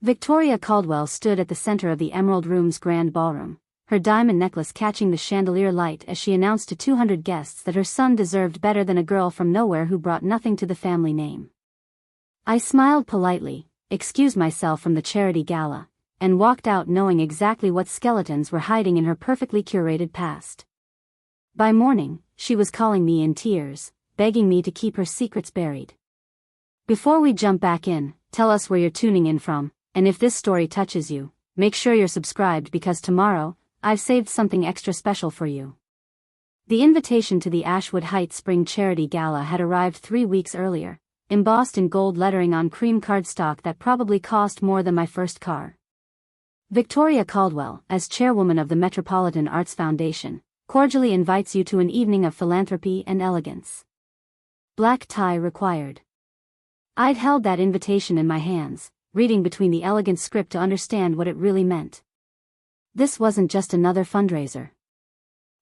Victoria Caldwell stood at the center of the Emerald Room's grand ballroom, her diamond necklace catching the chandelier light as she announced to 200 guests that her son deserved better than a girl from nowhere who brought nothing to the family name. I smiled politely, excused myself from the charity gala, and walked out knowing exactly what skeletons were hiding in her perfectly curated past. By morning, she was calling me in tears, begging me to keep her secrets buried. Before we jump back in, tell us where you're tuning in from, and if this story touches you, make sure you're subscribed because tomorrow, I've saved something extra special for you. The invitation to the Ashwood Heights Spring Charity Gala had arrived 3 weeks earlier, embossed in gold lettering on cream cardstock that probably cost more than my first car. Victoria Caldwell, as chairwoman of the Metropolitan Arts Foundation, cordially invites you to an evening of philanthropy and elegance. Black tie required. I'd held that invitation in my hands, reading between the elegant script to understand what it really meant. This wasn't just another fundraiser.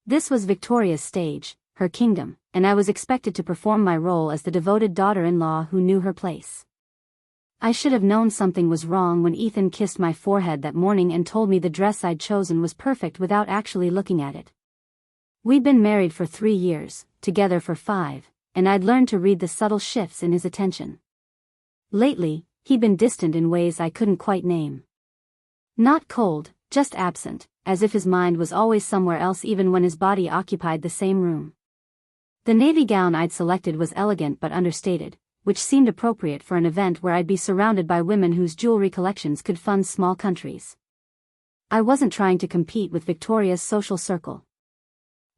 This was Victoria's stage, her kingdom, and I was expected to perform my role as the devoted daughter-in-law who knew her place. I should have known something was wrong when Ethan kissed my forehead that morning and told me the dress I'd chosen was perfect without actually looking at it. We'd been married for 3 years, together for 5, and I'd learned to read the subtle shifts in his attention. Lately, he'd been distant in ways I couldn't quite name. Not cold, just absent, as if his mind was always somewhere else even when his body occupied the same room. The navy gown I'd selected was elegant but understated, which seemed appropriate for an event where I'd be surrounded by women whose jewelry collections could fund small countries. I wasn't trying to compete with Victoria's social circle.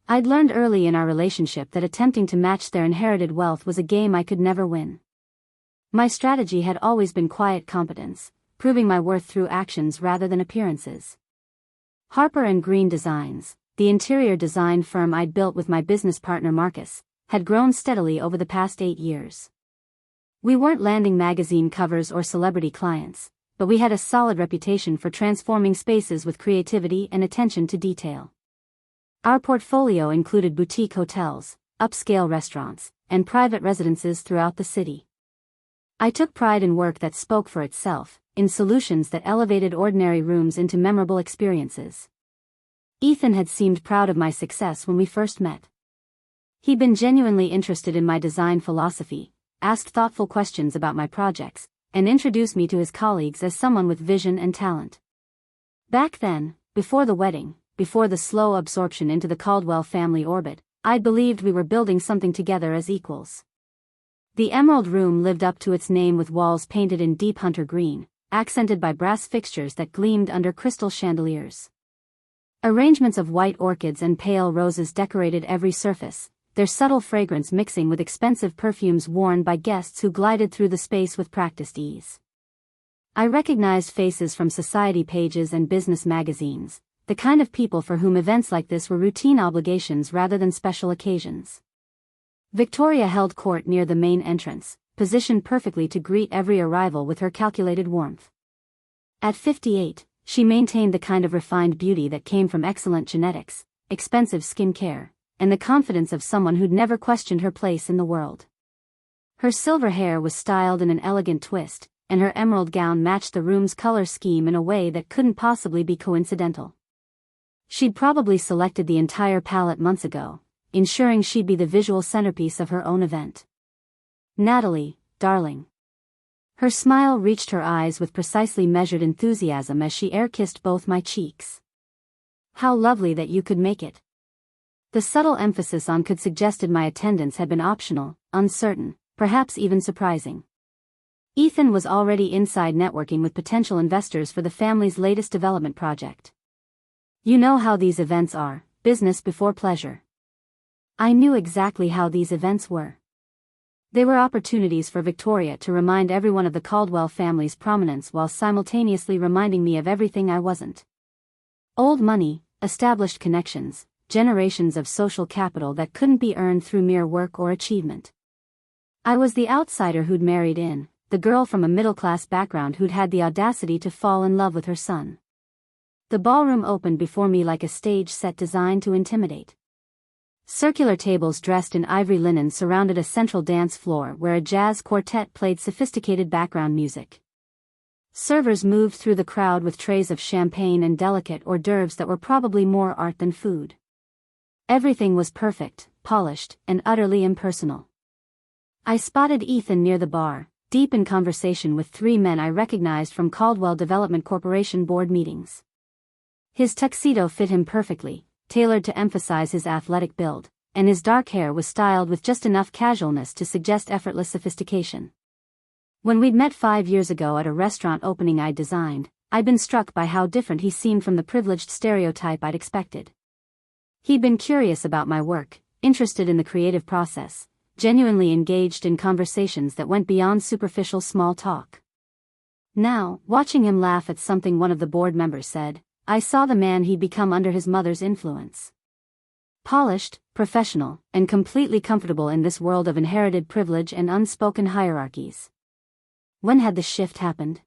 I'd learned early in our relationship that attempting to match their inherited wealth was a game I could never win. My strategy had always been quiet competence, proving my worth through actions rather than appearances. Harper & Green Designs, the interior design firm I'd built with my business partner Marcus, had grown steadily over the past 8 years. We weren't landing magazine covers or celebrity clients, but we had a solid reputation for transforming spaces with creativity and attention to detail. Our portfolio included boutique hotels, upscale restaurants, and private residences throughout the city. I took pride in work that spoke for itself, in solutions that elevated ordinary rooms into memorable experiences. Ethan had seemed proud of my success when we first met. He'd been genuinely interested in my design philosophy, asked thoughtful questions about my projects, and introduced me to his colleagues as someone with vision and talent. Back then, before the wedding, before the slow absorption into the Caldwell family orbit, I'd believed we were building something together as equals. The Emerald Room lived up to its name with walls painted in deep hunter green, accented by brass fixtures that gleamed under crystal chandeliers. Arrangements of white orchids and pale roses decorated every surface, their subtle fragrance mixing with expensive perfumes worn by guests who glided through the space with practiced ease. I recognized faces from society pages and business magazines, the kind of people for whom events like this were routine obligations rather than special occasions. Victoria held court near the main entrance, positioned perfectly to greet every arrival with her calculated warmth. At 58, she maintained the kind of refined beauty that came from excellent genetics, expensive skin care, and the confidence of someone who'd never questioned her place in the world. Her silver hair was styled in an elegant twist, and her emerald gown matched the room's color scheme in a way that couldn't possibly be coincidental. She'd probably selected the entire palette months ago, ensuring she'd be the visual centerpiece of her own event. Natalie, darling. Her smile reached her eyes with precisely measured enthusiasm as she air-kissed both my cheeks. How lovely that you could make it. The subtle emphasis on could suggested my attendance had been optional, uncertain, perhaps even surprising. Ethan was already inside networking with potential investors for the family's latest development project. You know how these events are, business before pleasure. I knew exactly how these events were. They were opportunities for Victoria to remind everyone of the Caldwell family's prominence while simultaneously reminding me of everything I wasn't. Old money, established connections, generations of social capital that couldn't be earned through mere work or achievement. I was the outsider who'd married in, the girl from a middle-class background who'd had the audacity to fall in love with her son. The ballroom opened before me like a stage set designed to intimidate. Circular tables dressed in ivory linen surrounded a central dance floor where a jazz quartet played sophisticated background music. Servers moved through the crowd with trays of champagne and delicate hors d'oeuvres that were probably more art than food. Everything was perfect, polished, and utterly impersonal. I spotted Ethan near the bar, deep in conversation with three men I recognized from Caldwell Development Corporation board meetings. His tuxedo fit him perfectly, tailored to emphasize his athletic build, and his dark hair was styled with just enough casualness to suggest effortless sophistication. When we'd met 5 years ago at a restaurant opening I'd designed, I'd been struck by how different he seemed from the privileged stereotype I'd expected. He'd been curious about my work, interested in the creative process, genuinely engaged in conversations that went beyond superficial small talk. Now, watching him laugh at something one of the board members said, I saw the man he'd become under his mother's influence. Polished, professional, and completely comfortable in this world of inherited privilege and unspoken hierarchies. When had the shift happened?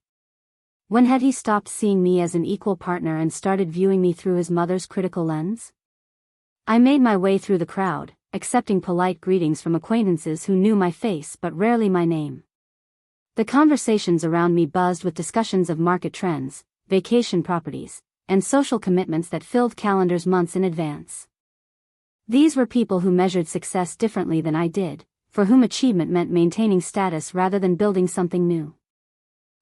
When had he stopped seeing me as an equal partner and started viewing me through his mother's critical lens? I made my way through the crowd, accepting polite greetings from acquaintances who knew my face but rarely my name. The conversations around me buzzed with discussions of market trends, vacation properties, and social commitments that filled calendars months in advance. These were people who measured success differently than I did, for whom achievement meant maintaining status rather than building something new.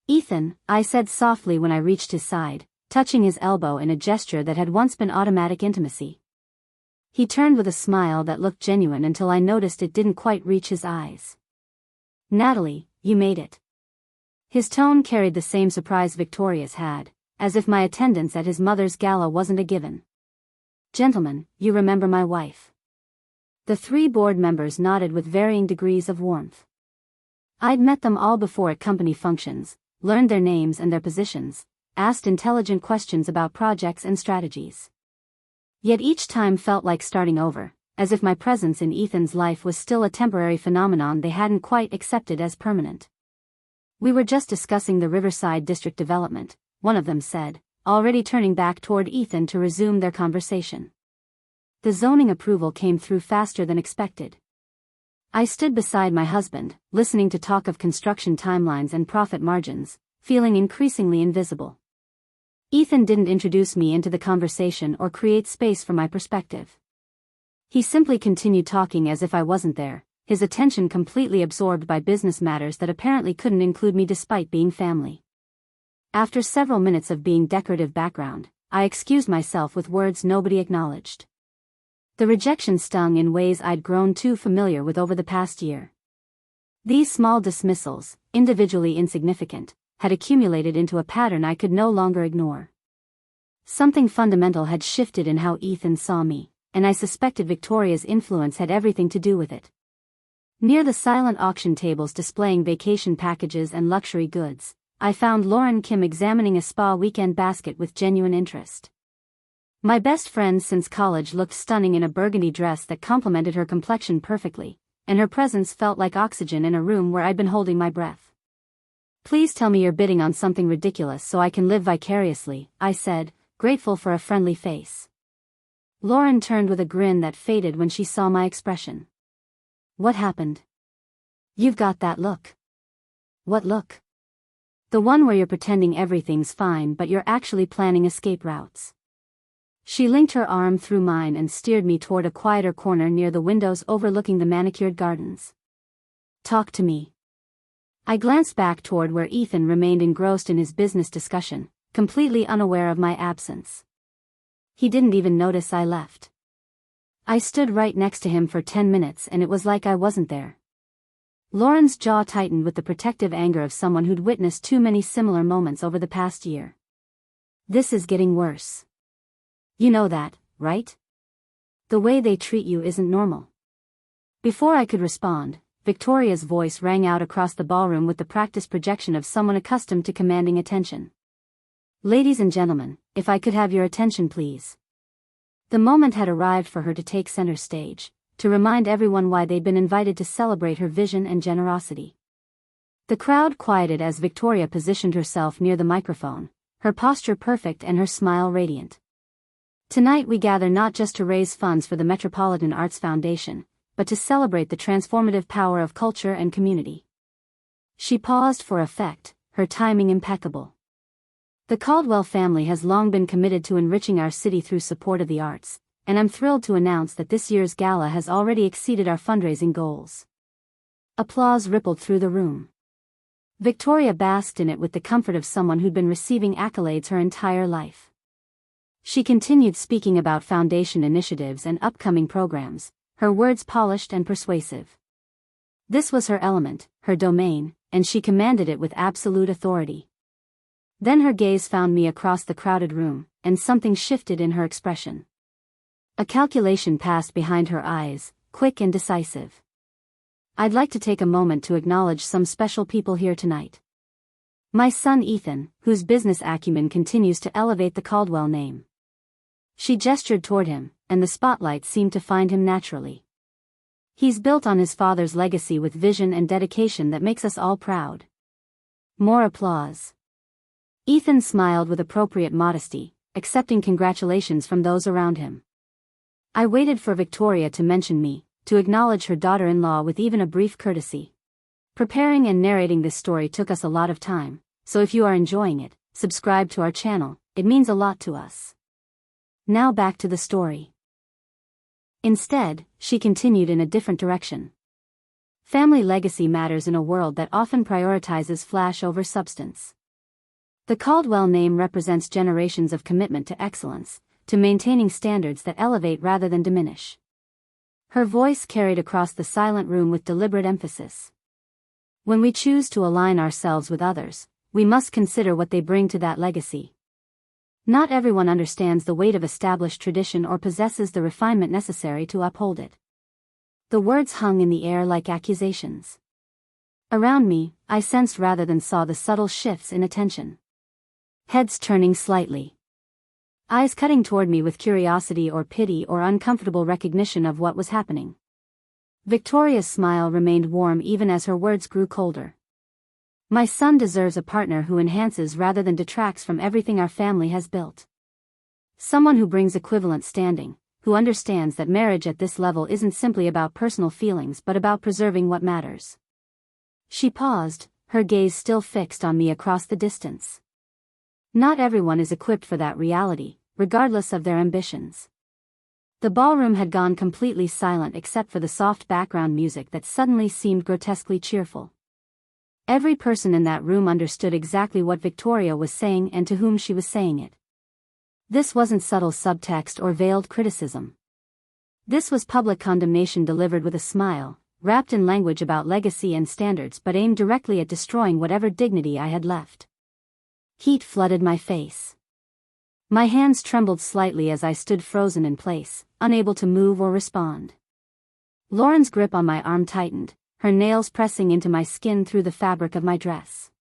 Ethan, I said softly when I reached his side, touching his elbow in a gesture that had once been automatic intimacy. He turned with a smile that looked genuine until I noticed it didn't quite reach his eyes. Natalie, you made it. His tone carried the same surprise Victoria's had, as if my attendance at his mother's gala wasn't a given. Gentlemen, you remember my wife. The three board members nodded with varying degrees of warmth. I'd met them all before at company functions, learned their names and their positions, asked intelligent questions about projects and strategies. Yet each time felt like starting over, as if my presence in Ethan's life was still a temporary phenomenon they hadn't quite accepted as permanent. We were just discussing the Riverside District development, one of them said, already turning back toward Ethan to resume their conversation. The zoning approval came through faster than expected. I stood beside my husband, listening to talk of construction timelines and profit margins, feeling increasingly invisible. Ethan didn't introduce me into the conversation or create space for my perspective. He simply continued talking as if I wasn't there, his attention completely absorbed by business matters that apparently couldn't include me despite being family. After several minutes of being decorative background, I excused myself with words nobody acknowledged. The rejection stung in ways I'd grown too familiar with over the past year. These small dismissals, individually insignificant, had accumulated into a pattern I could no longer ignore. Something fundamental had shifted in how Ethan saw me, and I suspected Victoria's influence had everything to do with it. Near the silent auction tables displaying vacation packages and luxury goods, I found Lauren Kim examining a spa weekend basket with genuine interest. My best friend since college looked stunning in a burgundy dress that complemented her complexion perfectly, and her presence felt like oxygen in a room where I'd been holding my breath. Please tell me you're bidding on something ridiculous so I can live vicariously, I said, grateful for a friendly face. Lauren turned with a grin that faded when she saw my expression. What happened? You've got that look. What look? The one where you're pretending everything's fine but you're actually planning escape routes. She linked her arm through mine and steered me toward a quieter corner near the windows overlooking the manicured gardens. Talk to me. I glanced back toward where Ethan remained engrossed in his business discussion, completely unaware of my absence. He didn't even notice I left. I stood right next to him for 10 minutes and it was like I wasn't there. Lauren's jaw tightened with the protective anger of someone who'd witnessed too many similar moments over the past year. This is getting worse. You know that, right? The way they treat you isn't normal. Before I could respond, Victoria's voice rang out across the ballroom with the practiced projection of someone accustomed to commanding attention. Ladies and gentlemen, if I could have your attention please. The moment had arrived for her to take center stage, to remind everyone why they'd been invited to celebrate her vision and generosity. The crowd quieted as Victoria positioned herself near the microphone, her posture perfect and her smile radiant. Tonight we gather not just to raise funds for the Metropolitan Arts Foundation, but to celebrate the transformative power of culture and community. She paused for effect, her timing impeccable. The Caldwell family has long been committed to enriching our city through support of the arts, and I'm thrilled to announce that this year's gala has already exceeded our fundraising goals. Applause rippled through the room. Victoria basked in it with the comfort of someone who'd been receiving accolades her entire life. She continued speaking about foundation initiatives and upcoming programs, her words polished and persuasive. This was her element, her domain, and she commanded it with absolute authority. Then her gaze found me across the crowded room, and something shifted in her expression. A calculation passed behind her eyes, quick and decisive. I'd like to take a moment to acknowledge some special people here tonight. My son Ethan, whose business acumen continues to elevate the Caldwell name. She gestured toward him, and the spotlight seemed to find him naturally. He's built on his father's legacy with vision and dedication that makes us all proud. More applause. Ethan smiled with appropriate modesty, accepting congratulations from those around him. I waited for Victoria to mention me, to acknowledge her daughter-in-law with even a brief courtesy. Preparing and narrating this story took us a lot of time, so if you are enjoying it, subscribe to our channel, it means a lot to us. Now back to the story. Instead, she continued in a different direction. Family legacy matters in a world that often prioritizes flash over substance. The Caldwell name represents generations of commitment to excellence, to maintaining standards that elevate rather than diminish. Her voice carried across the silent room with deliberate emphasis. When we choose to align ourselves with others, we must consider what they bring to that legacy. Not everyone understands the weight of established tradition or possesses the refinement necessary to uphold it. The words hung in the air like accusations. Around me, I sensed rather than saw the subtle shifts in attention. Heads turning slightly. Eyes cutting toward me with curiosity or pity or uncomfortable recognition of what was happening. Victoria's smile remained warm even as her words grew colder. My son deserves a partner who enhances rather than detracts from everything our family has built. Someone who brings equivalent standing, who understands that marriage at this level isn't simply about personal feelings but about preserving what matters. She paused, her gaze still fixed on me across the distance. Not everyone is equipped for that reality, regardless of their ambitions. The ballroom had gone completely silent except for the soft background music that suddenly seemed grotesquely cheerful. Every person in that room understood exactly what Victoria was saying and to whom she was saying it. This wasn't subtle subtext or veiled criticism. This was public condemnation delivered with a smile, wrapped in language about legacy and standards but aimed directly at destroying whatever dignity I had left. Heat flooded my face. My hands trembled slightly as I stood frozen in place, unable to move or respond. Lauren's grip on my arm tightened, her nails pressing into my skin through the fabric of my dress.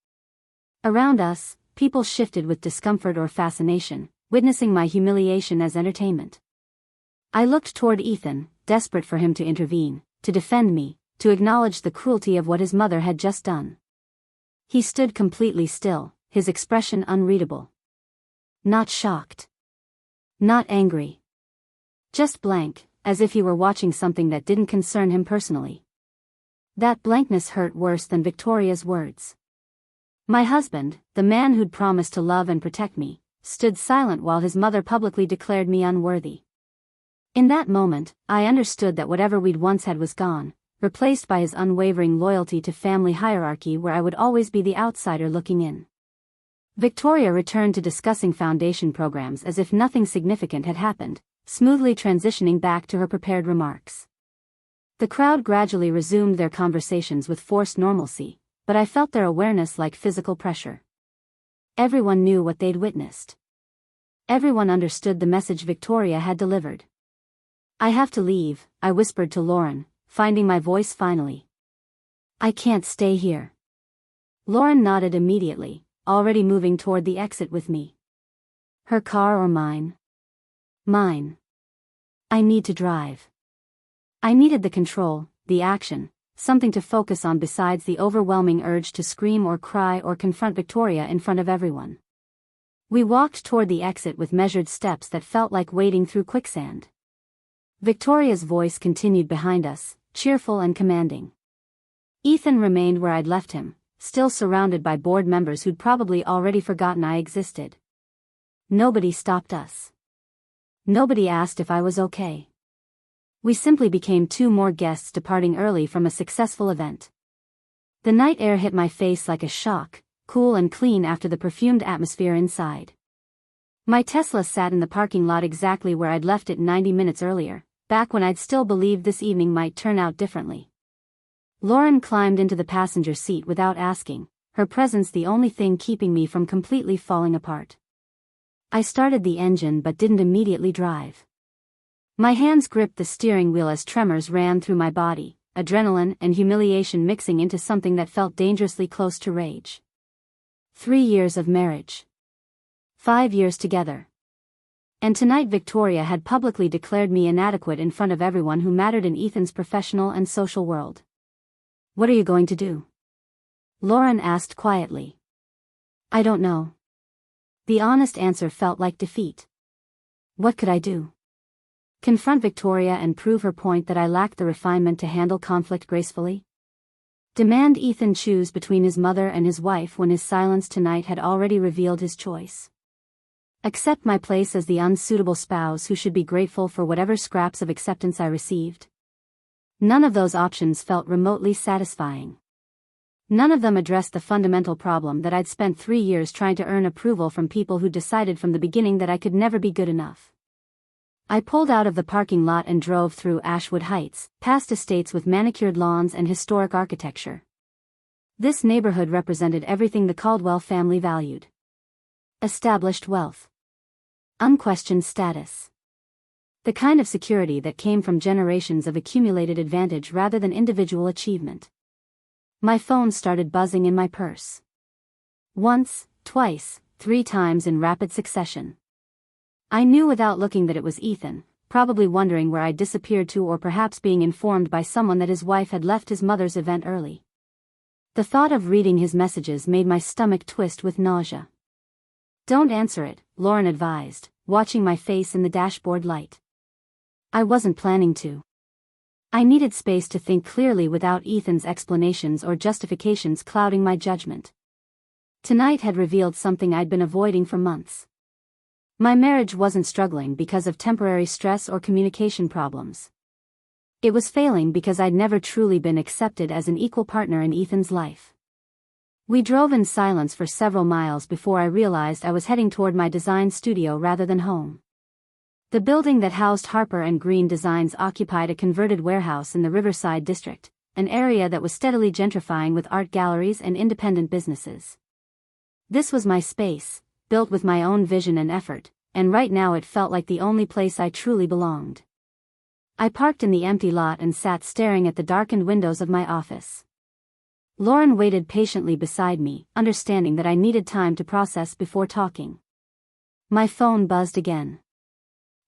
Around us, people shifted with discomfort or fascination, witnessing my humiliation as entertainment. I looked toward Ethan, desperate for him to intervene, to defend me, to acknowledge the cruelty of what his mother had just done. He stood completely still, his expression unreadable. Not shocked. Not angry. Just blank, as if he were watching something that didn't concern him personally. That blankness hurt worse than Victoria's words. My husband, the man who'd promised to love and protect me, stood silent while his mother publicly declared me unworthy. In that moment, I understood that whatever we'd once had was gone, replaced by his unwavering loyalty to family hierarchy where I would always be the outsider looking in. Victoria returned to discussing foundation programs as if nothing significant had happened, smoothly transitioning back to her prepared remarks. The crowd gradually resumed their conversations with forced normalcy, but I felt their awareness like physical pressure. Everyone knew what they'd witnessed. Everyone understood the message Victoria had delivered. I have to leave, I whispered to Lauren, finding my voice finally. I can't stay here. Lauren nodded immediately, already moving toward the exit with me. Her car or mine? Mine. I need to drive. I needed the control, the action, something to focus on besides the overwhelming urge to scream or cry or confront Victoria in front of everyone. We walked toward the exit with measured steps that felt like wading through quicksand. Victoria's voice continued behind us, cheerful and commanding. Ethan remained where I'd left him, still surrounded by board members who'd probably already forgotten I existed. Nobody stopped us. Nobody asked if I was okay. We simply became two more guests departing early from a successful event. The night air hit my face like a shock, cool and clean after the perfumed atmosphere inside. My Tesla sat in the parking lot exactly where I'd left it 90 minutes earlier, back when I'd still believed this evening might turn out differently. Lauren climbed into the passenger seat without asking, her presence the only thing keeping me from completely falling apart. I started the engine but didn't immediately drive. My hands gripped the steering wheel as tremors ran through my body, adrenaline and humiliation mixing into something that felt dangerously close to rage. 3 years of marriage. 5 years together. And tonight Victoria had publicly declared me inadequate in front of everyone who mattered in Ethan's professional and social world. "What are you going to do?" Lauren asked quietly. "I don't know." The honest answer felt like defeat. What could I do? Confront Victoria and prove her point that I lacked the refinement to handle conflict gracefully? Demand Ethan choose between his mother and his wife when his silence tonight had already revealed his choice? Accept my place as the unsuitable spouse who should be grateful for whatever scraps of acceptance I received? None of those options felt remotely satisfying. None of them addressed the fundamental problem that I'd spent 3 years trying to earn approval from people who decided from the beginning that I could never be good enough. I pulled out of the parking lot and drove through Ashwood Heights, past estates with manicured lawns and historic architecture. This neighborhood represented everything the Caldwell family valued. Established wealth. Unquestioned status. The kind of security that came from generations of accumulated advantage rather than individual achievement. My phone started buzzing in my purse. Once, twice, 3 times in rapid succession. I knew without looking that it was Ethan, probably wondering where I'd disappeared to or perhaps being informed by someone that his wife had left his mother's event early. The thought of reading his messages made my stomach twist with nausea. "Don't answer it," Lauren advised, watching my face in the dashboard light. I wasn't planning to. I needed space to think clearly without Ethan's explanations or justifications clouding my judgment. Tonight had revealed something I'd been avoiding for months. My marriage wasn't struggling because of temporary stress or communication problems. It was failing because I'd never truly been accepted as an equal partner in Ethan's life. We drove in silence for several miles before I realized I was heading toward my design studio rather than home. The building that housed Harper and Green Designs occupied a converted warehouse in the Riverside district, an area that was steadily gentrifying with art galleries and independent businesses. This was my space, built with my own vision and effort, and right now it felt like the only place I truly belonged. I parked in the empty lot and sat staring at the darkened windows of my office. Lauren waited patiently beside me, understanding that I needed time to process before talking. My phone buzzed again.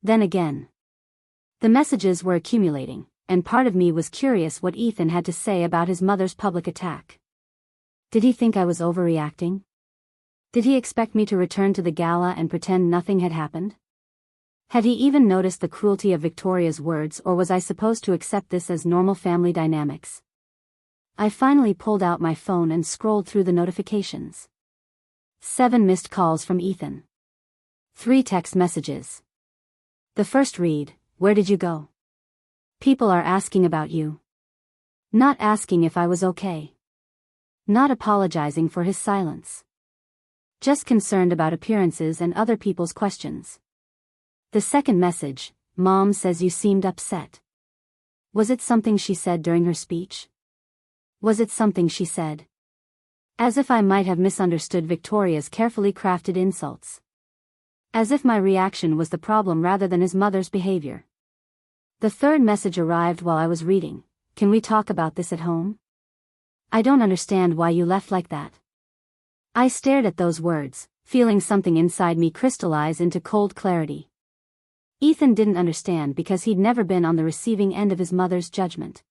Then again. The messages were accumulating, and part of me was curious what Ethan had to say about his mother's public attack. Did he think I was overreacting? Did he expect me to return to the gala and pretend nothing had happened? Had he even noticed the cruelty of Victoria's words, or was I supposed to accept this as normal family dynamics? I finally pulled out my phone and scrolled through the notifications. 7 missed calls from Ethan. 3 text messages. The first read, "Where did you go? People are asking about you." Not asking if I was okay. Not apologizing for his silence. Just concerned about appearances and other people's questions. The second message, "Mom says you seemed upset." Was it something she said during her speech? Was it something she said? As if I might have misunderstood Victoria's carefully crafted insults. As if my reaction was the problem rather than his mother's behavior. The third message arrived while I was reading. "Can we talk about this at home? I don't understand why you left like that." I stared at those words, feeling something inside me crystallize into cold clarity. Ethan didn't understand because he'd never been on the receiving end of his mother's judgment.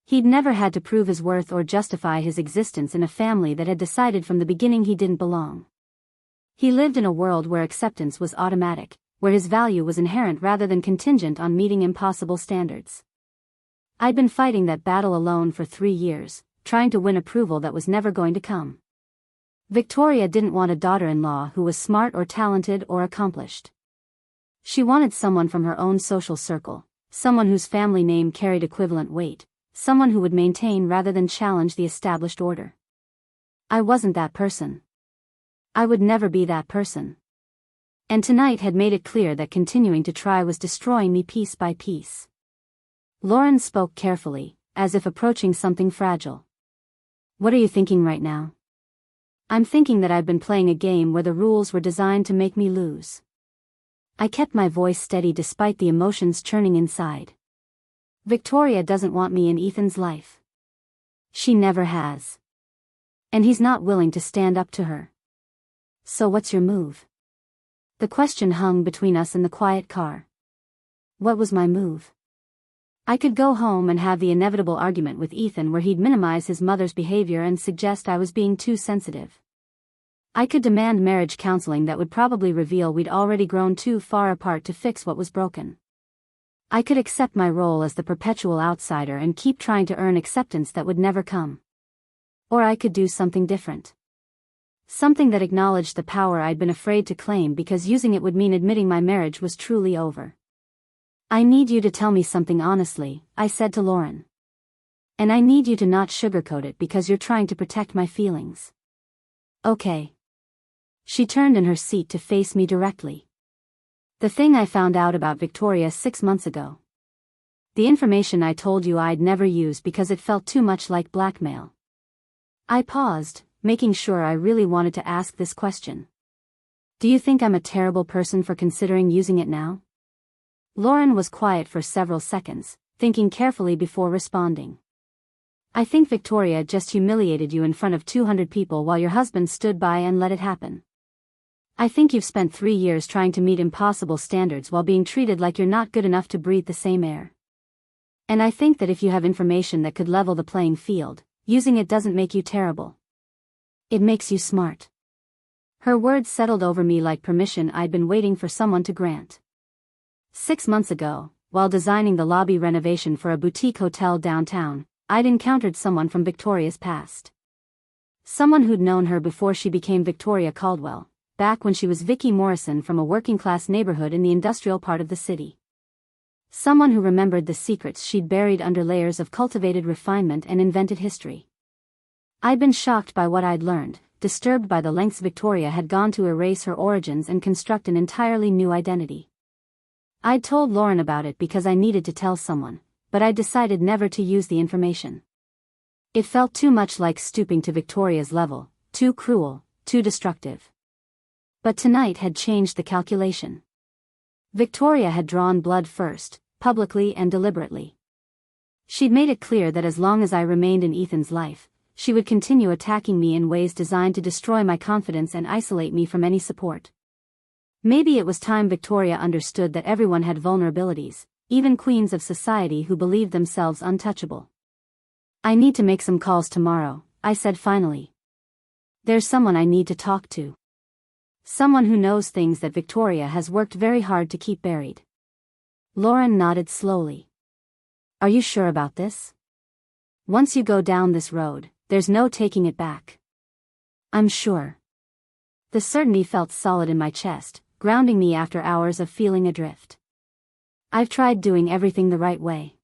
He'd never had to prove his worth or justify his existence in a family that had decided from the beginning he didn't belong. He lived in a world where acceptance was automatic, where his value was inherent rather than contingent on meeting impossible standards. I'd been fighting that battle alone for 3 years, trying to win approval that was never going to come. Victoria didn't want a daughter-in-law who was smart or talented or accomplished. She wanted someone from her own social circle, someone whose family name carried equivalent weight, someone who would maintain rather than challenge the established order. I wasn't that person. I would never be that person. And tonight had made it clear that continuing to try was destroying me piece by piece. Lauren spoke carefully, as if approaching something fragile. What are you thinking right now? I'm thinking that I've been playing a game where the rules were designed to make me lose. I kept my voice steady despite the emotions churning inside. Victoria doesn't want me in Ethan's life. She never has. And he's not willing to stand up to her. So what's your move? The question hung between us in the quiet car. What was my move? I could go home and have the inevitable argument with Ethan where he'd minimize his mother's behavior and suggest I was being too sensitive. I could demand marriage counseling that would probably reveal we'd already grown too far apart to fix what was broken. I could accept my role as the perpetual outsider and keep trying to earn acceptance that would never come. Or I could do something different. Something that acknowledged the power I'd been afraid to claim because using it would mean admitting my marriage was truly over. I need you to tell me something honestly, I said to Lauren. And I need you to not sugarcoat it because you're trying to protect my feelings. Okay. She turned in her seat to face me directly. The thing I found out about Victoria 6 months ago. The information I told you I'd never use because it felt too much like blackmail. I paused, making sure I really wanted to ask this question. Do you think I'm a terrible person for considering using it now? Lauren was quiet for several seconds, thinking carefully before responding. I think Victoria just humiliated you in front of 200 people while your husband stood by and let it happen. I think you've spent 3 years trying to meet impossible standards while being treated like you're not good enough to breathe the same air. And I think that if you have information that could level the playing field, using it doesn't make you terrible. It makes you smart. Her words settled over me like permission I'd been waiting for someone to grant. 6 months ago, while designing the lobby renovation for a boutique hotel downtown, I'd encountered someone from Victoria's past. Someone who'd known her before she became Victoria Caldwell, back when she was Vicky Morrison from a working-class neighborhood in the industrial part of the city. Someone who remembered the secrets she'd buried under layers of cultivated refinement and invented history. I'd been shocked by what I'd learned, disturbed by the lengths Victoria had gone to erase her origins and construct an entirely new identity. I'd told Lauren about it because I needed to tell someone, but I'd decided never to use the information. It felt too much like stooping to Victoria's level, too cruel, too destructive. But tonight had changed the calculation. Victoria had drawn blood first, publicly and deliberately. She'd made it clear that as long as I remained in Ethan's life, she would continue attacking me in ways designed to destroy my confidence and isolate me from any support. Maybe it was time Victoria understood that everyone had vulnerabilities, even queens of society who believed themselves untouchable. I need to make some calls tomorrow, I said finally. There's someone I need to talk to. Someone who knows things that Victoria has worked very hard to keep buried. Lauren nodded slowly. Are you sure about this? Once you go down this road, there's no taking it back. I'm sure. The certainty felt solid in my chest, grounding me after hours of feeling adrift. I've tried doing everything the right way.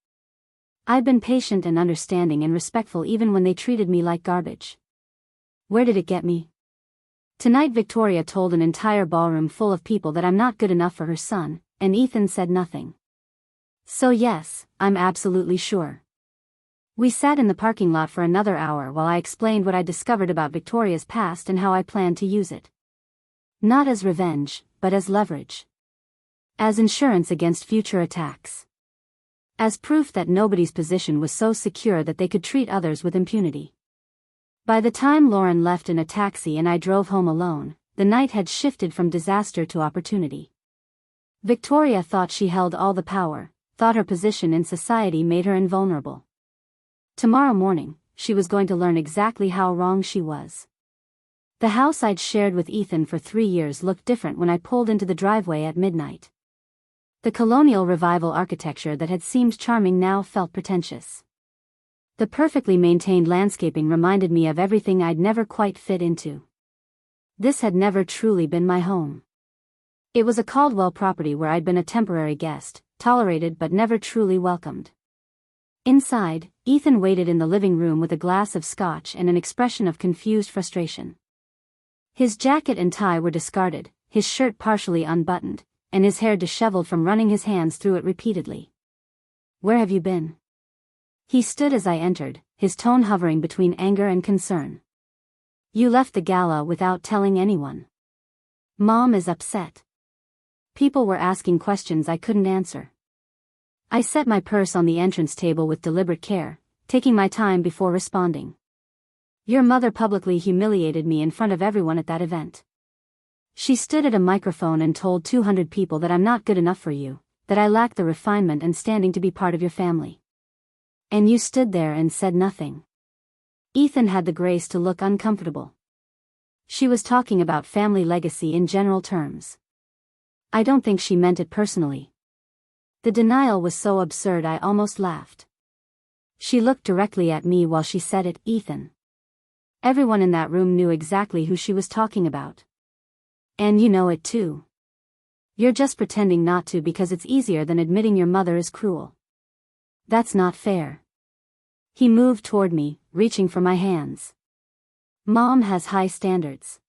I've been patient and understanding and respectful even when they treated me like garbage. Where did it get me? Tonight Victoria told an entire ballroom full of people that I'm not good enough for her son, and Ethan said nothing. So yes, I'm absolutely sure. We sat in the parking lot for another hour while I explained what I discovered about Victoria's past and how I planned to use it. Not as revenge, but as leverage. As insurance against future attacks. As proof that nobody's position was so secure that they could treat others with impunity. By the time Lauren left in a taxi and I drove home alone, the night had shifted from disaster to opportunity. Victoria thought she held all the power, thought her position in society made her invulnerable. Tomorrow morning, she was going to learn exactly how wrong she was. The house I'd shared with Ethan for 3 years looked different when I pulled into the driveway at midnight. The colonial revival architecture that had seemed charming now felt pretentious. The perfectly maintained landscaping reminded me of everything I'd never quite fit into. This had never truly been my home. It was a Caldwell property where I'd been a temporary guest, tolerated but never truly welcomed. Inside, Ethan waited in the living room with a glass of scotch and an expression of confused frustration. His jacket and tie were discarded, his shirt partially unbuttoned, and his hair disheveled from running his hands through it repeatedly. "Where have you been?" He stood as I entered, his tone hovering between anger and concern. "You left the gala without telling anyone. Mom is upset. People were asking questions I couldn't answer." I set my purse on the entrance table with deliberate care, taking my time before responding. "Your mother publicly humiliated me in front of everyone at that event. She stood at a microphone and told 200 people that I'm not good enough for you, that I lack the refinement and standing to be part of your family. And you stood there and said nothing." Ethan had the grace to look uncomfortable. "She was talking about family legacy in general terms. I don't think she meant it personally." The denial was so absurd I almost laughed. She looked directly at me while she said it, "Ethan." Everyone in that room knew exactly who she was talking about. "And you know it too. You're just pretending not to because it's easier than admitting your mother is cruel. That's not fair." He moved toward me, reaching for my hands. "Mom has high standards.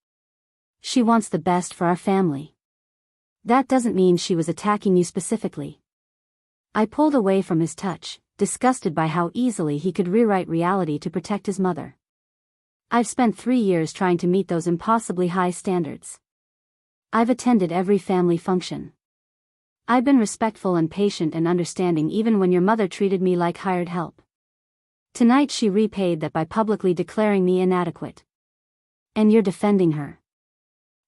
She wants the best for our family. That doesn't mean she was attacking you specifically." I pulled away from his touch, disgusted by how easily he could rewrite reality to protect his mother. I've spent 3 years trying to meet those impossibly high standards. I've attended every family function. I've been respectful and patient and understanding even when your mother treated me like hired help. Tonight she repaid that by publicly declaring me inadequate. And you're defending her.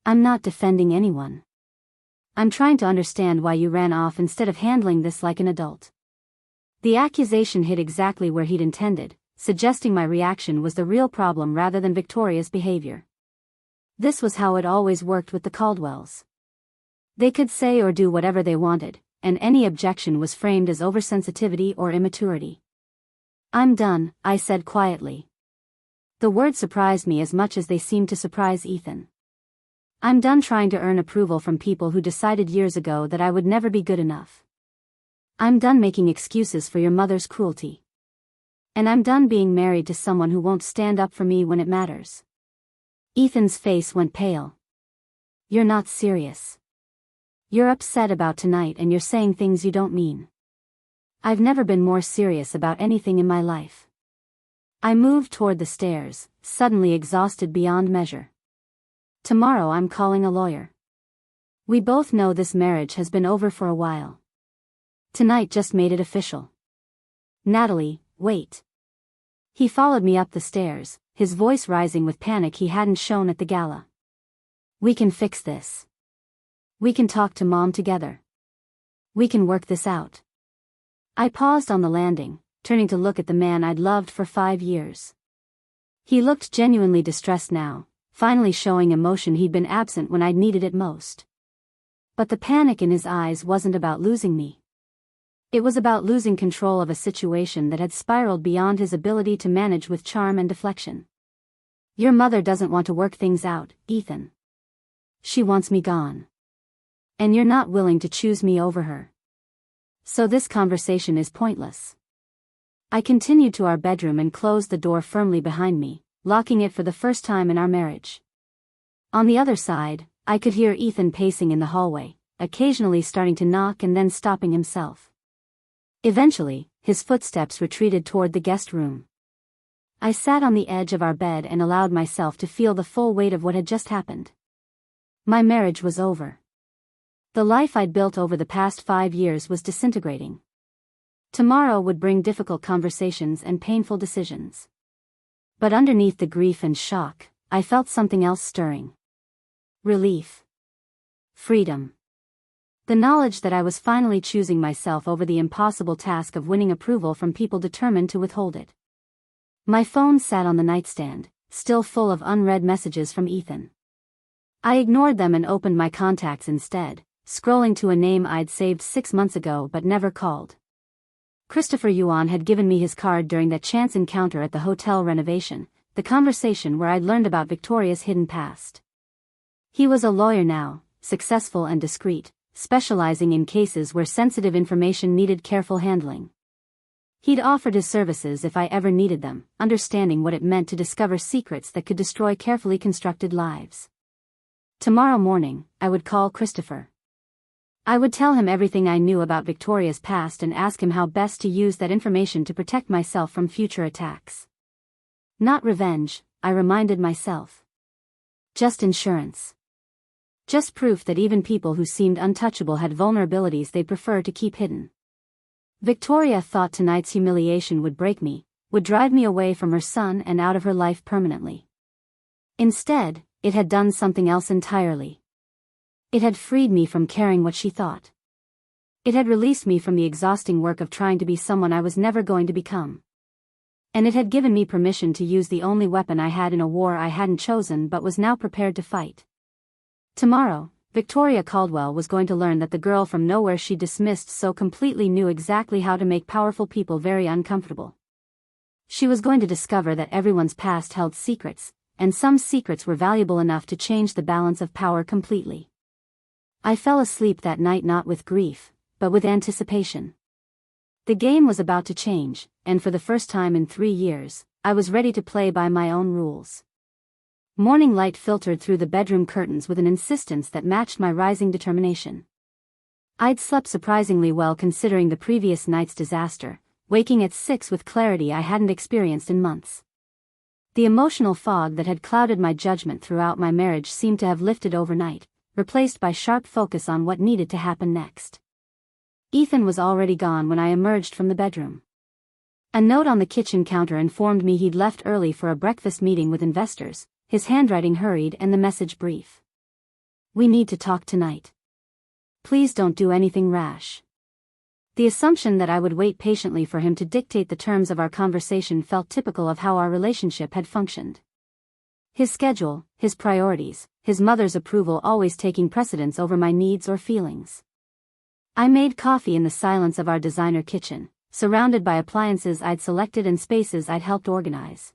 I'm not defending anyone. I'm trying to understand why you ran off instead of handling this like an adult." The accusation hit exactly where he'd intended, suggesting my reaction was the real problem rather than Victoria's behavior. This was how it always worked with the Caldwells. They could say or do whatever they wanted, and any objection was framed as oversensitivity or immaturity. "I'm done," I said quietly. The words surprised me as much as they seemed to surprise Ethan. "I'm done trying to earn approval from people who decided years ago that I would never be good enough. I'm done making excuses for your mother's cruelty. And I'm done being married to someone who won't stand up for me when it matters." Ethan's face went pale. "You're not serious. You're upset about tonight and you're saying things you don't mean." I've never been more serious about anything in my life. I moved toward the stairs, suddenly exhausted beyond measure. "Tomorrow I'm calling a lawyer. We both know this marriage has been over for a while. Tonight just made it official. Natalie, wait." He followed me up the stairs, his voice rising with panic he hadn't shown at the gala. "We can fix this. We can talk to Mom together. We can work this out." I paused on the landing, turning to look at the man I'd loved for 5 years. He looked genuinely distressed now, finally showing emotion he'd been absent when I'd needed it most. But the panic in his eyes wasn't about losing me. It was about losing control of a situation that had spiraled beyond his ability to manage with charm and deflection. "Your mother doesn't want to work things out, Ethan. She wants me gone. And you're not willing to choose me over her. So this conversation is pointless." I continued to our bedroom and closed the door firmly behind me, locking it for the first time in our marriage. On the other side, I could hear Ethan pacing in the hallway, occasionally starting to knock and then stopping himself. Eventually, his footsteps retreated toward the guest room. I sat on the edge of our bed and allowed myself to feel the full weight of what had just happened. My marriage was over. The life I'd built over the past 5 years was disintegrating. Tomorrow would bring difficult conversations and painful decisions. But underneath the grief and shock, I felt something else stirring. Relief. Freedom. The knowledge that I was finally choosing myself over the impossible task of winning approval from people determined to withhold it. My phone sat on the nightstand, still full of unread messages from Ethan. I ignored them and opened my contacts instead, scrolling to a name I'd saved 6 months ago but never called. Christopher Yuan had given me his card during that chance encounter at the hotel renovation, the conversation where I'd learned about Victoria's hidden past. He was a lawyer now, successful and discreet, specializing in cases where sensitive information needed careful handling. He'd offered his services if I ever needed them, understanding what it meant to discover secrets that could destroy carefully constructed lives. Tomorrow morning, I would call Christopher. I would tell him everything I knew about Victoria's past and ask him how best to use that information to protect myself from future attacks. Not revenge, I reminded myself. Just insurance. Just proof that even people who seemed untouchable had vulnerabilities they'd prefer to keep hidden. Victoria thought tonight's humiliation would break me, would drive me away from her son and out of her life permanently. Instead, it had done something else entirely. It had freed me from caring what she thought. It had released me from the exhausting work of trying to be someone I was never going to become. And it had given me permission to use the only weapon I had in a war I hadn't chosen but was now prepared to fight. Tomorrow, Victoria Caldwell was going to learn that the girl from nowhere she dismissed so completely knew exactly how to make powerful people very uncomfortable. She was going to discover that everyone's past held secrets, and some secrets were valuable enough to change the balance of power completely. I fell asleep that night not with grief, but with anticipation. The game was about to change, and for the first time in 3 years, I was ready to play by my own rules. Morning light filtered through the bedroom curtains with an insistence that matched my rising determination. I'd slept surprisingly well considering the previous night's disaster, waking at 6 with clarity I hadn't experienced in months. The emotional fog that had clouded my judgment throughout my marriage seemed to have lifted overnight, replaced by sharp focus on what needed to happen next. Ethan was already gone when I emerged from the bedroom. A note on the kitchen counter informed me he'd left early for a breakfast meeting with investors, his handwriting hurried and the message brief. "We need to talk tonight. Please don't do anything rash." The assumption that I would wait patiently for him to dictate the terms of our conversation felt typical of how our relationship had functioned. His schedule, his priorities, his mother's approval always taking precedence over my needs or feelings. I made coffee in the silence of our designer kitchen, surrounded by appliances I'd selected and spaces I'd helped organize.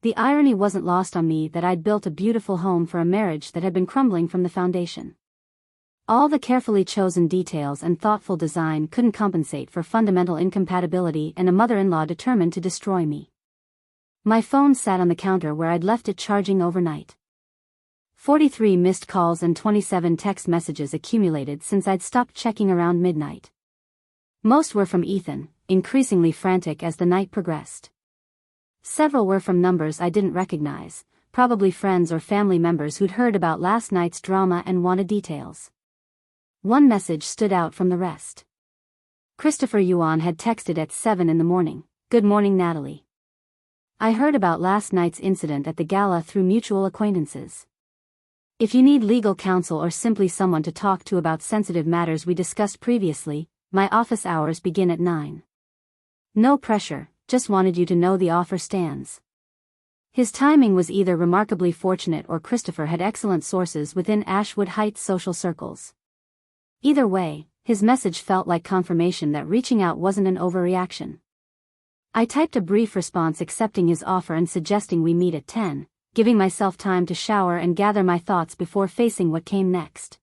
The irony wasn't lost on me that I'd built a beautiful home for a marriage that had been crumbling from the foundation. All the carefully chosen details and thoughtful design couldn't compensate for fundamental incompatibility and a mother-in-law determined to destroy me. My phone sat on the counter where I'd left it charging overnight. 43 missed calls and 27 text messages accumulated since I'd stopped checking around midnight. Most were from Ethan, increasingly frantic as the night progressed. Several were from numbers I didn't recognize, probably friends or family members who'd heard about last night's drama and wanted details. One message stood out from the rest. Christopher Yuan had texted at 7 in the morning, "Good morning, Natalie. I heard about last night's incident at the gala through mutual acquaintances. If you need legal counsel or simply someone to talk to about sensitive matters we discussed previously, my office hours begin at 9. No pressure, just wanted you to know the offer stands." His timing was either remarkably fortunate or Christopher had excellent sources within Ashwood Heights social circles. Either way, his message felt like confirmation that reaching out wasn't an overreaction. I typed a brief response accepting his offer and suggesting we meet at 10, giving myself time to shower and gather my thoughts before facing what came next.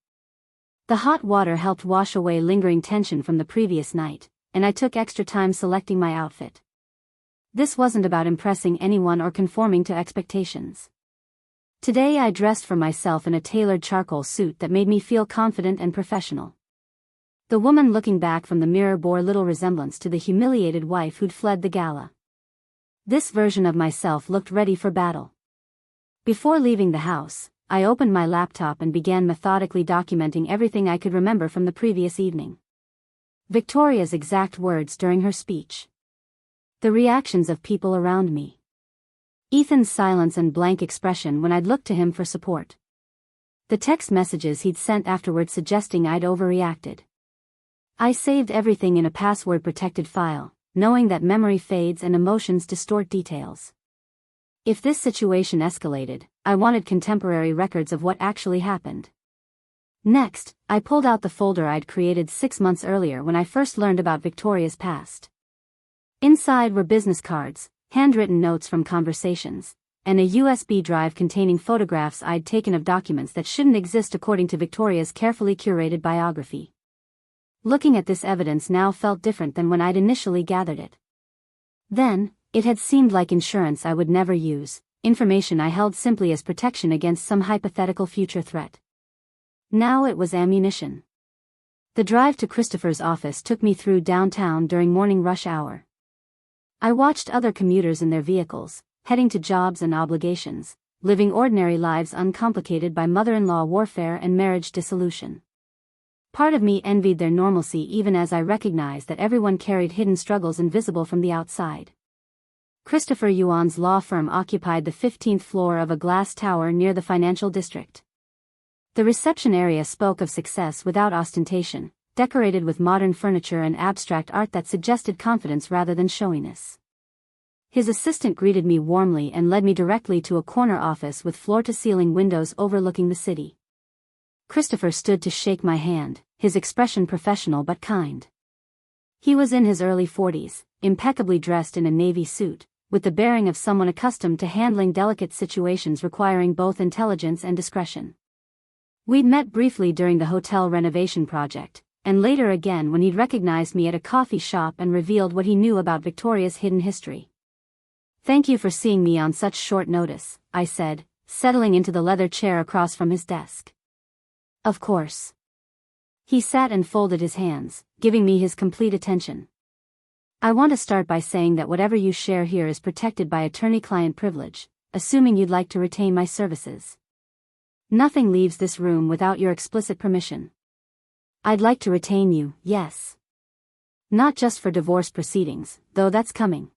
The hot water helped wash away lingering tension from the previous night, and I took extra time selecting my outfit. This wasn't about impressing anyone or conforming to expectations. Today I dressed for myself in a tailored charcoal suit that made me feel confident and professional. The woman looking back from the mirror bore little resemblance to the humiliated wife who'd fled the gala. This version of myself looked ready for battle. Before leaving the house, I opened my laptop and began methodically documenting everything I could remember from the previous evening. Victoria's exact words during her speech. The reactions of people around me. Ethan's silence and blank expression when I'd looked to him for support. The text messages he'd sent afterward suggesting I'd overreacted. I saved everything in a password-protected file, knowing that memory fades and emotions distort details. If this situation escalated, I wanted contemporary records of what actually happened. Next, I pulled out the folder I'd created 6 months earlier when I first learned about Victoria's past. Inside were business cards, handwritten notes from conversations, and a USB drive containing photographs I'd taken of documents that shouldn't exist according to Victoria's carefully curated biography. Looking at this evidence now felt different than when I'd initially gathered it. Then, it had seemed like insurance I would never use, information I held simply as protection against some hypothetical future threat. Now it was ammunition. The drive to Christopher's office took me through downtown during morning rush hour. I watched other commuters in their vehicles, heading to jobs and obligations, living ordinary lives uncomplicated by mother-in-law warfare and marriage dissolution. Part of me envied their normalcy even as I recognized that everyone carried hidden struggles invisible from the outside. Christopher Yuan's law firm occupied the 15th floor of a glass tower near the financial district. The reception area spoke of success without ostentation, decorated with modern furniture and abstract art that suggested confidence rather than showiness. His assistant greeted me warmly and led me directly to a corner office with floor-to-ceiling windows overlooking the city. Christopher stood to shake my hand, his expression professional but kind. He was in his early 40s, impeccably dressed in a navy suit, with the bearing of someone accustomed to handling delicate situations requiring both intelligence and discretion. We'd met briefly during the hotel renovation project, and later again when he'd recognized me at a coffee shop and revealed what he knew about Victoria's hidden history. "Thank you for seeing me on such short notice," I said, settling into the leather chair across from his desk. "Of course." He sat and folded his hands, giving me his complete attention. "I want to start by saying that whatever you share here is protected by attorney-client privilege, assuming you'd like to retain my services. Nothing leaves this room without your explicit permission." "I'd like to retain you, yes. Not just for divorce proceedings, though that's coming.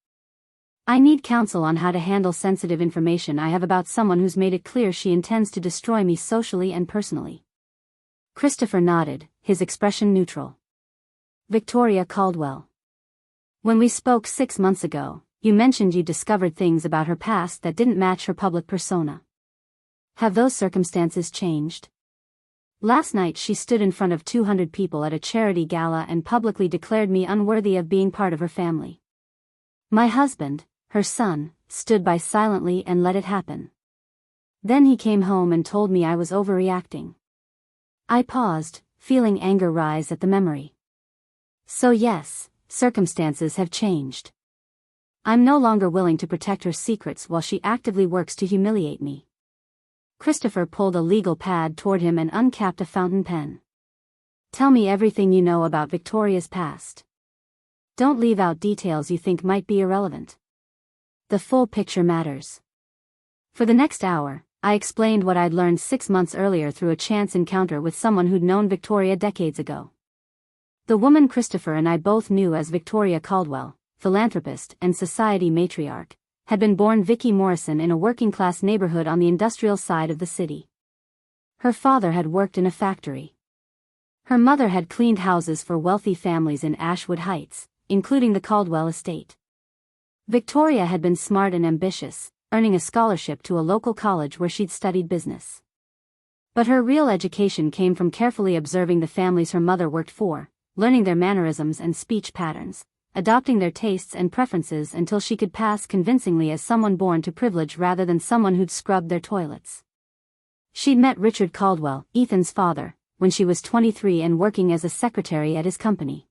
I need counsel on how to handle sensitive information I have about someone who's made it clear she intends to destroy me socially and personally." Christopher nodded, his expression neutral. "Victoria Caldwell. When we spoke 6 months ago, you mentioned you discovered things about her past that didn't match her public persona. Have those circumstances changed? Last night she stood in front of 200 people at a charity gala and publicly declared me unworthy of being part of her family. My husband, her son, stood by silently and let it happen. Then he came home and told me I was overreacting." I paused, feeling anger rise at the memory. "So yes, circumstances have changed. I'm no longer willing to protect her secrets while she actively works to humiliate me." Christopher pulled a legal pad toward him and uncapped a fountain pen. "Tell me everything you know about Victoria's past. Don't leave out details you think might be irrelevant. The full picture matters." For the next hour, I explained what I'd learned 6 months earlier through a chance encounter with someone who'd known Victoria decades ago. The woman Christopher and I both knew as Victoria Caldwell, philanthropist and society matriarch, had been born Vicky Morrison in a working-class neighborhood on the industrial side of the city. Her father had worked in a factory. Her mother had cleaned houses for wealthy families in Ashwood Heights, including the Caldwell estate. Victoria had been smart and ambitious, earning a scholarship to a local college where she'd studied business. But her real education came from carefully observing the families her mother worked for, learning their mannerisms and speech patterns, adopting their tastes and preferences until she could pass convincingly as someone born to privilege rather than someone who'd scrubbed their toilets. She'd met Richard Caldwell, Ethan's father, when she was 23 and working as a secretary at his company.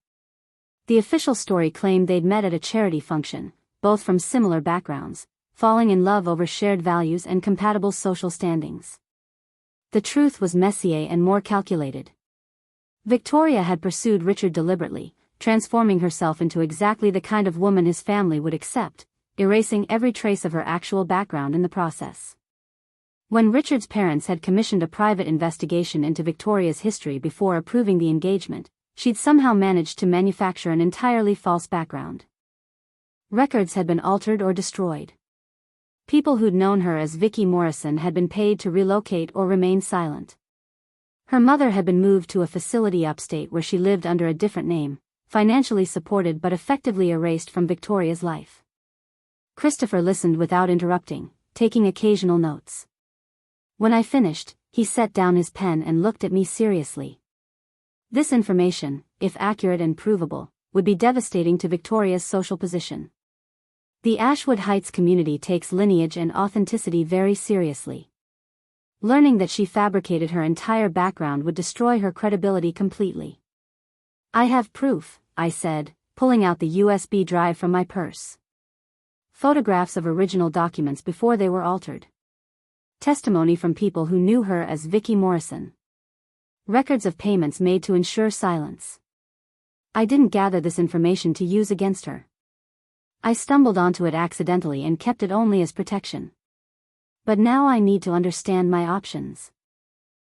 The official story claimed they'd met at a charity function, both from similar backgrounds, falling in love over shared values and compatible social standings. The truth was messier and more calculated. Victoria had pursued Richard deliberately, transforming herself into exactly the kind of woman his family would accept, erasing every trace of her actual background in the process. When Richard's parents had commissioned a private investigation into Victoria's history before approving the engagement, she'd somehow managed to manufacture an entirely false background. Records had been altered or destroyed. People who'd known her as Vicky Morrison had been paid to relocate or remain silent. Her mother had been moved to a facility upstate where she lived under a different name, financially supported but effectively erased from Victoria's life. Christopher listened without interrupting, taking occasional notes. When I finished, he set down his pen and looked at me seriously. This information, if accurate and provable, would be devastating to Victoria's social position. The Ashwood Heights community takes lineage and authenticity very seriously. Learning that she fabricated her entire background would destroy her credibility completely. I have proof, I said, pulling out the USB drive from my purse. Photographs of original documents before they were altered. Testimony from people who knew her as Vicky Morrison. Records of payments made to ensure silence. I didn't gather this information to use against her. I stumbled onto it accidentally and kept it only as protection. But now I need to understand my options.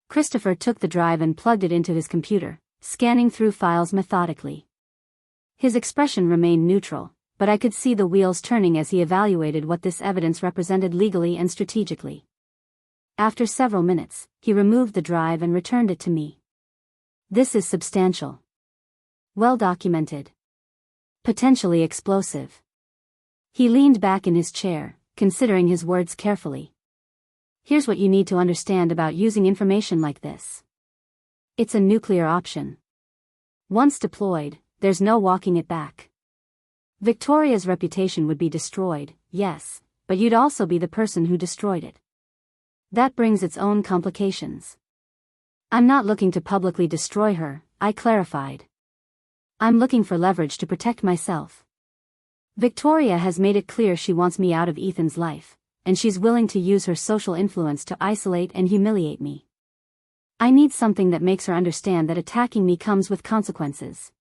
Christopher took the drive and plugged it into his computer, scanning through files methodically. His expression remained neutral, but I could see the wheels turning as he evaluated what this evidence represented legally and strategically. After several minutes, he removed the drive and returned it to me. This is substantial. Well documented. Potentially explosive. He leaned back in his chair, considering his words carefully. Here's what you need to understand about using information like this. It's a nuclear option. Once deployed, there's no walking it back. Victoria's reputation would be destroyed, yes, but you'd also be the person who destroyed it. That brings its own complications. I'm not looking to publicly destroy her, I clarified. I'm looking for leverage to protect myself. Victoria has made it clear she wants me out of Ethan's life, and she's willing to use her social influence to isolate and humiliate me. I need something that makes her understand that attacking me comes with consequences.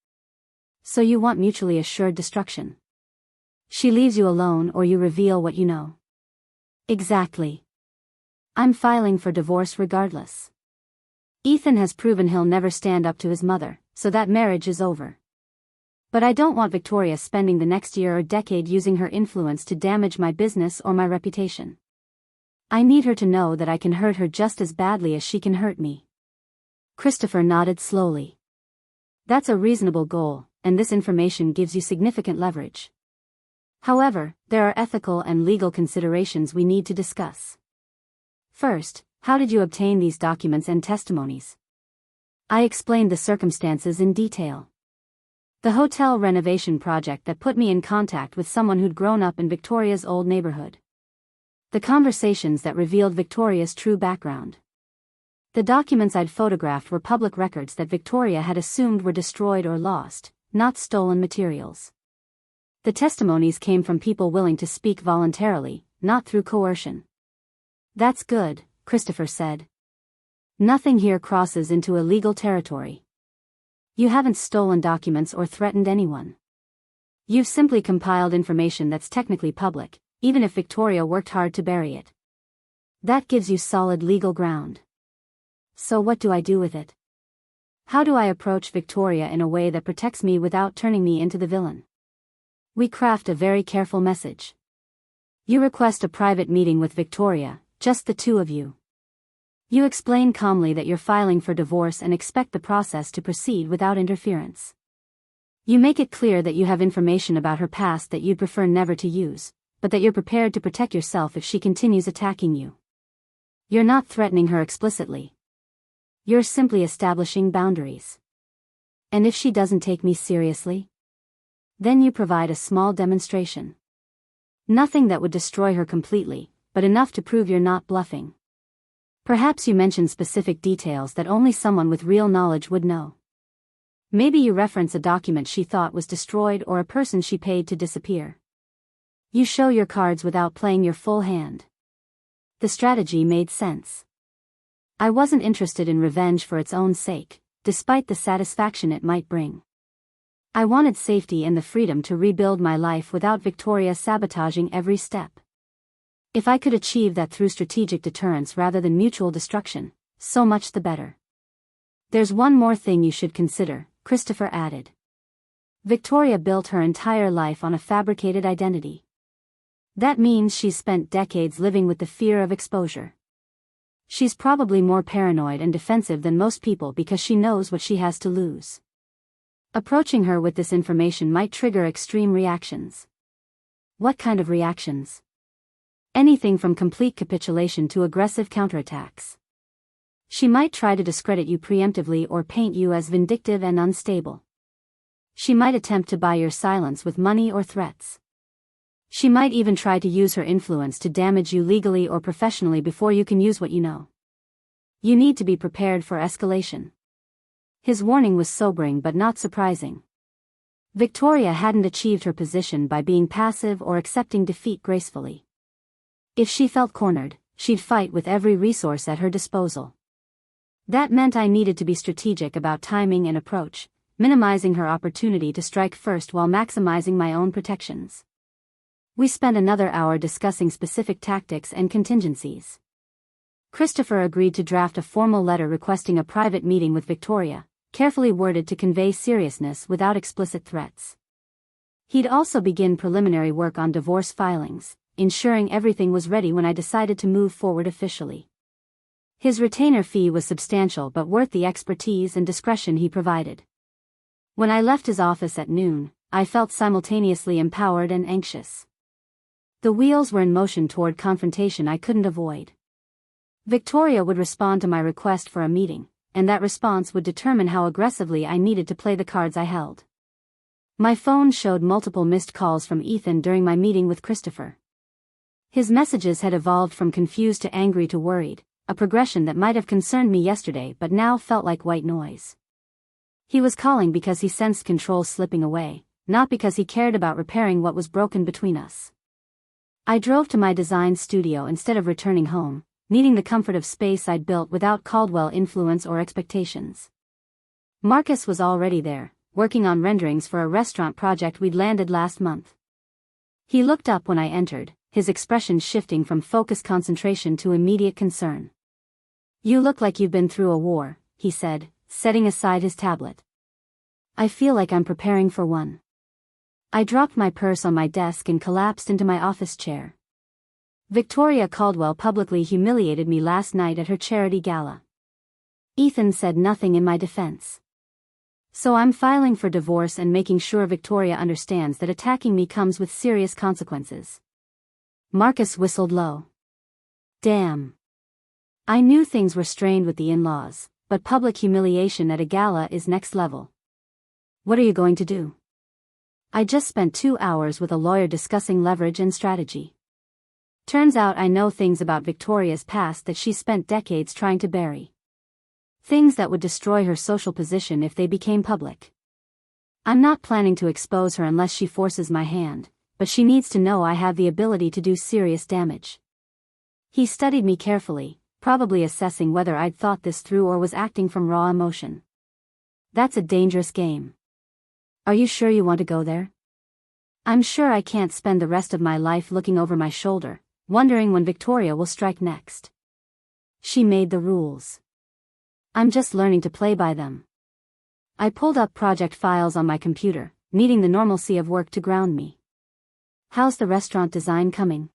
So you want mutually assured destruction. She leaves you alone or you reveal what you know. Exactly. I'm filing for divorce regardless. Ethan has proven he'll never stand up to his mother, so that marriage is over. But I don't want Victoria spending the next year or decade using her influence to damage my business or my reputation. I need her to know that I can hurt her just as badly as she can hurt me. Christopher nodded slowly. That's a reasonable goal, and this information gives you significant leverage. However, there are ethical and legal considerations we need to discuss. First, how did you obtain these documents and testimonies? I explained the circumstances in detail. The hotel renovation project that put me in contact with someone who'd grown up in Victoria's old neighborhood. The conversations that revealed Victoria's true background. The documents I'd photographed were public records that Victoria had assumed were destroyed or lost, not stolen materials. The testimonies came from people willing to speak voluntarily, not through coercion. That's good, Christopher said. Nothing here crosses into illegal territory. You haven't stolen documents or threatened anyone. You've simply compiled information that's technically public, even if Victoria worked hard to bury it. That gives you solid legal ground. So what do I do with it? How do I approach Victoria in a way that protects me without turning me into the villain? We craft a very careful message. You request a private meeting with Victoria, just the two of you. You explain calmly that you're filing for divorce and expect the process to proceed without interference. You make it clear that you have information about her past that you'd prefer never to use, but that you're prepared to protect yourself if she continues attacking you. You're not threatening her explicitly. You're simply establishing boundaries. And if she doesn't take me seriously? Then you provide a small demonstration. Nothing that would destroy her completely, but enough to prove you're not bluffing. Perhaps you mention specific details that only someone with real knowledge would know. Maybe you reference a document she thought was destroyed or a person she paid to disappear. You show your cards without playing your full hand. The strategy made sense. I wasn't interested in revenge for its own sake, despite the satisfaction it might bring. I wanted safety and the freedom to rebuild my life without Victoria sabotaging every step. If I could achieve that through strategic deterrence rather than mutual destruction, so much the better. There's one more thing you should consider, Christopher added. Victoria built her entire life on a fabricated identity. That means she's spent decades living with the fear of exposure. She's probably more paranoid and defensive than most people because she knows what she has to lose. Approaching her with this information might trigger extreme reactions. What kind of reactions? Anything from complete capitulation to aggressive counterattacks. She might try to discredit you preemptively or paint you as vindictive and unstable. She might attempt to buy your silence with money or threats. She might even try to use her influence to damage you legally or professionally before you can use what you know. You need to be prepared for escalation. His warning was sobering but not surprising. Victoria hadn't achieved her position by being passive or accepting defeat gracefully. If she felt cornered, she'd fight with every resource at her disposal. That meant I needed to be strategic about timing and approach, minimizing her opportunity to strike first while maximizing my own protections. We spent another hour discussing specific tactics and contingencies. Christopher agreed to draft a formal letter requesting a private meeting with Victoria, carefully worded to convey seriousness without explicit threats. He'd also begin preliminary work on divorce filings, ensuring everything was ready when I decided to move forward officially. His retainer fee was substantial but worth the expertise and discretion he provided. When I left his office at noon, I felt simultaneously empowered and anxious. The wheels were in motion toward confrontation I couldn't avoid. Victoria would respond to my request for a meeting, and that response would determine how aggressively I needed to play the cards I held. My phone showed multiple missed calls from Ethan during my meeting with Christopher. His messages had evolved from confused to angry to worried, a progression that might have concerned me yesterday but now felt like white noise. He was calling because he sensed control slipping away, not because he cared about repairing what was broken between us. I drove to my design studio instead of returning home, needing the comfort of space I'd built without Caldwell influence or expectations. Marcus was already there, working on renderings for a restaurant project we'd landed last month. He looked up when I entered, his expression shifting from focused concentration to immediate concern. "You look like you've been through a war," he said, setting aside his tablet. "I feel like I'm preparing for one." I dropped my purse on my desk and collapsed into my office chair. Victoria Caldwell publicly humiliated me last night at her charity gala. Ethan said nothing in my defense. So I'm filing for divorce and making sure Victoria understands that attacking me comes with serious consequences. Marcus whistled low. Damn. I knew things were strained with the in-laws, but public humiliation at a gala is next level. What are you going to do? I just spent 2 hours with a lawyer discussing leverage and strategy. Turns out I know things about Victoria's past that she spent decades trying to bury. Things that would destroy her social position if they became public. I'm not planning to expose her unless she forces my hand, but she needs to know I have the ability to do serious damage. He studied me carefully, probably assessing whether I'd thought this through or was acting from raw emotion. That's a dangerous game. Are you sure you want to go there? I'm sure I can't spend the rest of my life looking over my shoulder, wondering when Victoria will strike next. She made the rules. I'm just learning to play by them. I pulled up project files on my computer, needing the normalcy of work to ground me. How's the restaurant design coming?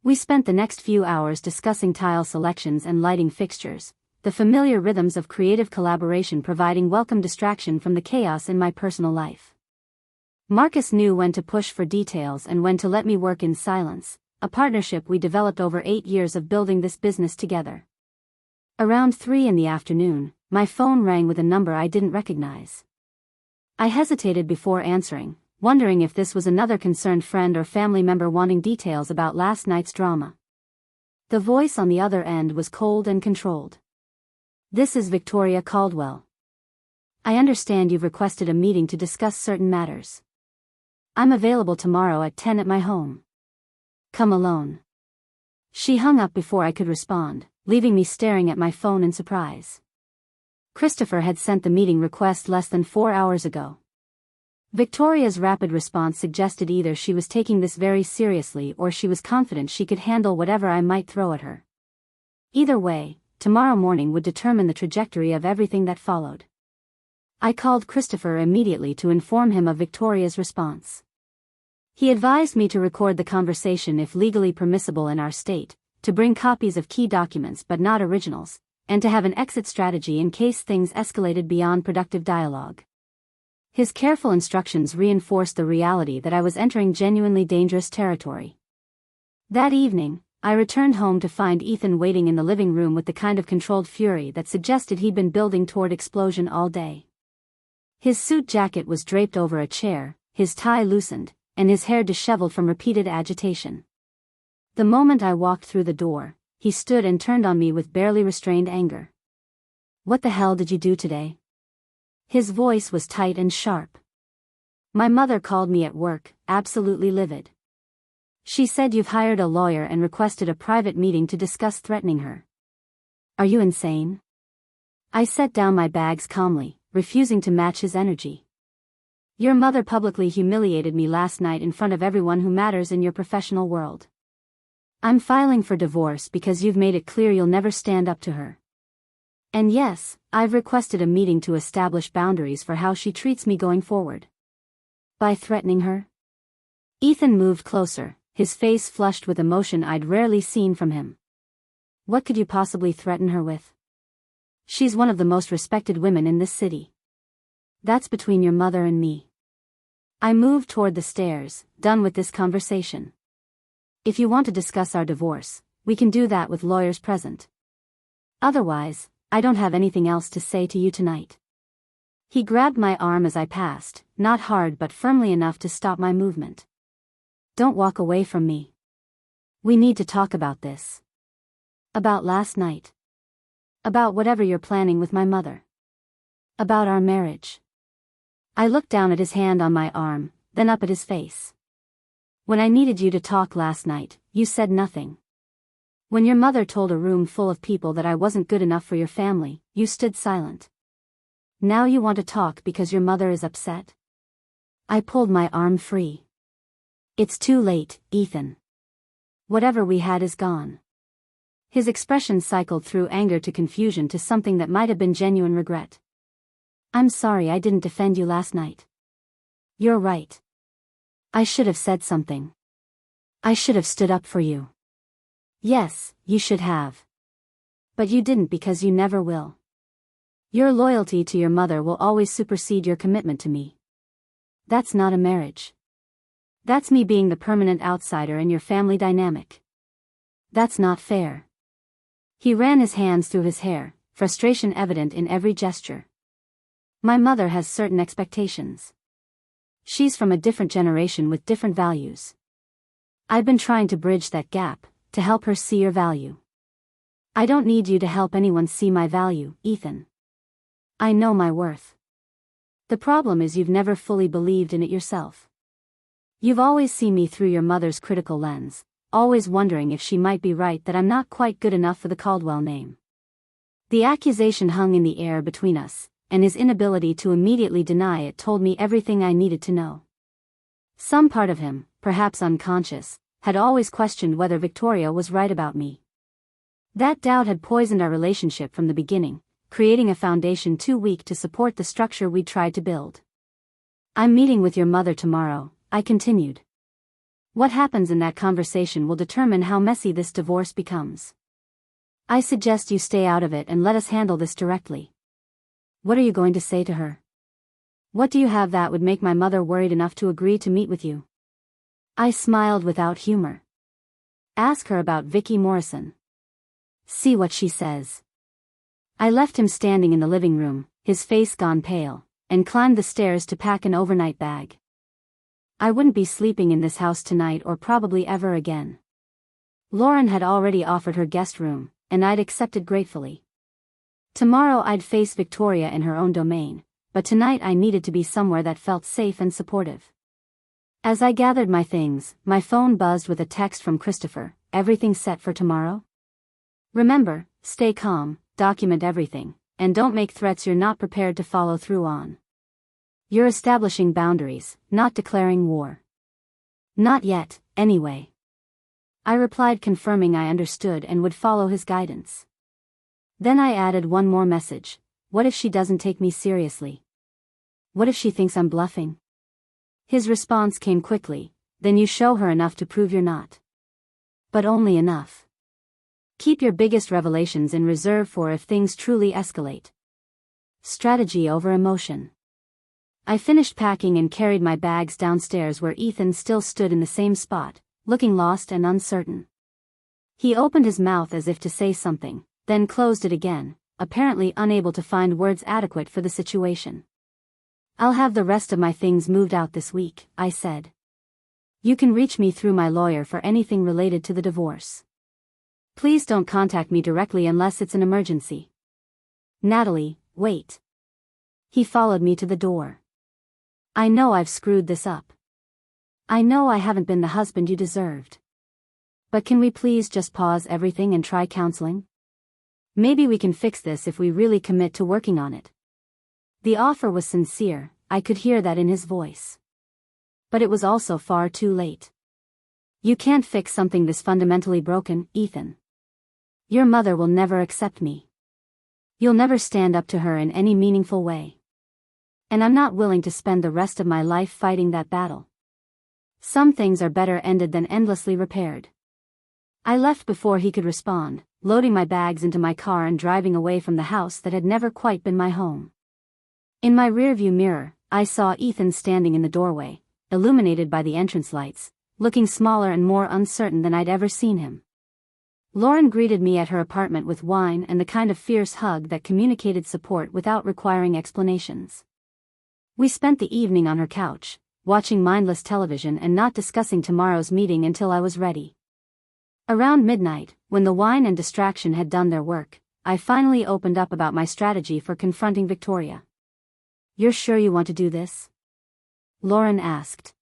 We spent the next few hours discussing tile selections and lighting fixtures, the familiar rhythms of creative collaboration providing welcome distraction from the chaos in my personal life. Marcus knew when to push for details and when to let me work in silence, a partnership we developed over 8 years of building this business together. Around 3 in the afternoon, my phone rang with a number I didn't recognize. I hesitated before answering, wondering if this was another concerned friend or family member wanting details about last night's drama. The voice on the other end was cold and controlled. "This is Victoria Caldwell. I understand you've requested a meeting to discuss certain matters. I'm available tomorrow at 10 at my home. Come alone." She hung up before I could respond, leaving me staring at my phone in surprise. Christopher had sent the meeting request less than 4 hours ago. Victoria's rapid response suggested either she was taking this very seriously or she was confident she could handle whatever I might throw at her. Either way, tomorrow morning would determine the trajectory of everything that followed. I called Christopher immediately to inform him of Victoria's response. He advised me to record the conversation if legally permissible in our state, to bring copies of key documents but not originals, and to have an exit strategy in case things escalated beyond productive dialogue. His careful instructions reinforced the reality that I was entering genuinely dangerous territory. That evening, I returned home to find Ethan waiting in the living room with the kind of controlled fury that suggested he'd been building toward explosion all day. His suit jacket was draped over a chair, his tie loosened, and his hair disheveled from repeated agitation. The moment I walked through the door, he stood and turned on me with barely restrained anger. "What the hell did you do today?" His voice was tight and sharp. "My mother called me at work, absolutely livid. She said you've hired a lawyer and requested a private meeting to discuss threatening her. Are you insane?" I set down my bags calmly, refusing to match his energy. "Your mother publicly humiliated me last night in front of everyone who matters in your professional world. I'm filing for divorce because you've made it clear you'll never stand up to her. And yes, I've requested a meeting to establish boundaries for how she treats me going forward." "By threatening her?" Ethan moved closer, his face flushed with emotion I'd rarely seen from him. "What could you possibly threaten her with? She's one of the most respected women in this city. That's between your mother and me." I moved toward the stairs, done with this conversation. "If you want to discuss our divorce, we can do that with lawyers present. Otherwise, I don't have anything else to say to you tonight." He grabbed my arm as I passed, not hard but firmly enough to stop my movement. "Don't walk away from me. We need to talk about this. About last night. About whatever you're planning with my mother. About our marriage." I looked down at his hand on my arm, then up at his face. "When I needed you to talk last night, you said nothing. When your mother told a room full of people that I wasn't good enough for your family, you stood silent. Now you want to talk because your mother is upset?" I pulled my arm free. "It's too late, Ethan. Whatever we had is gone." His expression cycled through anger to confusion to something that might have been genuine regret. "I'm sorry I didn't defend you last night. You're right. I should have said something. I should have stood up for you. Yes, you should have. But you didn't because you never will. Your loyalty to your mother will always supersede your commitment to me. That's not a marriage. That's me being the permanent outsider in your family dynamic. That's not fair." He ran his hands through his hair, frustration evident in every gesture. "My mother has certain expectations. She's from a different generation with different values. I've been trying to bridge that gap, to help her see your value. I don't need you to help anyone see my value, Ethan. I know my worth. The problem is you've never fully believed in it yourself. You've always seen me through your mother's critical lens, always wondering if she might be right that I'm not quite good enough for the Caldwell name." The accusation hung in the air between us, and his inability to immediately deny it told me everything I needed to know. Some part of him, perhaps unconscious, had always questioned whether Victoria was right about me. That doubt had poisoned our relationship from the beginning, creating a foundation too weak to support the structure we'd tried to build. "I'm meeting with your mother tomorrow," I continued. "What happens in that conversation will determine how messy this divorce becomes. I suggest you stay out of it and let us handle this directly. What are you going to say to her? What do you have that would make my mother worried enough to agree to meet with you?" I smiled without humor. "Ask her about Vicky Morrison. See what she says." I left him standing in the living room, his face gone pale, and climbed the stairs to pack an overnight bag. I wouldn't be sleeping in this house tonight or probably ever again. Lauren had already offered her guest room, and I'd accepted gratefully. Tomorrow I'd face Victoria in her own domain, but tonight I needed to be somewhere that felt safe and supportive. As I gathered my things, my phone buzzed with a text from Christopher. "Everything set for tomorrow? Remember, stay calm, document everything, and don't make threats you're not prepared to follow through on. You're establishing boundaries, not declaring war." "Not yet, anyway." I replied, confirming I understood and would follow his guidance. Then I added one more message. "What if she doesn't take me seriously? What if she thinks I'm bluffing?" His response came quickly. "Then you show her enough to prove you're not. But only enough. Keep your biggest revelations in reserve for if things truly escalate." Strategy over emotion. I finished packing and carried my bags downstairs where Ethan still stood in the same spot, looking lost and uncertain. He opened his mouth as if to say something, then closed it again, apparently unable to find words adequate for the situation. I'll have the rest of my things moved out this week, I said. You can reach me through my lawyer for anything related to the divorce. Please don't contact me directly unless it's an emergency. Natalie, wait. He followed me to the door. I know I've screwed this up. I know I haven't been the husband you deserved. But can we please just pause everything and try counseling? Maybe we can fix this if we really commit to working on it. The offer was sincere, I could hear that in his voice. But it was also far too late. You can't fix something this fundamentally broken, Ethan. Your mother will never accept me. You'll never stand up to her in any meaningful way. And I'm not willing to spend the rest of my life fighting that battle. Some things are better ended than endlessly repaired. I left before he could respond, loading my bags into my car and driving away from the house that had never quite been my home. In my rearview mirror, I saw Ethan standing in the doorway, illuminated by the entrance lights, looking smaller and more uncertain than I'd ever seen him. Lauren greeted me at her apartment with wine and the kind of fierce hug that communicated support without requiring explanations. We spent the evening on her couch, watching mindless television and not discussing tomorrow's meeting until I was ready. Around midnight, when the wine and distraction had done their work, I finally opened up about my strategy for confronting Victoria. You're sure you want to do this? Lauren asked.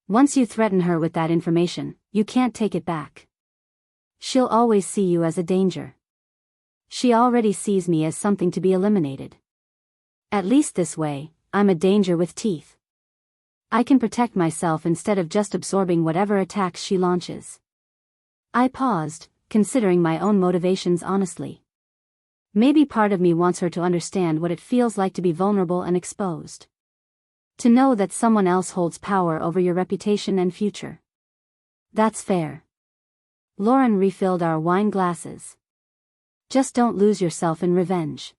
Once you threaten her with that information, you can't take it back. She'll always see you as a danger. She already sees me as something to be eliminated. At least this way, I'm a danger with teeth. I can protect myself instead of just absorbing whatever attacks she launches. I paused, considering my own motivations honestly. Maybe part of me wants her to understand what it feels like to be vulnerable and exposed. To know that someone else holds power over your reputation and future. That's fair. Lauren refilled our wine glasses. Just don't lose yourself in revenge.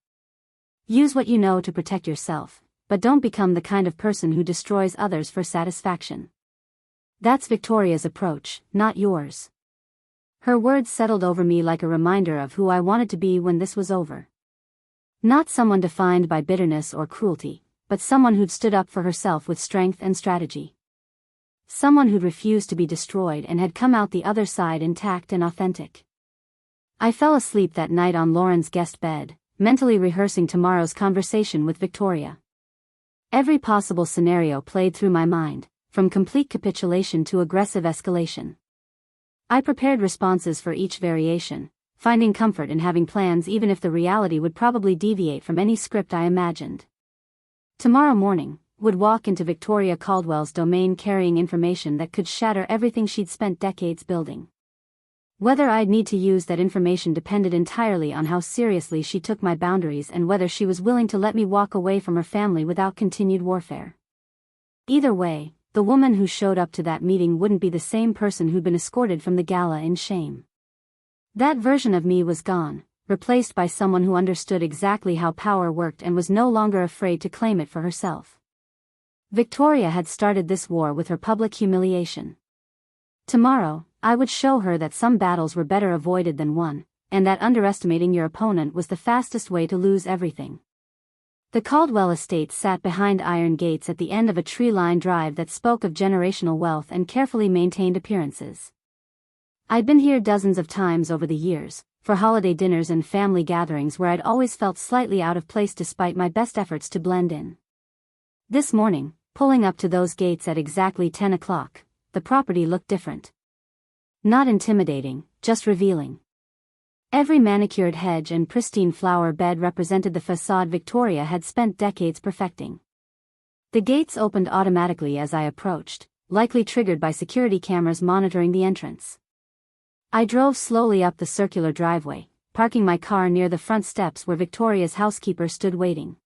Use what you know to protect yourself, but don't become the kind of person who destroys others for satisfaction. That's Victoria's approach, not yours. Her words settled over me like a reminder of who I wanted to be when this was over. Not someone defined by bitterness or cruelty, but someone who'd stood up for herself with strength and strategy. Someone who'd refused to be destroyed and had come out the other side intact and authentic. I fell asleep that night on Lauren's guest bed, mentally rehearsing tomorrow's conversation with Victoria. Every possible scenario played through my mind, from complete capitulation to aggressive escalation. I prepared responses for each variation, finding comfort in having plans even if the reality would probably deviate from any script I imagined. Tomorrow morning, would walk into Victoria Caldwell's domain carrying information that could shatter everything she'd spent decades building. Whether I'd need to use that information depended entirely on how seriously she took my boundaries and whether she was willing to let me walk away from her family without continued warfare. Either way, the woman who showed up to that meeting wouldn't be the same person who'd been escorted from the gala in shame. That version of me was gone, replaced by someone who understood exactly how power worked and was no longer afraid to claim it for herself. Victoria had started this war with her public humiliation. Tomorrow, I would show her that some battles were better avoided than won, and that underestimating your opponent was the fastest way to lose everything. The Caldwell estate sat behind iron gates at the end of a tree-lined drive that spoke of generational wealth and carefully maintained appearances. I'd been here dozens of times over the years, for holiday dinners and family gatherings where I'd always felt slightly out of place despite my best efforts to blend in. This morning, pulling up to those gates at exactly 10 o'clock, the property looked different. Not intimidating, just revealing. Every manicured hedge and pristine flower bed represented the facade Victoria had spent decades perfecting. The gates opened automatically as I approached, likely triggered by security cameras monitoring the entrance. I drove slowly up the circular driveway, parking my car near the front steps where Victoria's housekeeper stood waiting.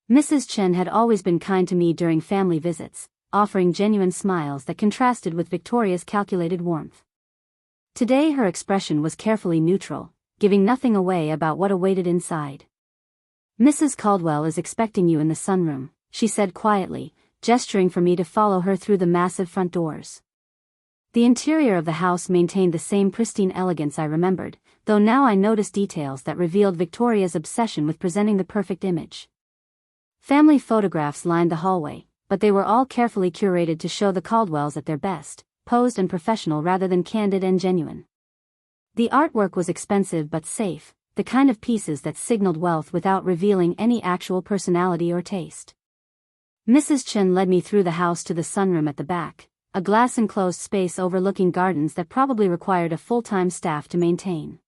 Mrs. Chen had always been kind to me during family visits, offering genuine smiles that contrasted with Victoria's calculated warmth. Today her expression was carefully neutral, giving nothing away about what awaited inside. "Mrs. Caldwell is expecting you in the sunroom," she said quietly, gesturing for me to follow her through the massive front doors. The interior of the house maintained the same pristine elegance I remembered, though now I noticed details that revealed Victoria's obsession with presenting the perfect image. Family photographs lined the hallway, but they were all carefully curated to show the Caldwells at their best, posed and professional rather than candid and genuine. The artwork was expensive but safe, the kind of pieces that signaled wealth without revealing any actual personality or taste. Mrs. Chen led me through the house to the sunroom at the back, a glass-enclosed space overlooking gardens that probably required a full-time staff to maintain.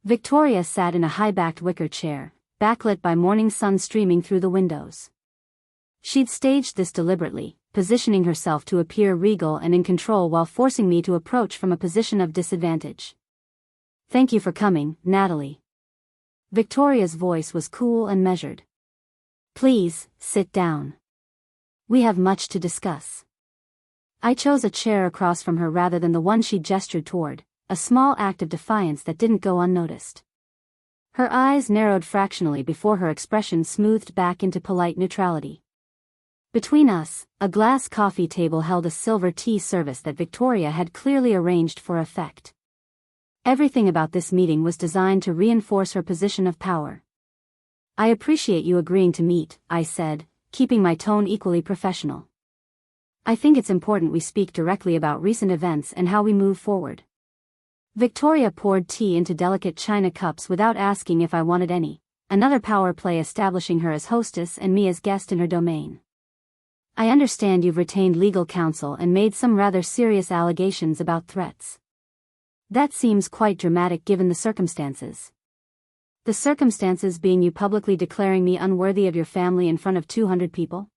Victoria sat in a high-backed wicker chair, backlit by morning sun streaming through the windows. She'd staged this deliberately, positioning herself to appear regal and in control while forcing me to approach from a position of disadvantage. "Thank you for coming, Natalie." Victoria's voice was cool and measured. "Please, sit down. We have much to discuss." I chose a chair across from her rather than the one she gestured toward, a small act of defiance that didn't go unnoticed. Her eyes narrowed fractionally before her expression smoothed back into polite neutrality. Between us, a glass coffee table held a silver tea service that Victoria had clearly arranged for effect. Everything about this meeting was designed to reinforce her position of power. "I appreciate you agreeing to meet," I said, keeping my tone equally professional. "I think it's important we speak directly about recent events and how we move forward." Victoria poured tea into delicate china cups without asking if I wanted any, another power play establishing her as hostess and me as guest in her domain. "I understand you've retained legal counsel and made some rather serious allegations about threats. That seems quite dramatic given the circumstances." "The circumstances being you publicly declaring me unworthy of your family in front of 200 people?"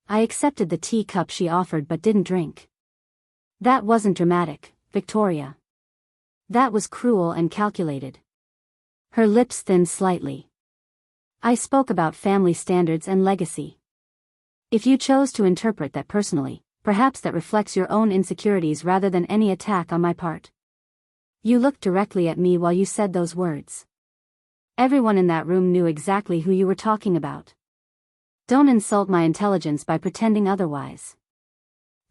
I accepted the tea cup she offered but didn't drink. "That wasn't dramatic, Victoria. That was cruel and calculated." Her lips thinned slightly. "I spoke about family standards and legacy. If you chose to interpret that personally, perhaps that reflects your own insecurities rather than any attack on my part." You looked directly at me while you said those words. Everyone in that room knew exactly who you were talking about. Don't insult my intelligence by pretending otherwise.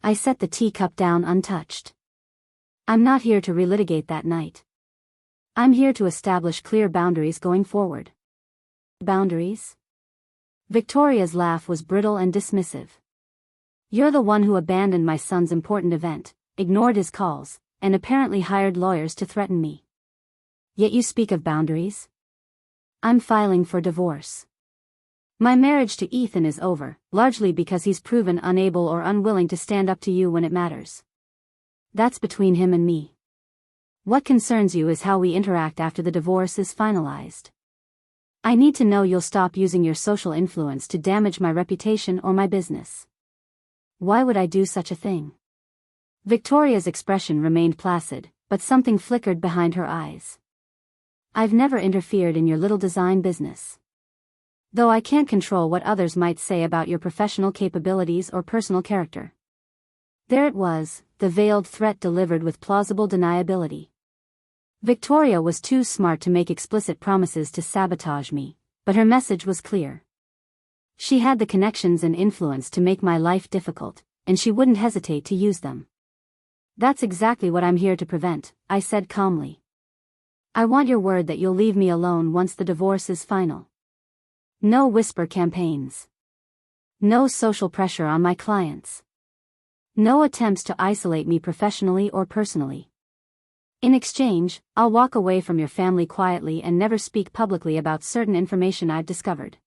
I set the teacup down untouched. I'm not here to relitigate that night. I'm here to establish clear boundaries going forward. Boundaries? Victoria's laugh was brittle and dismissive. You're the one who abandoned my son's important event, ignored his calls, and apparently hired lawyers to threaten me. Yet you speak of boundaries? I'm filing for divorce. My marriage to Ethan is over, largely because he's proven unable or unwilling to stand up to you when it matters. That's between him and me. What concerns you is how we interact after the divorce is finalized. I need to know you'll stop using your social influence to damage my reputation or my business. Why would I do such a thing? Victoria's expression remained placid, but something flickered behind her eyes. I've never interfered in your little design business. Though I can't control what others might say about your professional capabilities or personal character. There it was, the veiled threat delivered with plausible deniability. Victoria was too smart to make explicit promises to sabotage me, but her message was clear. She had the connections and influence to make my life difficult, and she wouldn't hesitate to use them. That's exactly what I'm here to prevent, I said calmly. I want your word that you'll leave me alone once the divorce is final. No whisper campaigns. No social pressure on my clients. No attempts to isolate me professionally or personally. In exchange, I'll walk away from your family quietly and never speak publicly about certain information I've discovered.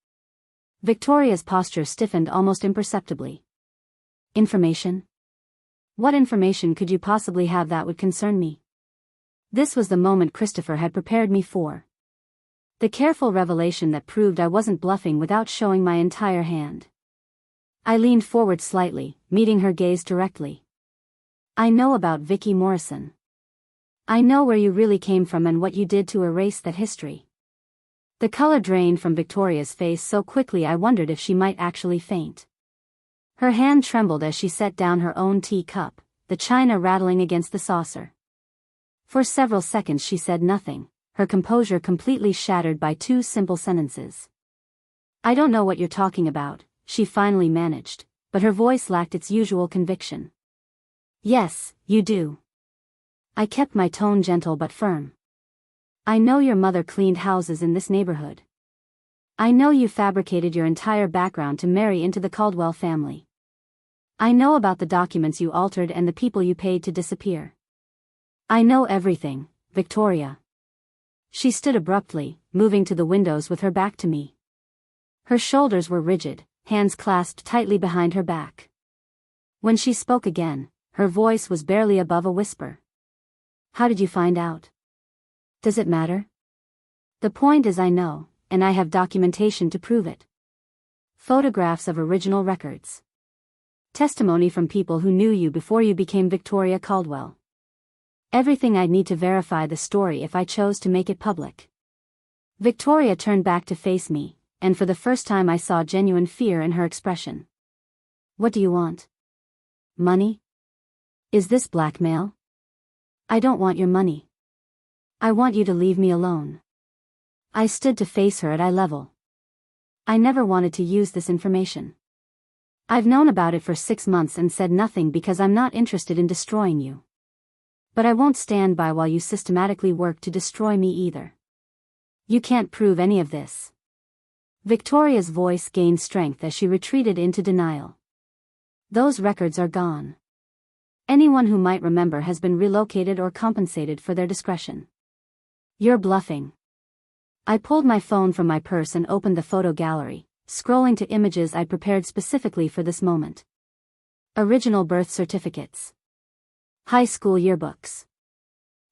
Victoria's posture stiffened almost imperceptibly. Information? What information could you possibly have that would concern me? This was the moment Christopher had prepared me for. The careful revelation that proved I wasn't bluffing without showing my entire hand. I leaned forward slightly, meeting her gaze directly. I know about Vicky Morrison. I know where you really came from and what you did to erase that history. The color drained from Victoria's face so quickly I wondered if she might actually faint. Her hand trembled as she set down her own tea cup, the china rattling against the saucer. For several seconds she said nothing, her composure completely shattered by two simple sentences. I don't know what you're talking about, she finally managed, but her voice lacked its usual conviction. Yes, you do. I kept my tone gentle but firm. I know your mother cleaned houses in this neighborhood. I know you fabricated your entire background to marry into the Caldwell family. I know about the documents you altered and the people you paid to disappear. I know everything, Victoria. She stood abruptly, moving to the windows with her back to me. Her shoulders were rigid, hands clasped tightly behind her back. When she spoke again, her voice was barely above a whisper. How did you find out? Does it matter? The point is I know, and I have documentation to prove it. Photographs of original records. Testimony from people who knew you before you became Victoria Caldwell. Everything I'd need to verify the story if I chose to make it public. Victoria turned back to face me, and for the first time I saw genuine fear in her expression. What do you want? Money? Is this blackmail? I don't want your money. I want you to leave me alone. I stood to face her at eye level. I never wanted to use this information. I've known about it for 6 months and said nothing because I'm not interested in destroying you. But I won't stand by while you systematically work to destroy me either. You can't prove any of this. Victoria's voice gained strength as she retreated into denial. Those records are gone. Anyone who might remember has been relocated or compensated for their discretion. You're bluffing. I pulled my phone from my purse and opened the photo gallery, scrolling to images I prepared specifically for this moment. Original birth certificates. High school yearbooks.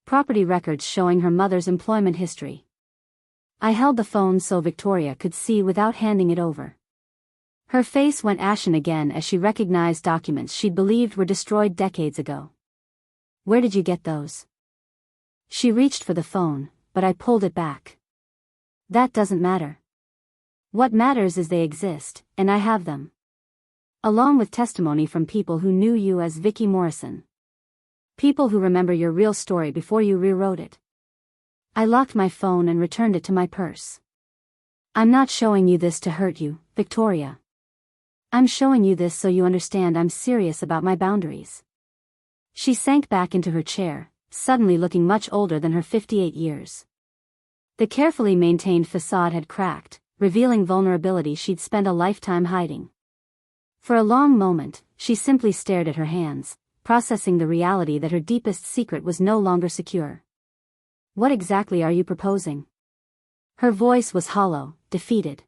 Property records showing her mother's employment history. I held the phone so Victoria could see without handing it over. Her face went ashen again as she recognized documents she'd believed were destroyed decades ago. Where did you get those? She reached for the phone, but I pulled it back. That doesn't matter. What matters is they exist, and I have them. Along with testimony from people who knew you as Vicky Morrison. People who remember your real story before you rewrote it. I locked my phone and returned it to my purse. I'm not showing you this to hurt you, Victoria. I'm showing you this so you understand I'm serious about my boundaries. She sank back into her chair, suddenly looking much older than her 58 years. The carefully maintained facade had cracked, revealing vulnerability she'd spent a lifetime hiding. For a long moment, she simply stared at her hands, processing the reality that her deepest secret was no longer secure. What exactly are you proposing? Her voice was hollow, defeated.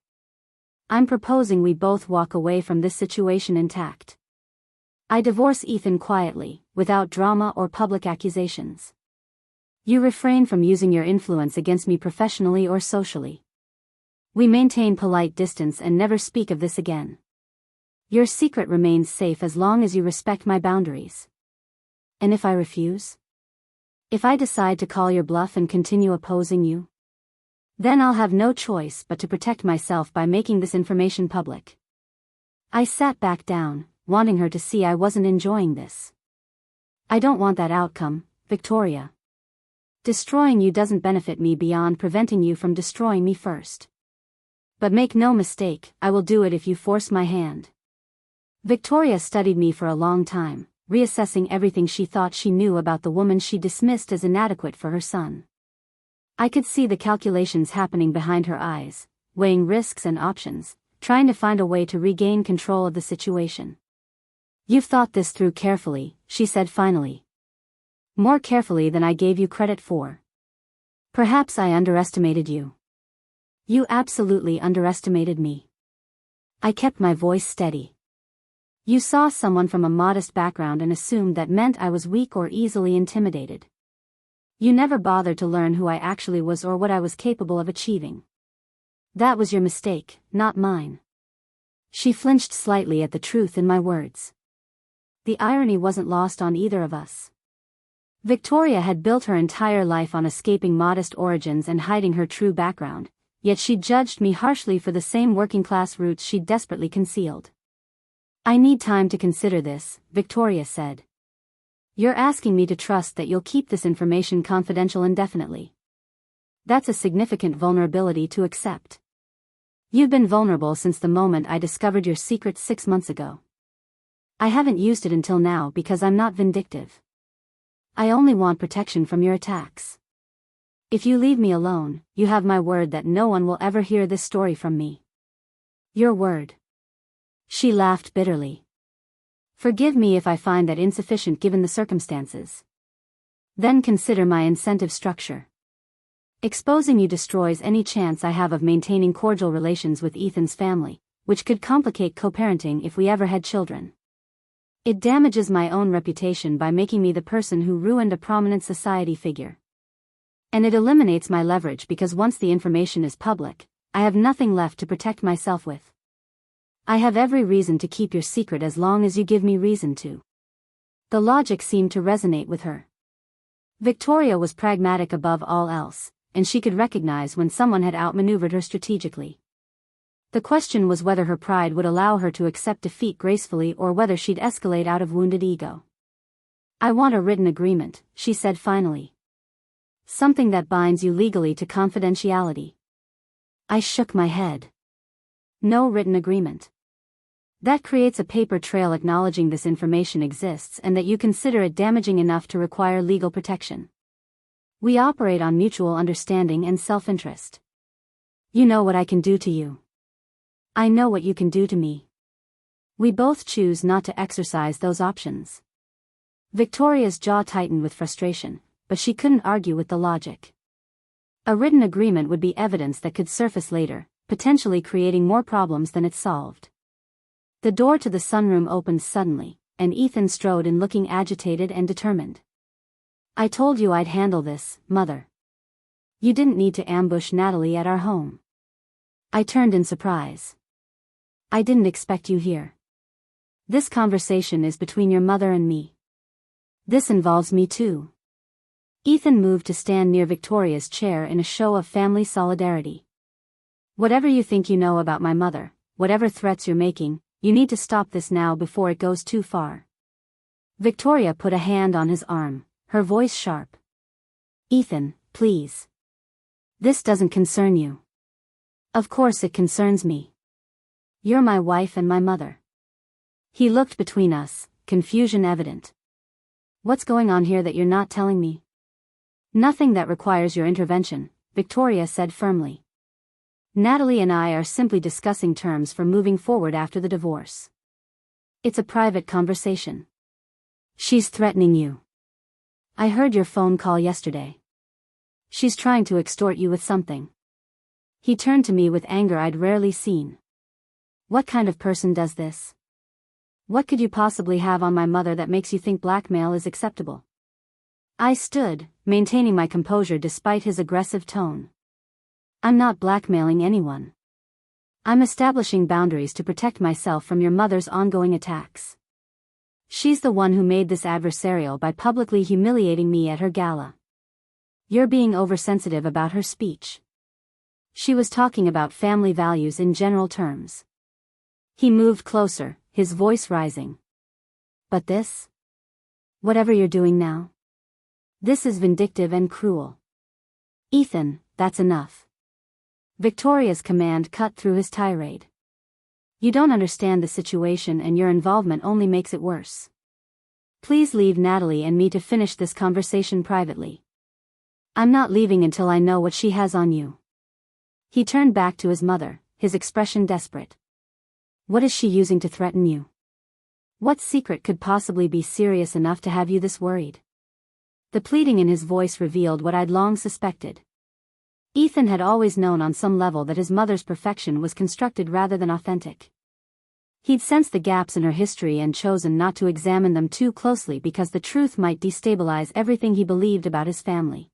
I'm proposing we both walk away from this situation intact. I divorce Ethan quietly, without drama or public accusations. You refrain from using your influence against me professionally or socially. We maintain polite distance and never speak of this again. Your secret remains safe as long as you respect my boundaries. And if I refuse? If I decide to call your bluff and continue opposing you? Then I'll have no choice but to protect myself by making this information public. I sat back down, wanting her to see I wasn't enjoying this. I don't want that outcome, Victoria. Destroying you doesn't benefit me beyond preventing you from destroying me first. But make no mistake, I will do it if you force my hand. Victoria studied me for a long time, reassessing everything she thought she knew about the woman she dismissed as inadequate for her son. I could see the calculations happening behind her eyes, weighing risks and options, trying to find a way to regain control of the situation. You've thought this through carefully, she said finally. More carefully than I gave you credit for. Perhaps I underestimated you. You absolutely underestimated me. I kept my voice steady. You saw someone from a modest background and assumed that meant I was weak or easily intimidated. You never bothered to learn who I actually was or what I was capable of achieving. That was your mistake, not mine. She flinched slightly at the truth in my words. The irony wasn't lost on either of us. Victoria had built her entire life on escaping modest origins and hiding her true background, yet she judged me harshly for the same working-class roots she'd desperately concealed. I need time to consider this, Victoria said. You're asking me to trust that you'll keep this information confidential indefinitely. That's a significant vulnerability to accept. You've been vulnerable since the moment I discovered your secret 6 months ago. I haven't used it until now because I'm not vindictive. I only want protection from your attacks. If you leave me alone, you have my word that no one will ever hear this story from me. Your word. She laughed bitterly. Forgive me if I find that insufficient given the circumstances. Then consider my incentive structure. Exposing you destroys any chance I have of maintaining cordial relations with Ethan's family, which could complicate co-parenting if we ever had children. It damages my own reputation by making me the person who ruined a prominent society figure. And it eliminates my leverage because once the information is public, I have nothing left to protect myself with. I have every reason to keep your secret as long as you give me reason to. The logic seemed to resonate with her. Victoria was pragmatic above all else, and she could recognize when someone had outmaneuvered her strategically. The question was whether her pride would allow her to accept defeat gracefully or whether she'd escalate out of wounded ego. I want a written agreement, she said finally. Something that binds you legally to confidentiality. I shook my head. No written agreement. That creates a paper trail acknowledging this information exists and that you consider it damaging enough to require legal protection. We operate on mutual understanding and self-interest. You know what I can do to you. I know what you can do to me. We both choose not to exercise those options. Victoria's jaw tightened with frustration, but she couldn't argue with the logic. A written agreement would be evidence that could surface later, potentially creating more problems than it solved. The door to the sunroom opened suddenly, and Ethan strode in looking agitated and determined. I told you I'd handle this, Mother. You didn't need to ambush Natalie at our home. I turned in surprise. I didn't expect you here. This conversation is between your mother and me. This involves me too. Ethan moved to stand near Victoria's chair in a show of family solidarity. Whatever you think you know about my mother, whatever threats you're making, you need to stop this now before it goes too far. Victoria put a hand on his arm, her voice sharp. Ethan, please. This doesn't concern you. Of course it concerns me. You're my wife and my mother. He looked between us, confusion evident. What's going on here that you're not telling me? Nothing that requires your intervention, Victoria said firmly. Natalie and I are simply discussing terms for moving forward after the divorce. It's a private conversation. She's threatening you. I heard your phone call yesterday. She's trying to extort you with something. He turned to me with anger I'd rarely seen. What kind of person does this? What could you possibly have on my mother that makes you think blackmail is acceptable? I stood, maintaining my composure despite his aggressive tone. I'm not blackmailing anyone. I'm establishing boundaries to protect myself from your mother's ongoing attacks. She's the one who made this adversarial by publicly humiliating me at her gala. You're being oversensitive about her speech. She was talking about family values in general terms. He moved closer, his voice rising. But this? Whatever you're doing now? This is vindictive and cruel. Ethan, that's enough. Victoria's command cut through his tirade. You don't understand the situation and your involvement only makes it worse. Please leave Natalie and me to finish this conversation privately. I'm not leaving until I know what she has on you. He turned back to his mother, his expression desperate. What is she using to threaten you? What secret could possibly be serious enough to have you this worried? The pleading in his voice revealed what I'd long suspected. Ethan had always known on some level that his mother's perfection was constructed rather than authentic. He'd sensed the gaps in her history and chosen not to examine them too closely because the truth might destabilize everything he believed about his family.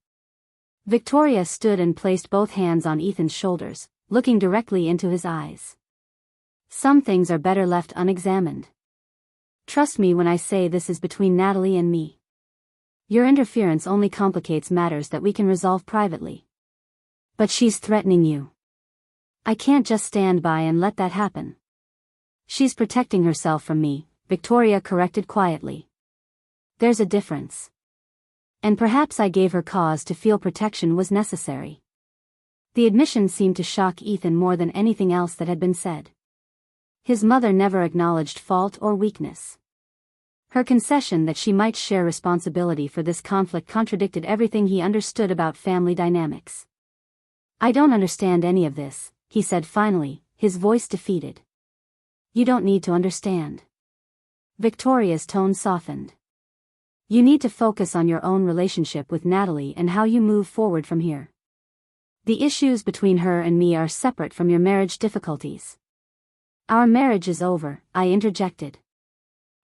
Victoria stood and placed both hands on Ethan's shoulders, looking directly into his eyes. Some things are better left unexamined. Trust me when I say this is between Natalie and me. Your interference only complicates matters that we can resolve privately. But she's threatening you. I can't just stand by and let that happen. She's protecting herself from me, Victoria corrected quietly. There's a difference. And perhaps I gave her cause to feel protection was necessary. The admission seemed to shock Ethan more than anything else that had been said. His mother never acknowledged fault or weakness. Her concession that she might share responsibility for this conflict contradicted everything he understood about family dynamics. "I don't understand any of this," he said finally, his voice defeated. "You don't need to understand." Victoria's tone softened. "You need to focus on your own relationship with Natalie and how you move forward from here. The issues between her and me are separate from your marriage difficulties." "Our marriage is over," I interjected.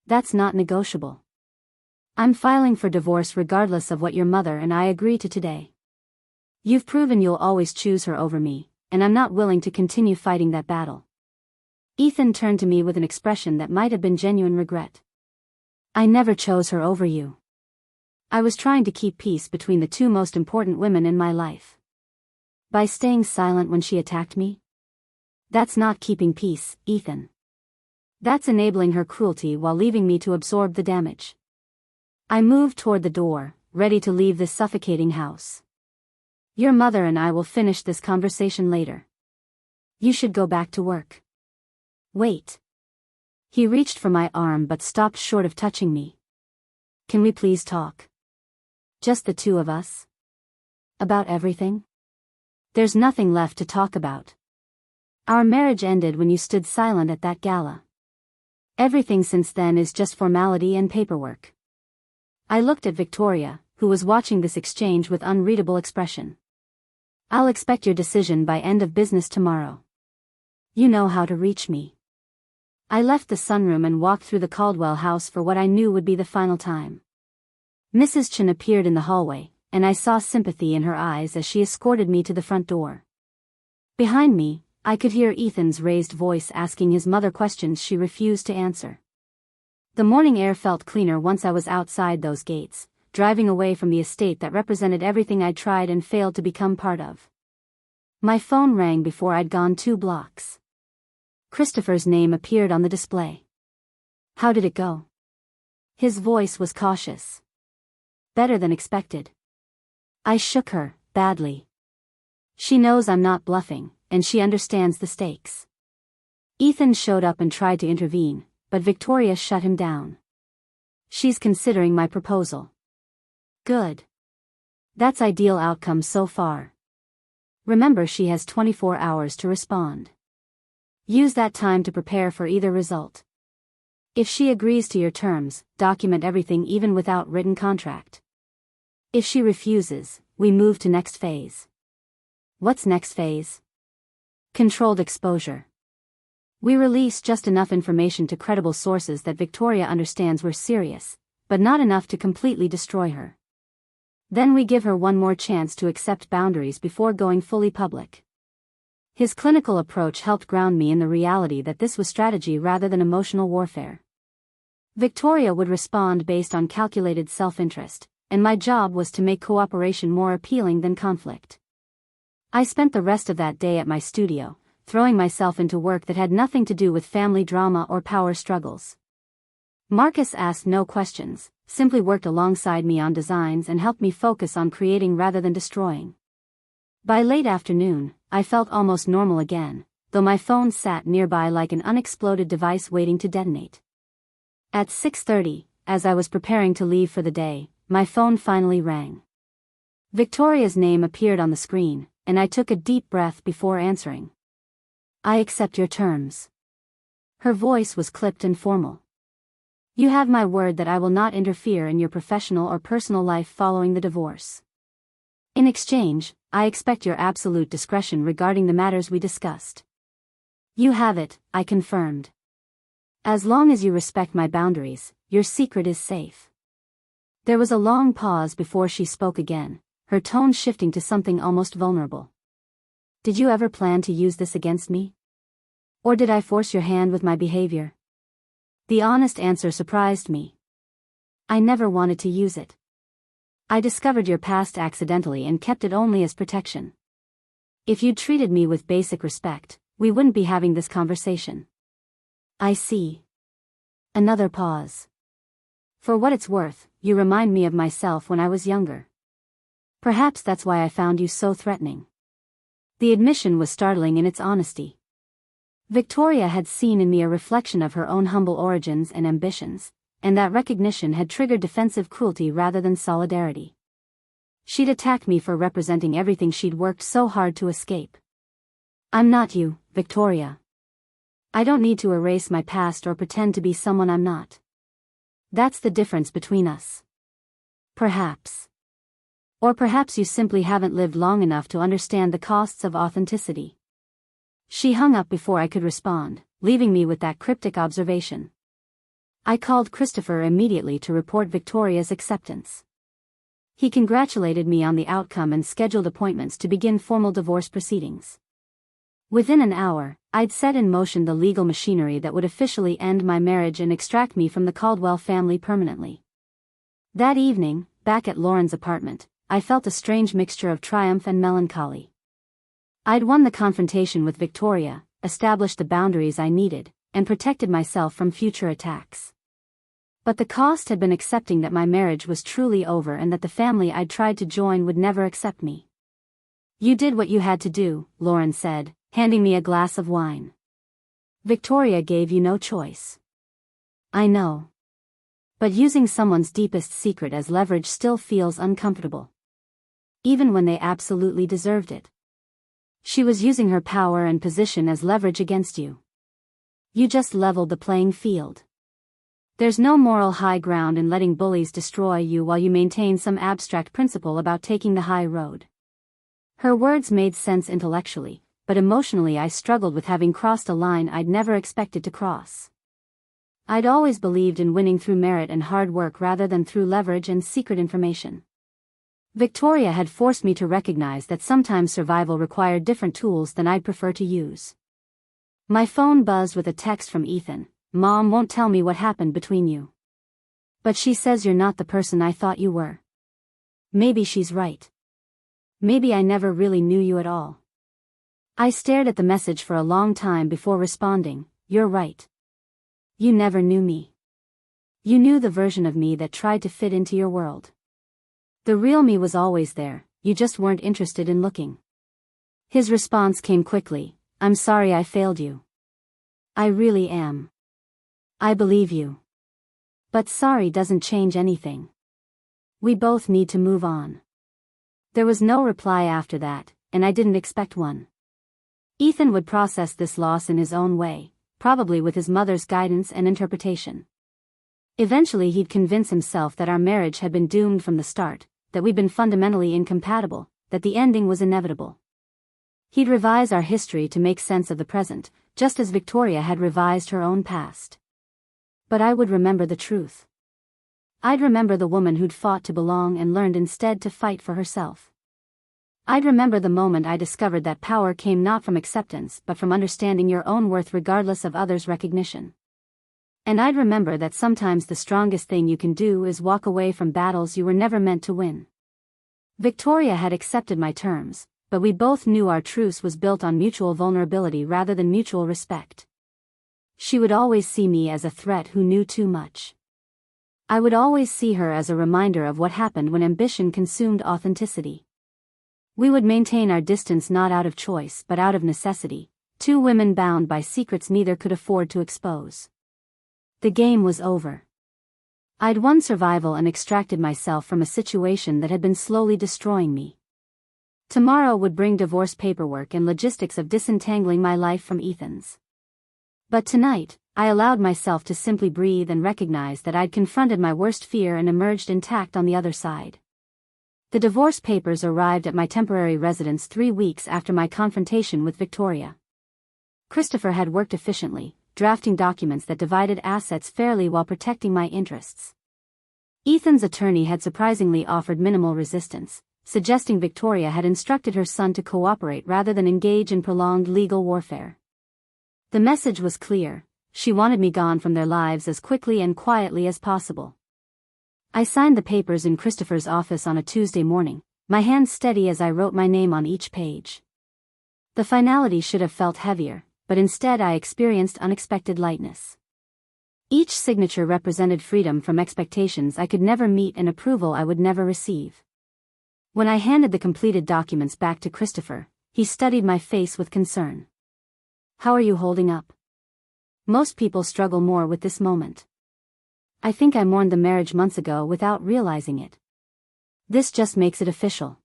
"That's not negotiable. I'm filing for divorce regardless of what your mother and I agree to today. You've proven you'll always choose her over me, and I'm not willing to continue fighting that battle." Ethan turned to me with an expression that might have been genuine regret. "I never chose her over you. I was trying to keep peace between the two most important women in my life. By staying silent when she attacked me? That's not keeping peace, Ethan. That's enabling her cruelty while leaving me to absorb the damage." I moved toward the door, ready to leave this suffocating house. "Your mother and I will finish this conversation later. You should go back to work." "Wait." He reached for my arm but stopped short of touching me. "Can we please talk? Just the two of us? About everything? There's nothing left to talk about. Our marriage ended when you stood silent at that gala. Everything since then is just formality and paperwork." I looked at Victoria, who was watching this exchange with unreadable expression. "I'll expect your decision by end of business tomorrow. You know how to reach me." I left the sunroom and walked through the Caldwell house for what I knew would be the final time. Mrs. Chen appeared in the hallway, and I saw sympathy in her eyes as she escorted me to the front door. Behind me, I could hear Ethan's raised voice asking his mother questions she refused to answer. The morning air felt cleaner once I was outside those gates, driving away from the estate that represented everything I'd tried and failed to become part of. My phone rang before I'd gone 2 blocks. Christopher's name appeared on the display. "How did it go?" His voice was cautious. "Better than expected." I shook her, badly. She knows I'm not bluffing, and she understands the stakes. Ethan showed up and tried to intervene, but Victoria shut him down. "She's considering my proposal." "Good. That's ideal outcome so far. Remember, she has 24 hours to respond. Use that time to prepare for either result. If she agrees to your terms, document everything even without written contract. If she refuses, we move to next phase." "What's next phase?" "Controlled exposure. We release just enough information to credible sources that Victoria understands we're serious, but not enough to completely destroy her. Then we give her one more chance to accept boundaries before going fully public." His clinical approach helped ground me in the reality that this was strategy rather than emotional warfare. Victoria would respond based on calculated self-interest, and my job was to make cooperation more appealing than conflict. I spent the rest of that day at my studio, throwing myself into work that had nothing to do with family drama or power struggles. Marcus asked no questions, simply worked alongside me on designs and helped me focus on creating rather than destroying. By late afternoon, I felt almost normal again, though my phone sat nearby like an unexploded device waiting to detonate. At 6:30, as I was preparing to leave for the day, my phone finally rang. Victoria's name appeared on the screen, and I took a deep breath before answering. "I accept your terms." Her voice was clipped and formal. "You have my word that I will not interfere in your professional or personal life following the divorce. In exchange, I expect your absolute discretion regarding the matters we discussed." "You have it," I confirmed. "As long as you respect my boundaries, your secret is safe." There was a long pause before she spoke again, her tone shifting to something almost vulnerable. "Did you ever plan to use this against me? Or did I force your hand with my behavior?" The honest answer surprised me. "I never wanted to use it. I discovered your past accidentally and kept it only as protection. If you'd treated me with basic respect, we wouldn't be having this conversation." "I see." Another pause. "For what it's worth, you remind me of myself when I was younger. Perhaps that's why I found you so threatening." The admission was startling in its honesty. Victoria had seen in me a reflection of her own humble origins and ambitions, and that recognition had triggered defensive cruelty rather than solidarity. She'd attacked me for representing everything she'd worked so hard to escape. I'm not you, Victoria. I don't need to erase my past or pretend to be someone I'm not. That's the difference between us. Perhaps. Or perhaps you simply haven't lived long enough to understand the costs of authenticity. She hung up before I could respond, leaving me with that cryptic observation. I called Christopher immediately to report Victoria's acceptance. He congratulated me on the outcome and scheduled appointments to begin formal divorce proceedings. Within an hour, I'd set in motion the legal machinery that would officially end my marriage and extract me from the Caldwell family permanently. That evening, back at Lauren's apartment, I felt a strange mixture of triumph and melancholy. I'd won the confrontation with Victoria, established the boundaries I needed, and protected myself from future attacks. But the cost had been accepting that my marriage was truly over and that the family I'd tried to join would never accept me. You did what you had to do, Lauren said, handing me a glass of wine. Victoria gave you no choice. I know. But using someone's deepest secret as leverage still feels uncomfortable. Even when they absolutely deserved it. She was using her power and position as leverage against you. You just leveled the playing field. There's no moral high ground in letting bullies destroy you while you maintain some abstract principle about taking the high road. Her words made sense intellectually, but emotionally I struggled with having crossed a line I'd never expected to cross. I'd always believed in winning through merit and hard work rather than through leverage and secret information. Victoria had forced me to recognize that sometimes survival required different tools than I'd prefer to use. My phone buzzed with a text from Ethan. Mom won't tell me what happened between you. But she says you're not the person I thought you were. Maybe she's right. Maybe I never really knew you at all. I stared at the message for a long time before responding, you're right. You never knew me. You knew the version of me that tried to fit into your world. The real me was always there, you just weren't interested in looking. His response came quickly, I'm sorry I failed you. I really am. I believe you. But sorry doesn't change anything. We both need to move on. There was no reply after that, and I didn't expect one. Ethan would process this loss in his own way, probably with his mother's guidance and interpretation. Eventually he'd convince himself that our marriage had been doomed from the start, that we'd been fundamentally incompatible, that the ending was inevitable. He'd revise our history to make sense of the present, just as Victoria had revised her own past. But I would remember the truth. I'd remember the woman who'd fought to belong and learned instead to fight for herself. I'd remember the moment I discovered that power came not from acceptance but from understanding your own worth regardless of others' recognition. And I'd remember that sometimes the strongest thing you can do is walk away from battles you were never meant to win. Victoria had accepted my terms, but we both knew our truce was built on mutual vulnerability rather than mutual respect. She would always see me as a threat who knew too much. I would always see her as a reminder of what happened when ambition consumed authenticity. We would maintain our distance not out of choice but out of necessity, two women bound by secrets neither could afford to expose. The game was over. I'd won survival and extracted myself from a situation that had been slowly destroying me. Tomorrow would bring divorce paperwork and logistics of disentangling my life from Ethan's. But tonight, I allowed myself to simply breathe and recognize that I'd confronted my worst fear and emerged intact on the other side. The divorce papers arrived at my temporary residence 3 weeks after my confrontation with Victoria. Christopher had worked efficiently, drafting documents that divided assets fairly while protecting my interests. Ethan's attorney had surprisingly offered minimal resistance, suggesting Victoria had instructed her son to cooperate rather than engage in prolonged legal warfare. The message was clear. She wanted me gone from their lives as quickly and quietly as possible. I signed the papers in Christopher's office on a Tuesday morning, my hands steady as I wrote my name on each page. The finality should have felt heavier, but instead I experienced unexpected lightness. Each signature represented freedom from expectations I could never meet and approval I would never receive. When I handed the completed documents back to Christopher, he studied my face with concern. How are you holding up? Most people struggle more with this moment. I think I mourned the marriage months ago without realizing it. This just makes it official.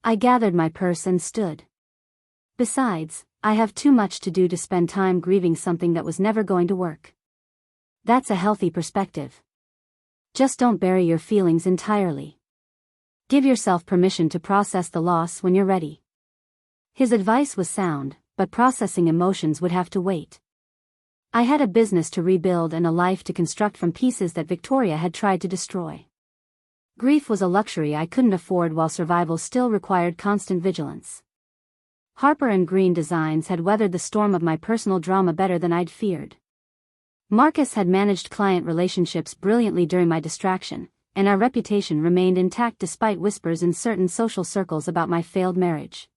I gathered my purse and stood. Besides, I have too much to do to spend time grieving something that was never going to work. That's a healthy perspective. Just don't bury your feelings entirely. Give yourself permission to process the loss when you're ready. His advice was sound, but processing emotions would have to wait. I had a business to rebuild and a life to construct from pieces that Victoria had tried to destroy. Grief was a luxury I couldn't afford while survival still required constant vigilance. Harper & Green Designs had weathered the storm of my personal drama better than I'd feared. Marcus had managed client relationships brilliantly during my distraction, and our reputation remained intact despite whispers in certain social circles about my failed marriage.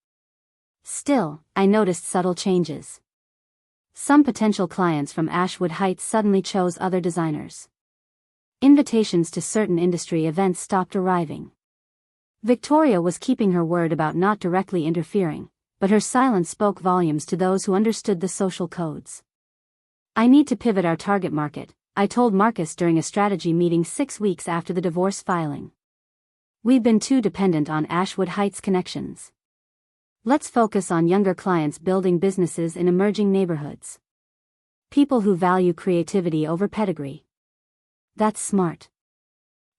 Still, I noticed subtle changes. Some potential clients from Ashwood Heights suddenly chose other designers. Invitations to certain industry events stopped arriving. Victoria was keeping her word about not directly interfering, but her silence spoke volumes to those who understood the social codes. I need to pivot our target market, I told Marcus during a strategy meeting 6 weeks after the divorce filing. We've been too dependent on Ashwood Heights connections. Let's focus on younger clients building businesses in emerging neighborhoods. People who value creativity over pedigree. That's smart.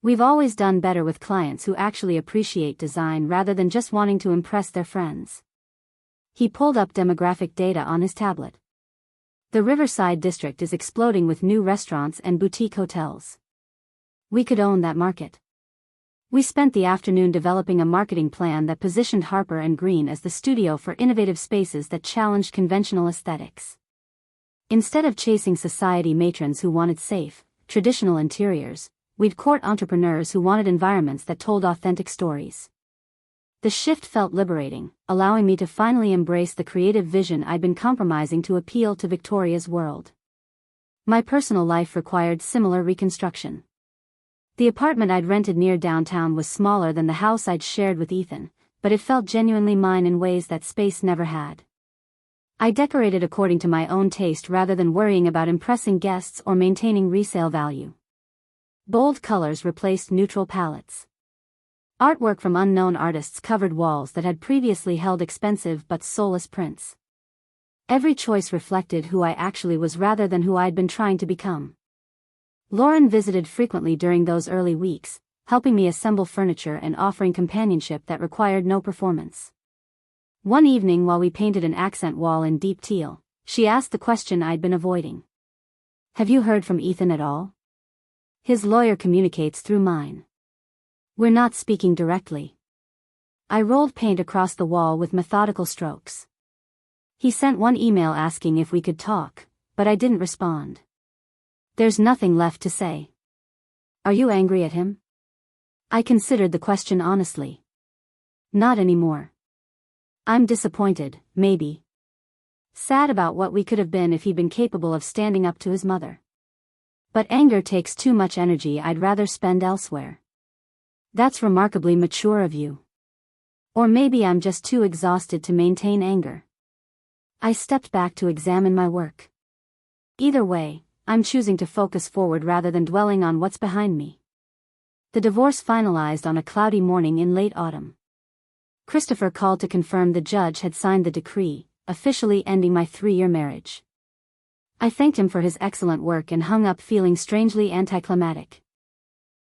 We've always done better with clients who actually appreciate design rather than just wanting to impress their friends. He pulled up demographic data on his tablet. The Riverside district is exploding with new restaurants and boutique hotels. We could own that market. We spent the afternoon developing a marketing plan that positioned Harper & Green as the studio for innovative spaces that challenged conventional aesthetics. Instead of chasing society matrons who wanted safe, traditional interiors, we'd court entrepreneurs who wanted environments that told authentic stories. The shift felt liberating, allowing me to finally embrace the creative vision I'd been compromising to appeal to Victoria's world. My personal life required similar reconstruction. The apartment I'd rented near downtown was smaller than the house I'd shared with Ethan, but it felt genuinely mine in ways that space never had. I decorated according to my own taste rather than worrying about impressing guests or maintaining resale value. Bold colors replaced neutral palettes. Artwork from unknown artists covered walls that had previously held expensive but soulless prints. Every choice reflected who I actually was rather than who I'd been trying to become. Lauren visited frequently during those early weeks, helping me assemble furniture and offering companionship that required no performance. One evening while we painted an accent wall in deep teal, she asked the question I'd been avoiding. Have you heard from Ethan at all? His lawyer communicates through mine. We're not speaking directly. I rolled paint across the wall with methodical strokes. He sent one email asking if we could talk, but I didn't respond. There's nothing left to say. Are you angry at him? I considered the question honestly. Not anymore. I'm disappointed, maybe. Sad about what we could have been if he'd been capable of standing up to his mother. But anger takes too much energy I'd rather spend elsewhere. That's remarkably mature of you. Or maybe I'm just too exhausted to maintain anger. I stepped back to examine my work. Either way, I'm choosing to focus forward rather than dwelling on what's behind me. The divorce finalized on a cloudy morning in late autumn. Christopher called to confirm the judge had signed the decree, officially ending my 3-year marriage. I thanked him for his excellent work and hung up feeling strangely anticlimactic.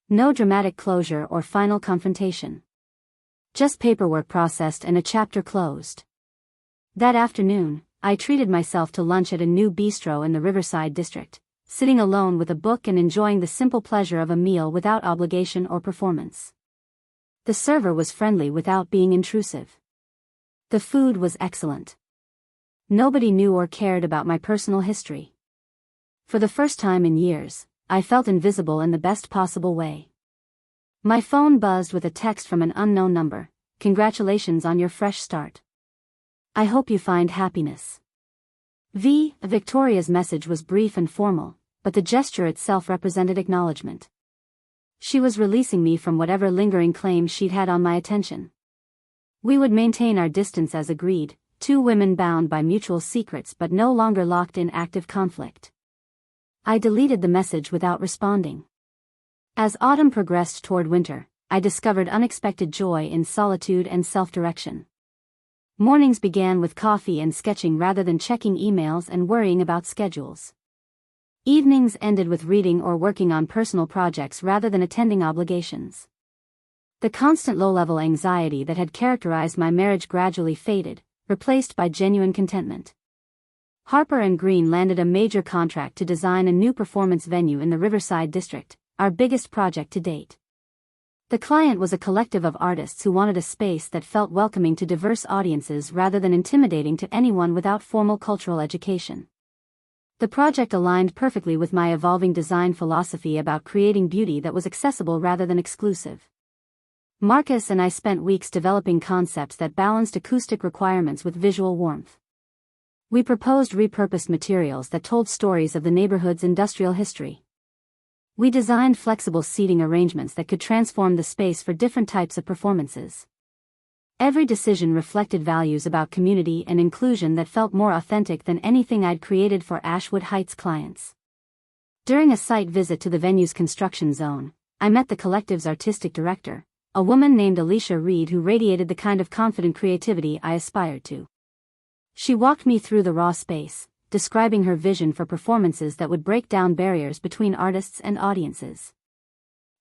No dramatic closure or final confrontation. Just paperwork processed and a chapter closed. That afternoon, I treated myself to lunch at a new bistro in the Riverside district, sitting alone with a book and enjoying the simple pleasure of a meal without obligation or performance. The server was friendly without being intrusive. The food was excellent. Nobody knew or cared about my personal history. For the first time in years, I felt invisible in the best possible way. My phone buzzed with a text from an unknown number. Congratulations on your fresh start. I hope you find happiness. Victoria's message was brief and formal, but the gesture itself represented acknowledgement. She was releasing me from whatever lingering claim she'd had on my attention. We would maintain our distance as agreed, 2 women bound by mutual secrets but no longer locked in active conflict. I deleted the message without responding. As autumn progressed toward winter, I discovered unexpected joy in solitude and self-direction. Mornings began with coffee and sketching rather than checking emails and worrying about schedules. Evenings ended with reading or working on personal projects rather than attending obligations. The constant low-level anxiety that had characterized my marriage gradually faded, replaced by genuine contentment. Harper & Green landed a major contract to design a new performance venue in the Riverside District, our biggest project to date. The client was a collective of artists who wanted a space that felt welcoming to diverse audiences rather than intimidating to anyone without formal cultural education. The project aligned perfectly with my evolving design philosophy about creating beauty that was accessible rather than exclusive. Marcus and I spent weeks developing concepts that balanced acoustic requirements with visual warmth. We proposed repurposed materials that told stories of the neighborhood's industrial history. We designed flexible seating arrangements that could transform the space for different types of performances. Every decision reflected values about community and inclusion that felt more authentic than anything I'd created for Ashwood Heights clients. During a site visit to the venue's construction zone, I met the collective's artistic director, a woman named Alicia Reed who radiated the kind of confident creativity I aspired to. She walked me through the raw space, describing her vision for performances that would break down barriers between artists and audiences.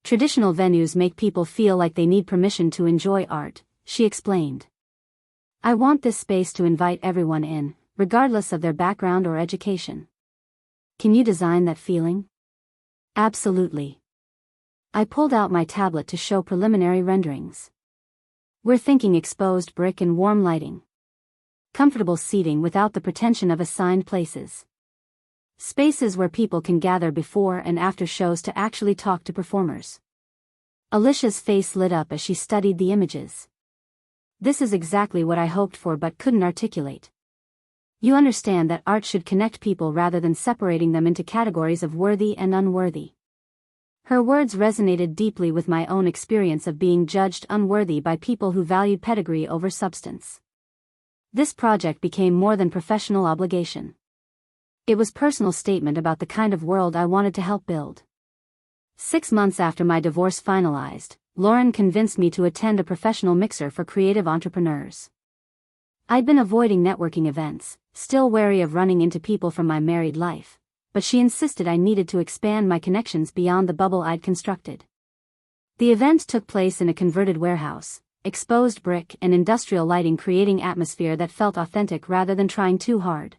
Traditional venues make people feel like they need permission to enjoy art, she explained. I want this space to invite everyone in, regardless of their background or education. Can you design that feeling? Absolutely. I pulled out my tablet to show preliminary renderings. We're thinking exposed brick and warm lighting. Comfortable seating without the pretension of assigned places. Spaces where people can gather before and after shows to actually talk to performers. Alicia's face lit up as she studied the images. This is exactly what I hoped for but couldn't articulate. You understand that art should connect people rather than separating them into categories of worthy and unworthy. Her words resonated deeply with my own experience of being judged unworthy by people who valued pedigree over substance. This project became more than professional obligation. It was personal statement about the kind of world I wanted to help build. 6 months after my divorce finalized, Lauren convinced me to attend a professional mixer for creative entrepreneurs. I'd been avoiding networking events, still wary of running into people from my married life, but she insisted I needed to expand my connections beyond the bubble I'd constructed. The event took place in a converted warehouse, exposed brick and industrial lighting creating atmosphere that felt authentic rather than trying too hard.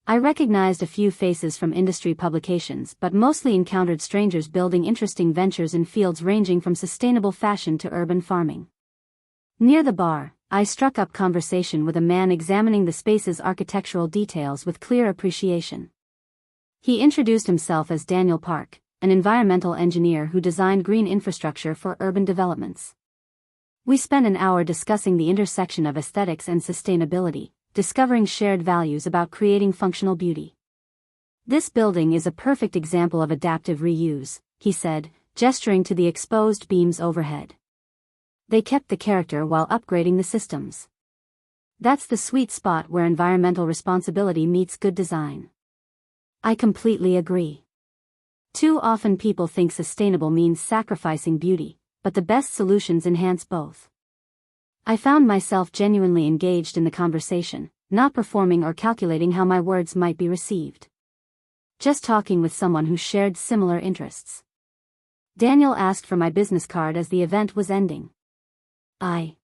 I recognized a few faces from industry publications but mostly encountered strangers building interesting ventures in fields ranging from sustainable fashion to urban farming. Near the bar, I struck up conversation with a man examining the space's architectural details with clear appreciation. He introduced himself as Daniel Park, an environmental engineer who designed green infrastructure for urban developments. We spent an hour discussing the intersection of aesthetics and sustainability, discovering shared values about creating functional beauty. This building is a perfect example of adaptive reuse, he said, gesturing to the exposed beams overhead. They kept the character while upgrading the systems. That's the sweet spot where environmental responsibility meets good design. I completely agree. Too often people think sustainable means sacrificing beauty, but the best solutions enhance both. I found myself genuinely engaged in the conversation, not performing or calculating how my words might be received. Just talking with someone who shared similar interests. Daniel asked for my business card as the event was ending. I'd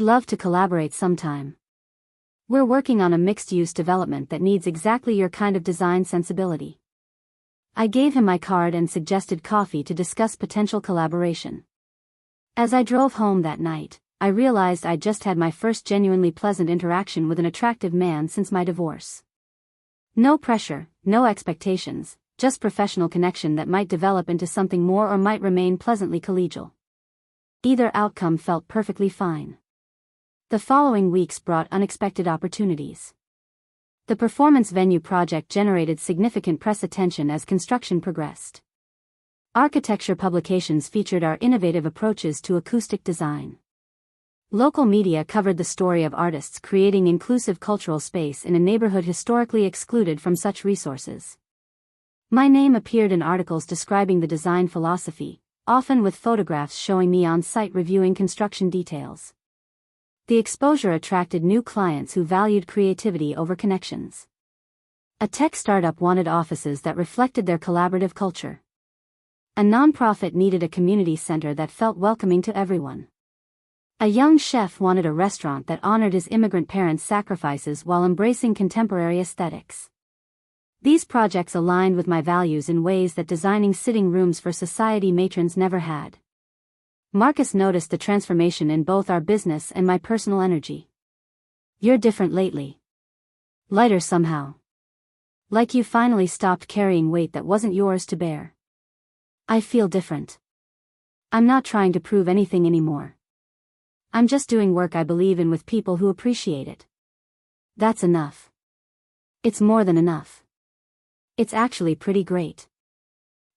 love to collaborate sometime. We're working on a mixed-use development that needs exactly your kind of design sensibility. I gave him my card and suggested coffee to discuss potential collaboration. As I drove home that night, I realized I'd just had my first genuinely pleasant interaction with an attractive man since my divorce. No pressure, no expectations, just professional connection that might develop into something more or might remain pleasantly collegial. Either outcome felt perfectly fine. The following weeks brought unexpected opportunities. The performance venue project generated significant press attention as construction progressed. Architecture publications featured our innovative approaches to acoustic design. Local media covered the story of artists creating inclusive cultural space in a neighborhood historically excluded from such resources. My name appeared in articles describing the design philosophy, often with photographs showing me on site reviewing construction details. The exposure attracted new clients who valued creativity over connections. A tech startup wanted offices that reflected their collaborative culture. A nonprofit needed a community center that felt welcoming to everyone. A young chef wanted a restaurant that honored his immigrant parents' sacrifices while embracing contemporary aesthetics. These projects aligned with my values in ways that designing sitting rooms for society matrons never had. Marcus noticed the transformation in both our business and my personal energy. "You're different lately. Lighter somehow. Like you finally stopped carrying weight that wasn't yours to bear." "I feel different. I'm not trying to prove anything anymore. I'm just doing work I believe in with people who appreciate it. That's enough. It's more than enough. It's actually pretty great."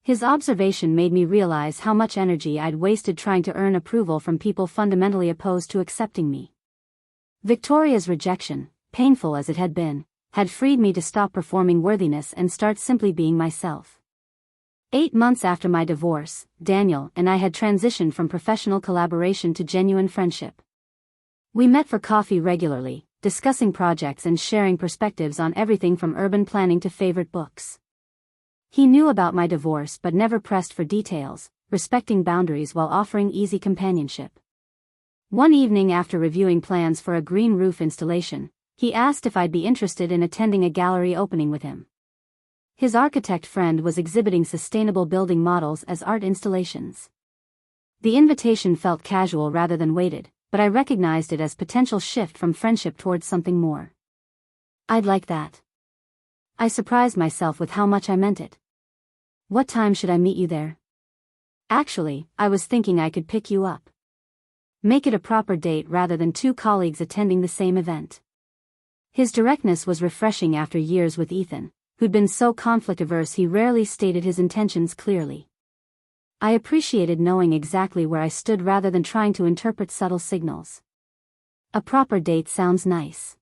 His observation made me realize how much energy I'd wasted trying to earn approval from people fundamentally opposed to accepting me. Victoria's rejection, painful as it had been, had freed me to stop performing worthiness and start simply being myself. 8 months after my divorce, Daniel and I had transitioned from professional collaboration to genuine friendship. We met for coffee regularly, discussing projects and sharing perspectives on everything from urban planning to favorite books. He knew about my divorce but never pressed for details, respecting boundaries while offering easy companionship. One evening after reviewing plans for a green roof installation, he asked if I'd be interested in attending a gallery opening with him. His architect friend was exhibiting sustainable building models as art installations. The invitation felt casual rather than weighted, but I recognized it as potential shift from friendship towards something more. "I'd like that." I surprised myself with how much I meant it. "What time should I meet you there?" "Actually, I was thinking I could pick you up. Make it a proper date rather than two colleagues attending the same event." His directness was refreshing after years with Ethan, who'd been so conflict-averse he rarely stated his intentions clearly. I appreciated knowing exactly where I stood rather than trying to interpret subtle signals. "A proper date sounds nice."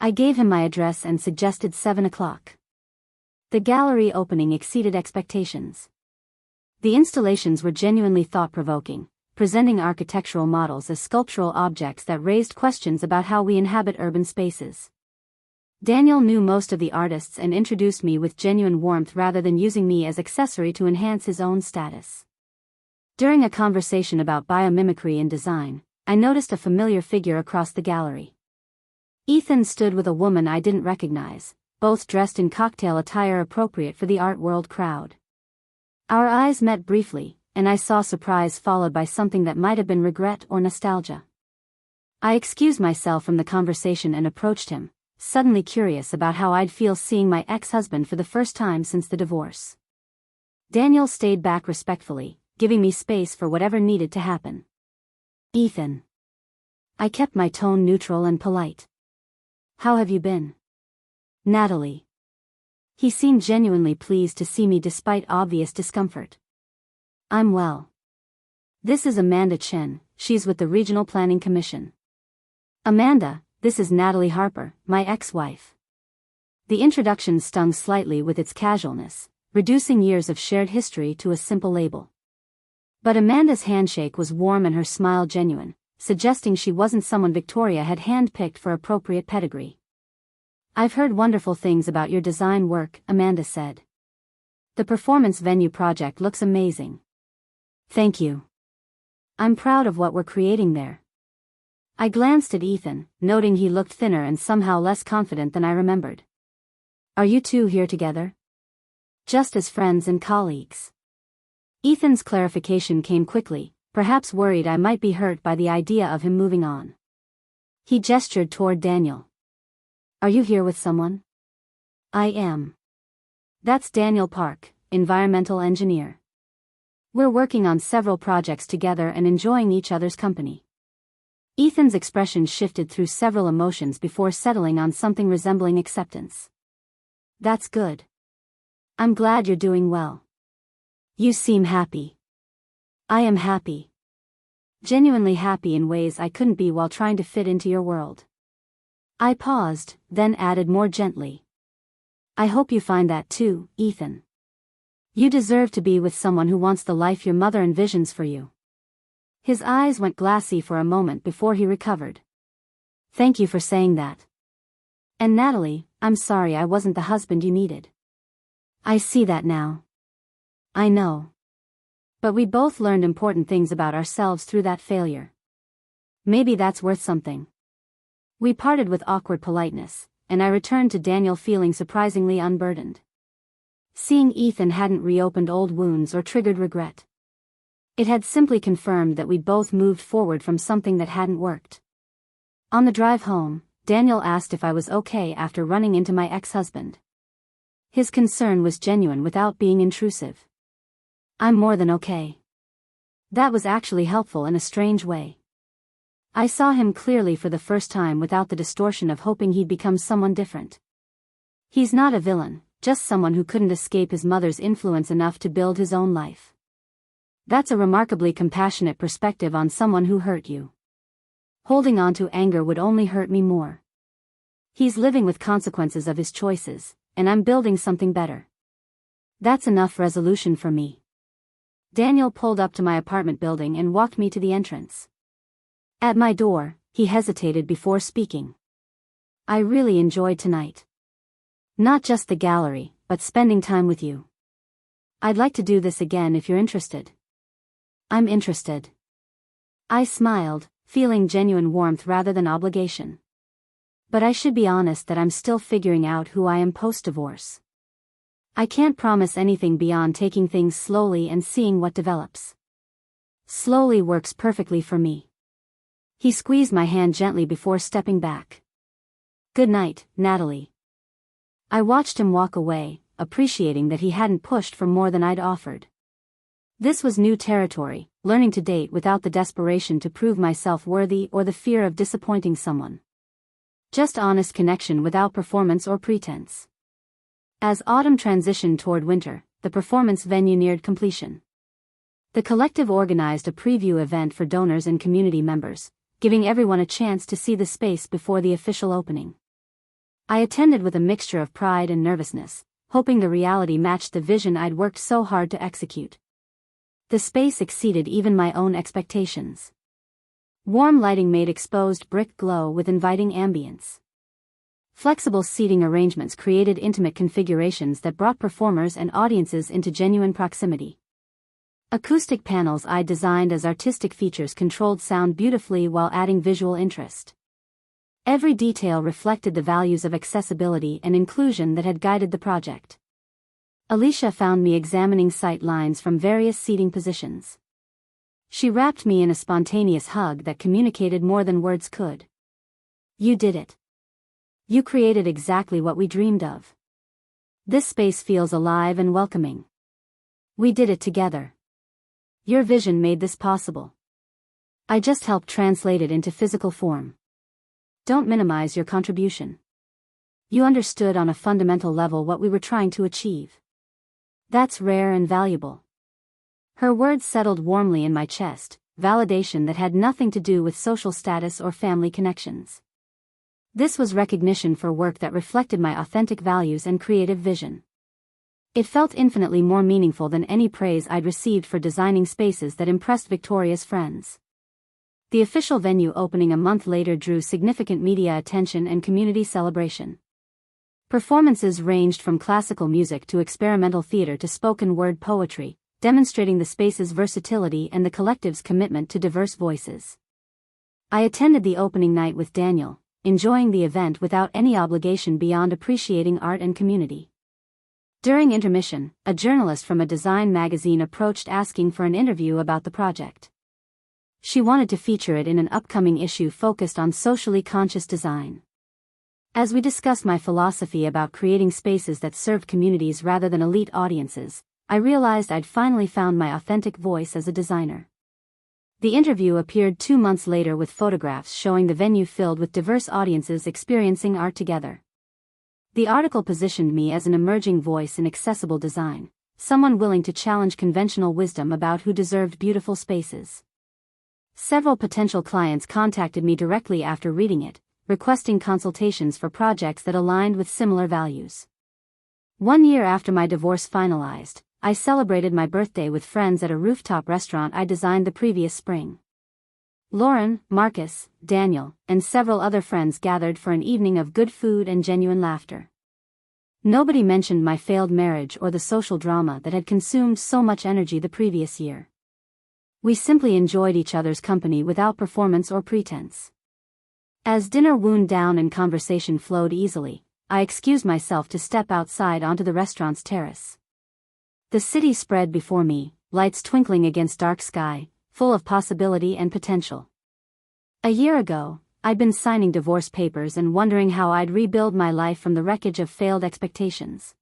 I gave him my address and suggested 7 o'clock. The gallery opening exceeded expectations. The installations were genuinely thought-provoking, presenting architectural models as sculptural objects that raised questions about how we inhabit urban spaces. Daniel knew most of the artists and introduced me with genuine warmth rather than using me as accessory to enhance his own status. During a conversation about biomimicry in design, I noticed a familiar figure across the gallery. Ethan stood with a woman I didn't recognize, both dressed in cocktail attire appropriate for the art world crowd. Our eyes met briefly, and I saw surprise followed by something that might have been regret or nostalgia. I excused myself from the conversation and approached him, suddenly curious about how I'd feel seeing my ex-husband for the first time since the divorce. Daniel stayed back respectfully, giving me space for whatever needed to happen. "Ethan." I kept my tone neutral and polite. "How have you been?" "Natalie." He seemed genuinely pleased to see me despite obvious discomfort. "I'm well. This is Amanda Chen, she's with the Regional Planning Commission." "Amanda, this is Natalie Harper, my ex-wife." The introduction stung slightly with its casualness, reducing years of shared history to a simple label. But Amanda's handshake was warm and her smile genuine, suggesting she wasn't someone Victoria had handpicked for appropriate pedigree. "I've heard wonderful things about your design work," Amanda said. "The performance venue project looks amazing." "Thank you. I'm proud of what we're creating there." I glanced at Ethan, noting he looked thinner and somehow less confident than I remembered. "Are you two here together?" "Just as friends and colleagues." Ethan's clarification came quickly, perhaps worried I might be hurt by the idea of him moving on. He gestured toward Daniel. "Are you here with someone?" "I am. That's Daniel Park, environmental engineer. We're working on several projects together and enjoying each other's company." Ethan's expression shifted through several emotions before settling on something resembling acceptance. "That's good. I'm glad you're doing well. You seem happy." "I am happy. Genuinely happy in ways I couldn't be while trying to fit into your world." I paused, then added more gently. "I hope you find that too, Ethan." You deserve to be with someone who wants the life your mother envisions for you. His eyes went glassy for a moment before he recovered. Thank you for saying that. And Natalie, I'm sorry I wasn't the husband you needed. I see that now. I know. But we both learned important things about ourselves through that failure. Maybe that's worth something. We parted with awkward politeness, and I returned to Daniel feeling surprisingly unburdened. Seeing Ethan hadn't reopened old wounds or triggered regret. It had simply confirmed that we'd both moved forward from something that hadn't worked. On the drive home, Daniel asked if I was okay after running into my ex-husband. His concern was genuine without being intrusive. I'm more than okay. That was actually helpful in a strange way. I saw him clearly for the first time without the distortion of hoping he'd become someone different. He's not a villain, just someone who couldn't escape his mother's influence enough to build his own life. That's a remarkably compassionate perspective on someone who hurt you. Holding on to anger would only hurt me more. He's living with consequences of his choices, and I'm building something better. That's enough resolution for me. Daniel pulled up to my apartment building and walked me to the entrance. At my door, he hesitated before speaking. I really enjoyed tonight. Not just the gallery, but spending time with you. I'd like to do this again if you're interested. I'm interested. I smiled, feeling genuine warmth rather than obligation. But I should be honest that I'm still figuring out who I am post-divorce. I can't promise anything beyond taking things slowly and seeing what develops. Slowly works perfectly for me. He squeezed my hand gently before stepping back. Good night, Natalie. I watched him walk away, appreciating that he hadn't pushed for more than I'd offered. This was new territory, learning to date without the desperation to prove myself worthy or the fear of disappointing someone. Just honest connection without performance or pretense. As autumn transitioned toward winter, the performance venue neared completion. The collective organized a preview event for donors and community members, giving everyone a chance to see the space before the official opening. I attended with a mixture of pride and nervousness, hoping the reality matched the vision I'd worked so hard to execute. The space exceeded even my own expectations. Warm lighting made exposed brick glow with inviting ambience. Flexible seating arrangements created intimate configurations that brought performers and audiences into genuine proximity. Acoustic panels I designed as artistic features controlled sound beautifully while adding visual interest. Every detail reflected the values of accessibility and inclusion that had guided the project. Alicia found me examining sight lines from various seating positions. She wrapped me in a spontaneous hug that communicated more than words could. You did it. You created exactly what we dreamed of. This space feels alive and welcoming. We did it together. Your vision made this possible. I just helped translate it into physical form. Don't minimize your contribution. You understood on a fundamental level what we were trying to achieve. That's rare and valuable. Her words settled warmly in my chest, validation that had nothing to do with social status or family connections. This was recognition for work that reflected my authentic values and creative vision. It felt infinitely more meaningful than any praise I'd received for designing spaces that impressed Victoria's friends. The official venue opening a month later drew significant media attention and community celebration. Performances ranged from classical music to experimental theater to spoken word poetry, demonstrating the space's versatility and the collective's commitment to diverse voices. I attended the opening night with Daniel, enjoying the event without any obligation beyond appreciating art and community. During intermission, a journalist from a design magazine approached asking for an interview about the project. She wanted to feature it in an upcoming issue focused on socially conscious design. As we discussed my philosophy about creating spaces that served communities rather than elite audiences, I realized I'd finally found my authentic voice as a designer. The interview appeared 2 months later with photographs showing the venue filled with diverse audiences experiencing art together. The article positioned me as an emerging voice in accessible design, someone willing to challenge conventional wisdom about who deserved beautiful spaces. Several potential clients contacted me directly after reading it, requesting consultations for projects that aligned with similar values. 1 year after my divorce finalized, I celebrated my birthday with friends at a rooftop restaurant I designed the previous spring. Lauren, Marcus, Daniel, and several other friends gathered for an evening of good food and genuine laughter. Nobody mentioned my failed marriage or the social drama that had consumed so much energy the previous year. We simply enjoyed each other's company without performance or pretense. As dinner wound down and conversation flowed easily, I excused myself to step outside onto the restaurant's terrace. The city spread before me, lights twinkling against dark sky, full of possibility and potential. A year ago, I'd been signing divorce papers and wondering how I'd rebuild my life from the wreckage of failed expectations.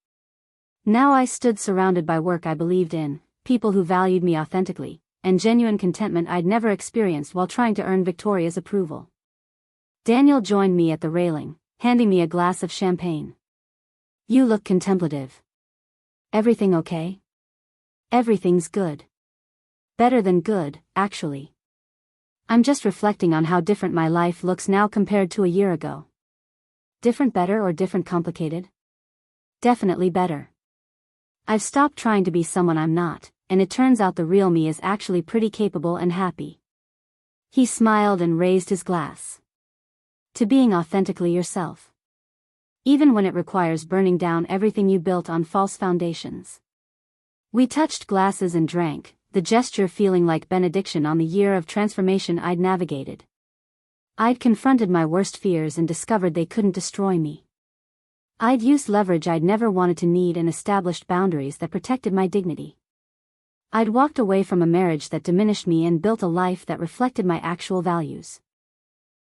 Now I stood surrounded by work I believed in, people who valued me authentically, and genuine contentment I'd never experienced while trying to earn Victoria's approval. Daniel joined me at the railing, handing me a glass of champagne. "You look contemplative. Everything okay?" "Everything's good. Better than good, actually. I'm just reflecting on how different my life looks now compared to a year ago." "Different better or different complicated?" "Definitely better. I've stopped trying to be someone I'm not, and it turns out the real me is actually pretty capable and happy." He smiled and raised his glass. "To being authentically yourself. Even when it requires burning down everything you built on false foundations." We touched glasses and drank, the gesture feeling like benediction on the year of transformation I'd navigated. I'd confronted my worst fears and discovered they couldn't destroy me. I'd used leverage I'd never wanted to need and established boundaries that protected my dignity. I'd walked away from a marriage that diminished me and built a life that reflected my actual values.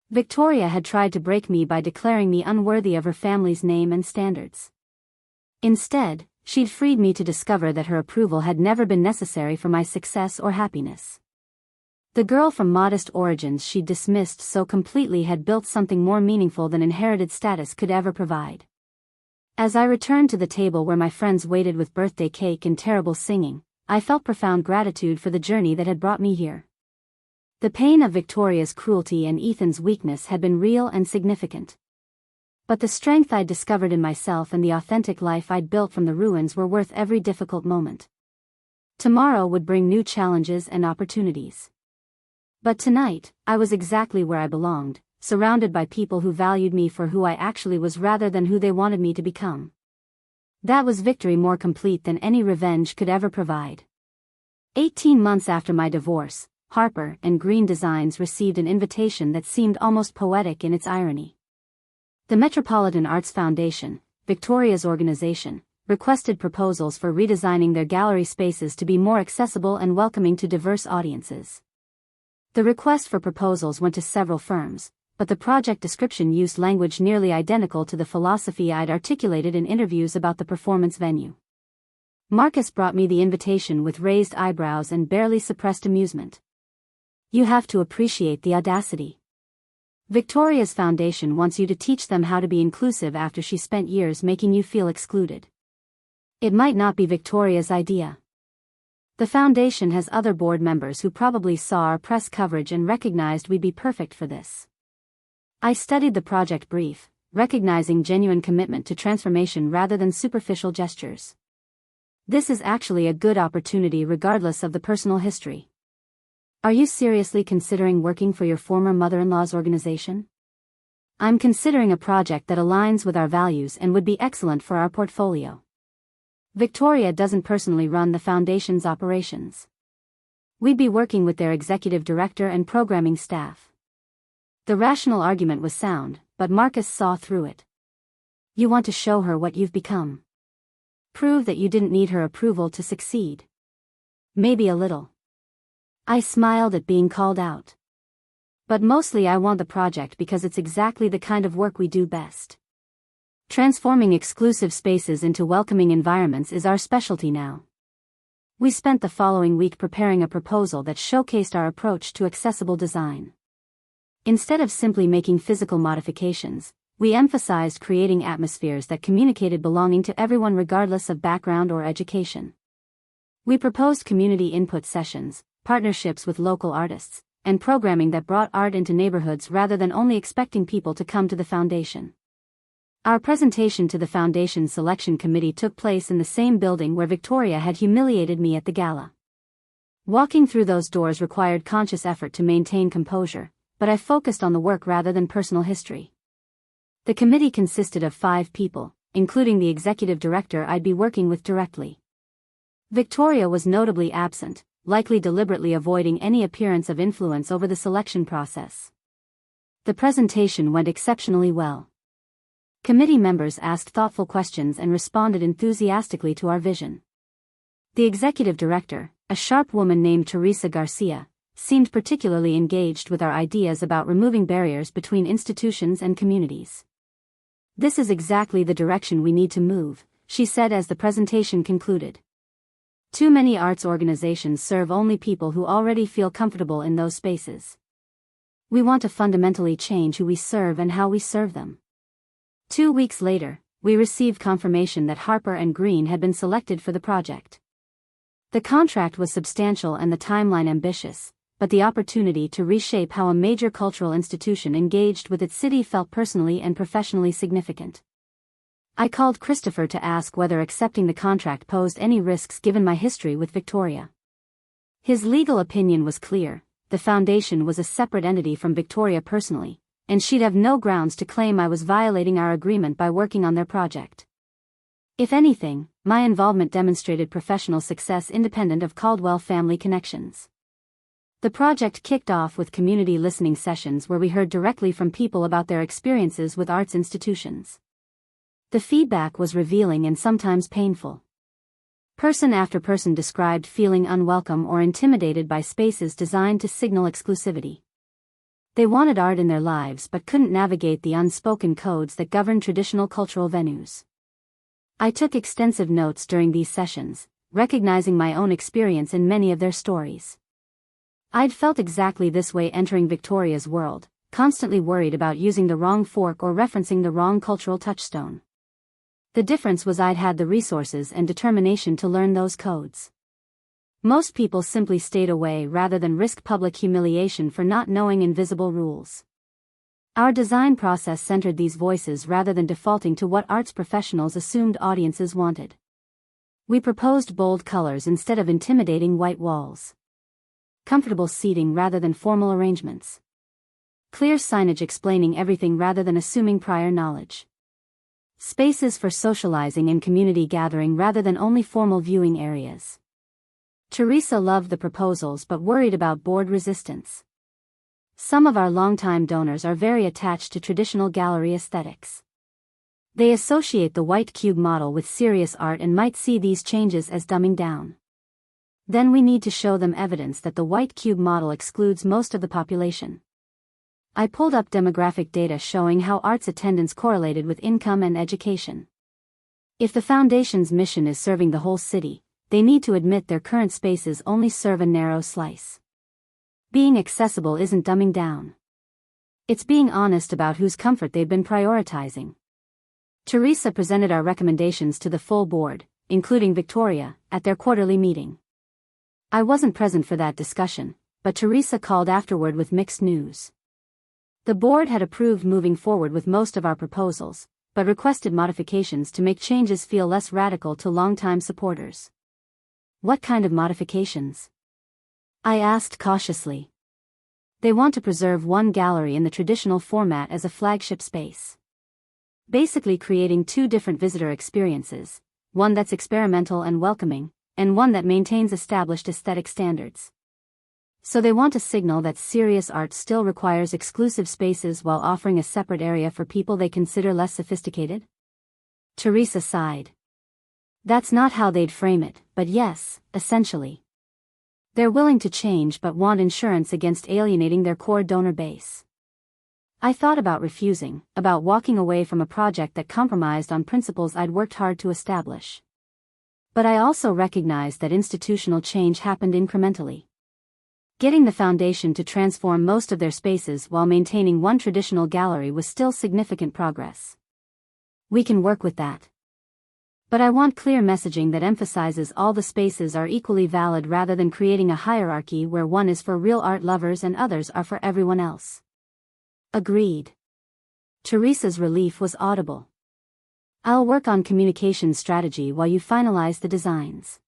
Victoria had tried to break me by declaring me unworthy of her family's name and standards. Instead, she'd freed me to discover that her approval had never been necessary for my success or happiness. The girl from modest origins she'd dismissed so completely had built something more meaningful than inherited status could ever provide. As I returned to the table where my friends waited with birthday cake and terrible singing, I felt profound gratitude for the journey that had brought me here. The pain of Victoria's cruelty and Ethan's weakness had been real and significant. But the strength I'd discovered in myself and the authentic life I'd built from the ruins were worth every difficult moment. Tomorrow would bring new challenges and opportunities. But tonight, I was exactly where I belonged, surrounded by people who valued me for who I actually was rather than who they wanted me to become. That was victory more complete than any revenge could ever provide. 18 months after my divorce, Harper and Green Designs received an invitation that seemed almost poetic in its irony. The Metropolitan Arts Foundation, Victoria's organization, requested proposals for redesigning their gallery spaces to be more accessible and welcoming to diverse audiences. The request for proposals went to several firms, but the project description used language nearly identical to the philosophy I'd articulated in interviews about the performance venue. Marcus brought me the invitation with raised eyebrows and barely suppressed amusement. "You have to appreciate the audacity. Victoria's foundation wants you to teach them how to be inclusive after she spent years making you feel excluded. It might not be Victoria's idea. The foundation has other board members who probably saw our press coverage and recognized we'd be perfect for this." I studied the project brief, recognizing genuine commitment to transformation rather than superficial gestures. This is actually a good opportunity regardless of the personal history. Are you seriously considering working for your former mother-in-law's organization? I'm considering a project that aligns with our values and would be excellent for our portfolio. Victoria doesn't personally run the foundation's operations. We'd be working with their executive director and programming staff. The rational argument was sound, but Marcus saw through it. "You want to show her what you've become. Prove that you didn't need her approval to succeed." "Maybe a little." I smiled at being called out. "But mostly I want the project because it's exactly the kind of work we do best. Transforming exclusive spaces into welcoming environments is our specialty now." We spent the following week preparing a proposal that showcased our approach to accessible design. Instead of simply making physical modifications, we emphasized creating atmospheres that communicated belonging to everyone regardless of background or education. We proposed community input sessions, partnerships with local artists, and programming that brought art into neighborhoods rather than only expecting people to come to the foundation. Our presentation to the Foundation Selection Committee took place in the same building where Victoria had humiliated me at the gala. Walking through those doors required conscious effort to maintain composure, but I focused on the work rather than personal history. The committee consisted of 5 people, including the executive director I'd be working with directly. Victoria was notably absent, likely deliberately avoiding any appearance of influence over the selection process. The presentation went exceptionally well. Committee members asked thoughtful questions and responded enthusiastically to our vision. The executive director, a sharp woman named Teresa Garcia, seemed particularly engaged with our ideas about removing barriers between institutions and communities. "This is exactly the direction we need to move," she said as the presentation concluded. "Too many arts organizations serve only people who already feel comfortable in those spaces. We want to fundamentally change who we serve and how we serve them." 2 weeks later, we received confirmation that Harper and Green had been selected for the project. The contract was substantial and the timeline ambitious, but the opportunity to reshape how a major cultural institution engaged with its city felt personally and professionally significant. I called Christopher to ask whether accepting the contract posed any risks given my history with Victoria. His legal opinion was clear: the foundation was a separate entity from Victoria personally, and she'd have no grounds to claim I was violating our agreement by working on their project. If anything, my involvement demonstrated professional success independent of Caldwell family connections. The project kicked off with community listening sessions where we heard directly from people about their experiences with arts institutions. The feedback was revealing and sometimes painful. Person after person described feeling unwelcome or intimidated by spaces designed to signal exclusivity. They wanted art in their lives but couldn't navigate the unspoken codes that govern traditional cultural venues. I took extensive notes during these sessions, recognizing my own experience in many of their stories. I'd felt exactly this way entering Victoria's world, constantly worried about using the wrong fork or referencing the wrong cultural touchstone. The difference was I'd had the resources and determination to learn those codes. Most people simply stayed away rather than risk public humiliation for not knowing invisible rules. Our design process centered these voices rather than defaulting to what arts professionals assumed audiences wanted. We proposed bold colors instead of intimidating white walls. Comfortable seating rather than formal arrangements. Clear signage explaining everything rather than assuming prior knowledge. Spaces for socializing and community gathering rather than only formal viewing areas. Teresa loved the proposals but worried about board resistance. Some of our longtime donors are very attached to traditional gallery aesthetics. They associate the white cube model with serious art and might see these changes as dumbing down. Then we need to show them evidence that the white cube model excludes most of the population. I pulled up demographic data showing how arts attendance correlated with income and education. If the foundation's mission is serving the whole city, they need to admit their current spaces only serve a narrow slice. Being accessible isn't dumbing down. It's being honest about whose comfort they've been prioritizing. Teresa presented our recommendations to the full board, including Victoria, at their quarterly meeting. I wasn't present for that discussion, but Teresa called afterward with mixed news. The board had approved moving forward with most of our proposals, but requested modifications to make changes feel less radical to longtime supporters. What kind of modifications? I asked cautiously. They want to preserve one gallery in the traditional format as a flagship space. Basically creating 2 different visitor experiences, one that's experimental and welcoming, and one that maintains established aesthetic standards. So they want to signal that serious art still requires exclusive spaces while offering a separate area for people they consider less sophisticated? Teresa sighed. That's not how they'd frame it, but yes, essentially. They're willing to change but want insurance against alienating their core donor base. I thought about refusing, about walking away from a project that compromised on principles I'd worked hard to establish. But I also recognized that institutional change happened incrementally. Getting the foundation to transform most of their spaces while maintaining one traditional gallery was still significant progress. We can work with that. But I want clear messaging that emphasizes all the spaces are equally valid rather than creating a hierarchy where one is for real art lovers and others are for everyone else. Agreed. Teresa's relief was audible. I'll work on communication strategy while you finalize the designs.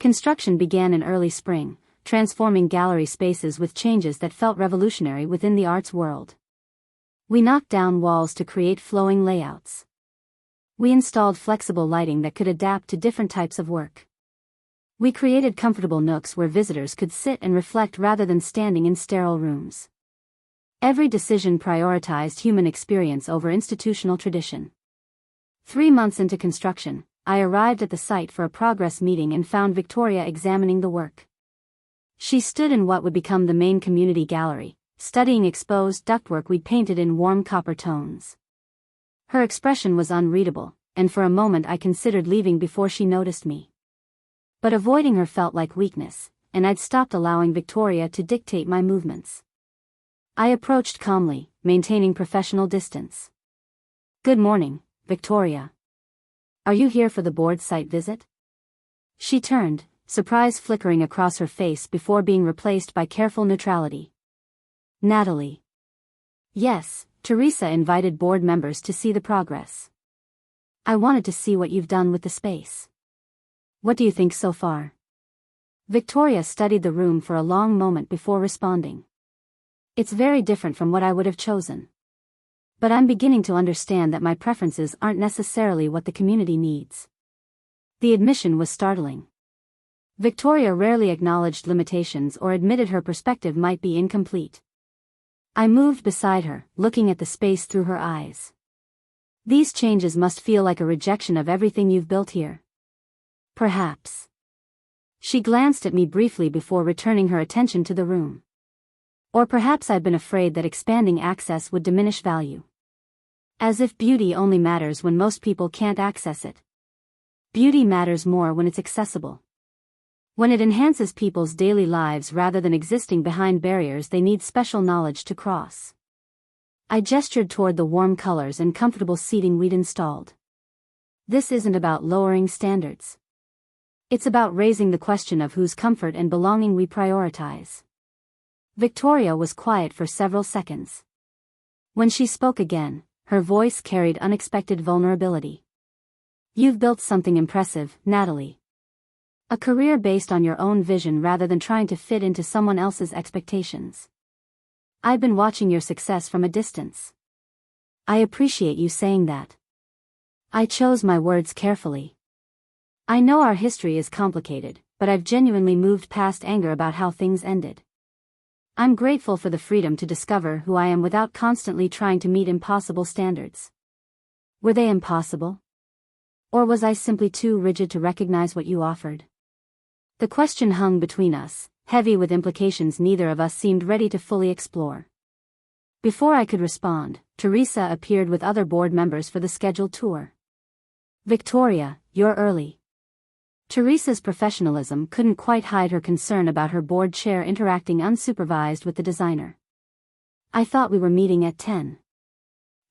Construction began in early spring, transforming gallery spaces with changes that felt revolutionary within the arts world. We knocked down walls to create flowing layouts. We installed flexible lighting that could adapt to different types of work. We created comfortable nooks where visitors could sit and reflect rather than standing in sterile rooms. Every decision prioritized human experience over institutional tradition. 3 months into construction, I arrived at the site for a progress meeting and found Victoria examining the work. She stood in what would become the main community gallery, studying exposed ductwork we'd painted in warm copper tones. Her expression was unreadable, and for a moment I considered leaving before she noticed me. But avoiding her felt like weakness, and I'd stopped allowing Victoria to dictate my movements. I approached calmly, maintaining professional distance. "Good morning, Victoria. Are you here for the board site visit?" She turned, surprise flickering across her face before being replaced by careful neutrality. "Natalie." "Yes, Teresa invited board members to see the progress. I wanted to see what you've done with the space. What do you think so far?" Victoria studied the room for a long moment before responding. "It's very different from what I would have chosen. But I'm beginning to understand that my preferences aren't necessarily what the community needs." The admission was startling. Victoria rarely acknowledged limitations or admitted her perspective might be incomplete. I moved beside her, looking at the space through her eyes. "These changes must feel like a rejection of everything you've built here." "Perhaps." She glanced at me briefly before returning her attention to the room. "Or perhaps I've been afraid that expanding access would diminish value. As if beauty only matters when most people can't access it. Beauty matters more when it's accessible. When it enhances people's daily lives rather than existing behind barriers they need special knowledge to cross." I gestured toward the warm colors and comfortable seating we'd installed. "This isn't about lowering standards. It's about raising the question of whose comfort and belonging we prioritize." Victoria was quiet for several seconds. When she spoke again, her voice carried unexpected vulnerability. "You've built something impressive, Natalie. A career based on your own vision rather than trying to fit into someone else's expectations. I've been watching your success from a distance. I appreciate you saying that." I chose my words carefully. I know our history is complicated, but I've genuinely moved past anger about how things ended. I'm grateful for the freedom to discover who I am without constantly trying to meet impossible standards. Were they impossible? Or was I simply too rigid to recognize what you offered? The question hung between us, heavy with implications neither of us seemed ready to fully explore. Before I could respond, Teresa appeared with other board members for the scheduled tour. "Victoria, you're early." Teresa's professionalism couldn't quite hide her concern about her board chair interacting unsupervised with the designer. "I thought we were meeting at 10.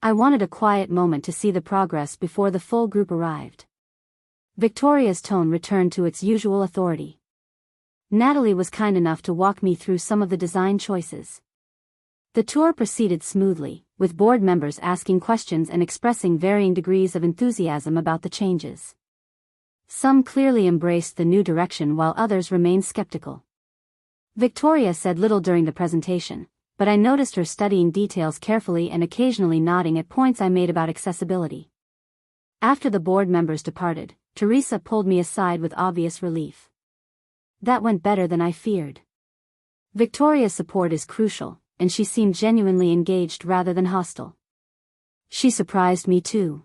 I wanted a quiet moment to see the progress before the full group arrived." Victoria's tone returned to its usual authority. Natalie was kind enough to walk me through some of the design choices. The tour proceeded smoothly, with board members asking questions and expressing varying degrees of enthusiasm about the changes. Some clearly embraced the new direction while others remained skeptical. Victoria said little during the presentation, but I noticed her studying details carefully and occasionally nodding at points I made about accessibility. After the board members departed, Teresa pulled me aside with obvious relief. "That went better than I feared. Victoria's support is crucial, and she seemed genuinely engaged rather than hostile. She surprised me too.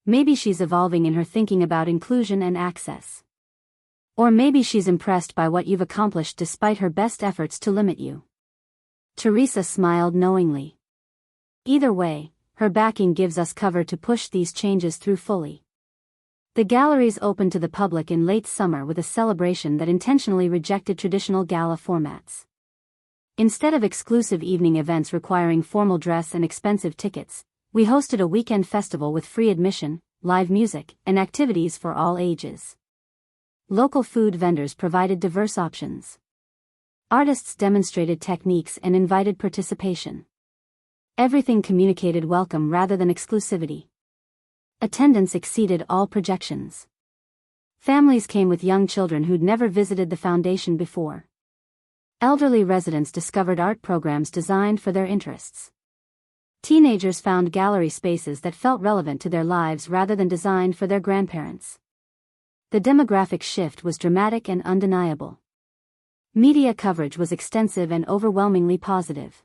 Maybe she's evolving in her thinking about inclusion and access. Or maybe she's impressed by what you've accomplished despite her best efforts to limit you." Teresa smiled knowingly. Either way, her backing gives us cover to push these changes through fully. The galleries opened to the public in late summer with a celebration that intentionally rejected traditional gala formats. Instead of exclusive evening events requiring formal dress and expensive tickets, we hosted a weekend festival with free admission, live music, and activities for all ages. Local food vendors provided diverse options. Artists demonstrated techniques and invited participation. Everything communicated welcome rather than exclusivity. Attendance exceeded all projections. Families came with young children who'd never visited the foundation before. Elderly residents discovered art programs designed for their interests. Teenagers found gallery spaces that felt relevant to their lives rather than designed for their grandparents. The demographic shift was dramatic and undeniable. Media coverage was extensive and overwhelmingly positive.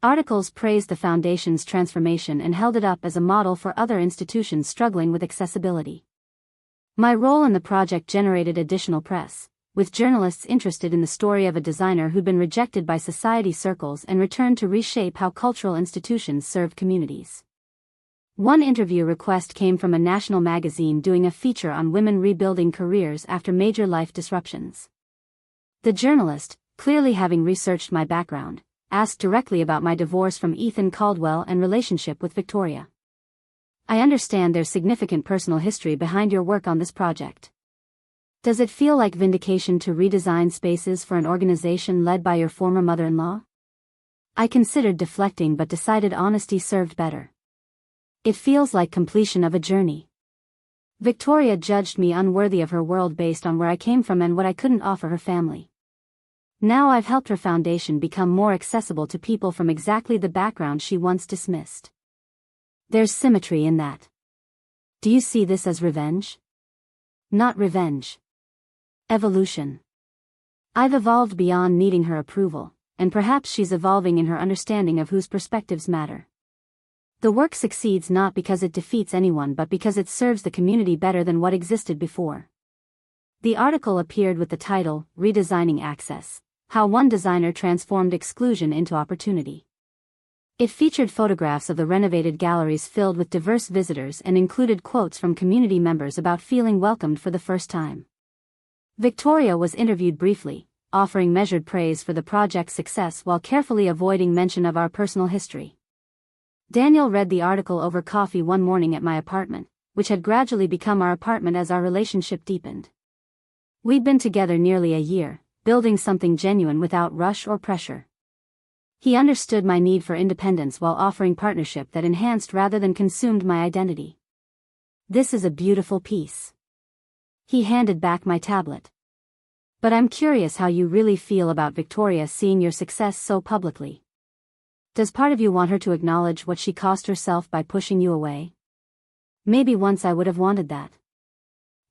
Articles praised the foundation's transformation and held it up as a model for other institutions struggling with accessibility. My role in the project generated additional press, with journalists interested in the story of a designer who'd been rejected by society circles and returned to reshape how cultural institutions served communities. One interview request came from a national magazine doing a feature on women rebuilding careers after major life disruptions. The journalist, clearly having researched my background, asked directly about my divorce from Ethan Caldwell and relationship with Victoria. I understand there's significant personal history behind your work on this project. Does it feel like vindication to redesign spaces for an organization led by your former mother-in-law? I considered deflecting but decided honesty served better. It feels like completion of a journey. Victoria judged me unworthy of her world based on where I came from and what I couldn't offer her family. Now I've helped her foundation become more accessible to people from exactly the background she once dismissed. There's symmetry in that. Do you see this as revenge? Not revenge. Evolution. I've evolved beyond needing her approval, and perhaps she's evolving in her understanding of whose perspectives matter. The work succeeds not because it defeats anyone but because it serves the community better than what existed before. The article appeared with the title, Redesigning Access: How One Designer Transformed Exclusion into Opportunity. It featured photographs of the renovated galleries filled with diverse visitors and included quotes from community members about feeling welcomed for the first time. Victoria was interviewed briefly, offering measured praise for the project's success while carefully avoiding mention of our personal history. Daniel read the article over coffee one morning at my apartment, which had gradually become our apartment as our relationship deepened. We'd been together nearly a year, building something genuine without rush or pressure. He understood my need for independence while offering partnership that enhanced rather than consumed my identity. This is a beautiful piece. He handed back my tablet. But I'm curious how you really feel about Victoria seeing your success so publicly. Does part of you want her to acknowledge what she cost herself by pushing you away? Maybe once I would have wanted that.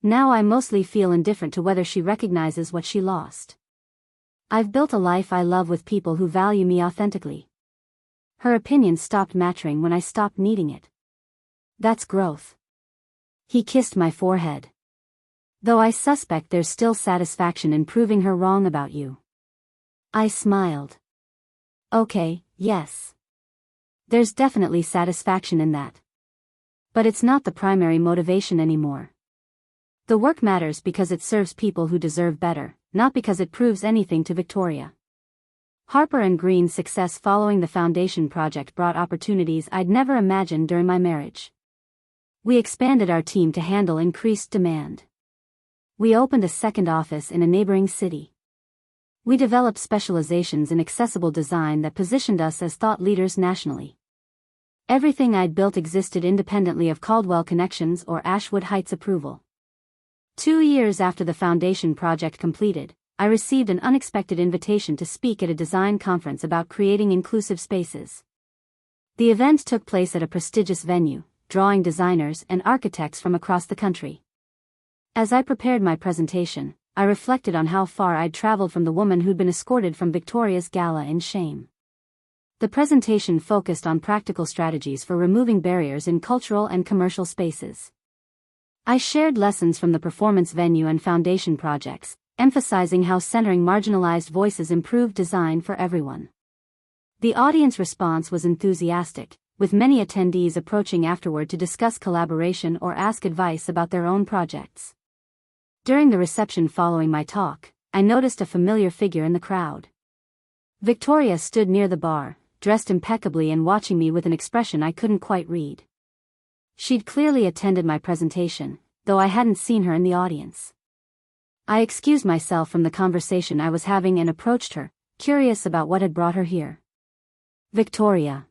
Now I mostly feel indifferent to whether she recognizes what she lost. I've built a life I love with people who value me authentically. Her opinion stopped mattering when I stopped needing it. That's growth. He kissed my forehead. Though I suspect there's still satisfaction in proving her wrong about you. I smiled. Okay, yes. There's definitely satisfaction in that. But it's not the primary motivation anymore. The work matters because it serves people who deserve better, not because it proves anything to Victoria. Harper & Green's success following the foundation project brought opportunities I'd never imagined during my marriage. We expanded our team to handle increased demand. We opened a second office in a neighboring city. We developed specializations in accessible design that positioned us as thought leaders nationally. Everything I'd built existed independently of Caldwell connections or Ashwood Heights approval. 2 years after the foundation project completed, I received an unexpected invitation to speak at a design conference about creating inclusive spaces. The event took place at a prestigious venue, drawing designers and architects from across the country. As I prepared my presentation, I reflected on how far I'd traveled from the woman who'd been escorted from Victoria's gala in shame. The presentation focused on practical strategies for removing barriers in cultural and commercial spaces. I shared lessons from the performance venue and foundation projects, emphasizing how centering marginalized voices improved design for everyone. The audience response was enthusiastic, with many attendees approaching afterward to discuss collaboration or ask advice about their own projects. During the reception following my talk, I noticed a familiar figure in the crowd. Victoria stood near the bar, dressed impeccably and watching me with an expression I couldn't quite read. She'd clearly attended my presentation, though I hadn't seen her in the audience. I excused myself from the conversation I was having and approached her, curious about what had brought her here. Victoria.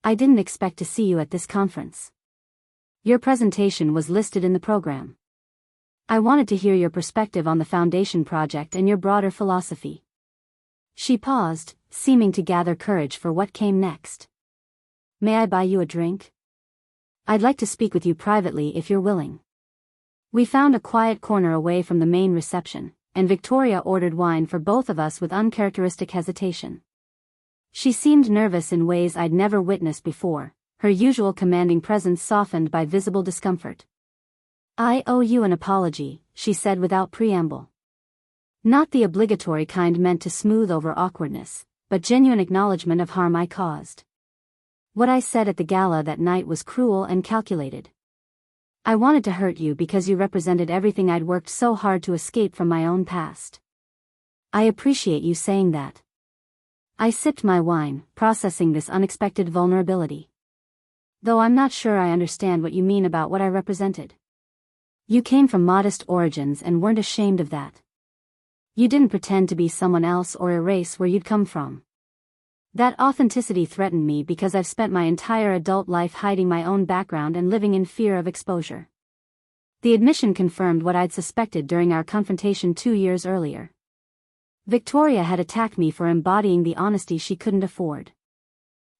I didn't expect to see you at this conference. Your presentation was listed in the program. I wanted to hear your perspective on the foundation project and your broader philosophy. She paused, seeming to gather courage for what came next. May I buy you a drink? I'd like to speak with you privately if you're willing. We found a quiet corner away from the main reception, and Victoria ordered wine for both of us with uncharacteristic hesitation. She seemed nervous in ways I'd never witnessed before, her usual commanding presence softened by visible discomfort. I owe you an apology, she said without preamble. Not the obligatory kind meant to smooth over awkwardness, but genuine acknowledgement of harm I caused. What I said at the gala that night was cruel and calculated. I wanted to hurt you because you represented everything I'd worked so hard to escape from my own past. I appreciate you saying that. I sipped my wine, processing this unexpected vulnerability. Though I'm not sure I understand what you mean about what I represented. You came from modest origins and weren't ashamed of that. You didn't pretend to be someone else or erase where you'd come from. That authenticity threatened me because I've spent my entire adult life hiding my own background and living in fear of exposure. The admission confirmed what I'd suspected during our confrontation 2 years earlier. Victoria had attacked me for embodying the honesty she couldn't afford.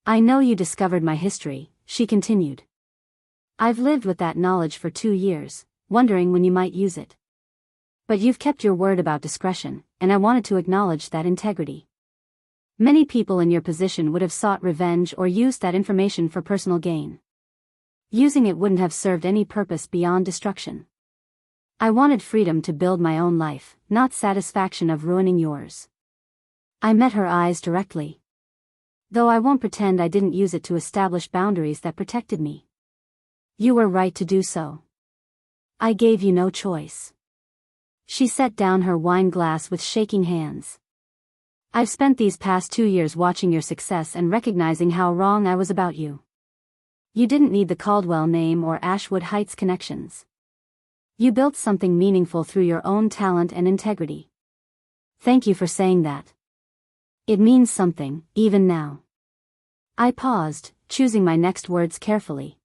I know you discovered my history, she continued. I've lived with that knowledge for 2 years, wondering when you might use it. But you've kept your word about discretion, and I wanted to acknowledge that integrity. Many people in your position would have sought revenge or used that information for personal gain. Using it wouldn't have served any purpose beyond destruction. I wanted freedom to build my own life, not satisfaction of ruining yours. I met her eyes directly. Though I won't pretend I didn't use it to establish boundaries that protected me. You were right to do so. I gave you no choice. She set down her wine glass with shaking hands. I've spent these past 2 years watching your success and recognizing how wrong I was about you. You didn't need the Caldwell name or Ashwood Heights connections. You built something meaningful through your own talent and integrity. Thank you for saying that. It means something, even now. I paused, choosing my next words carefully.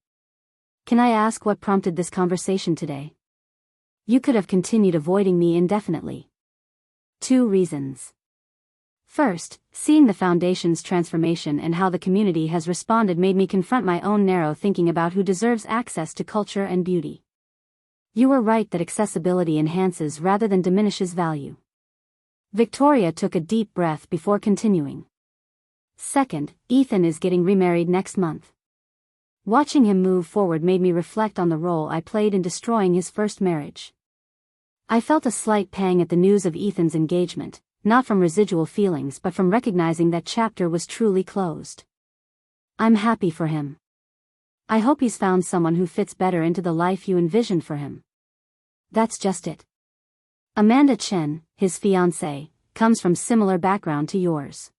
Can I ask what prompted this conversation today? You could have continued avoiding me indefinitely. 2 reasons. First, seeing the Foundation's transformation and how the community has responded made me confront my own narrow thinking about who deserves access to culture and beauty. You were right that accessibility enhances rather than diminishes value. Victoria took a deep breath before continuing. Second, Ethan is getting remarried next month. Watching him move forward made me reflect on the role I played in destroying his first marriage. I felt a slight pang at the news of Ethan's engagement, not from residual feelings but from recognizing that chapter was truly closed. I'm happy for him. I hope he's found someone who fits better into the life you envisioned for him. That's just it. Amanda Chen, his fiancée, comes from similar background to yours.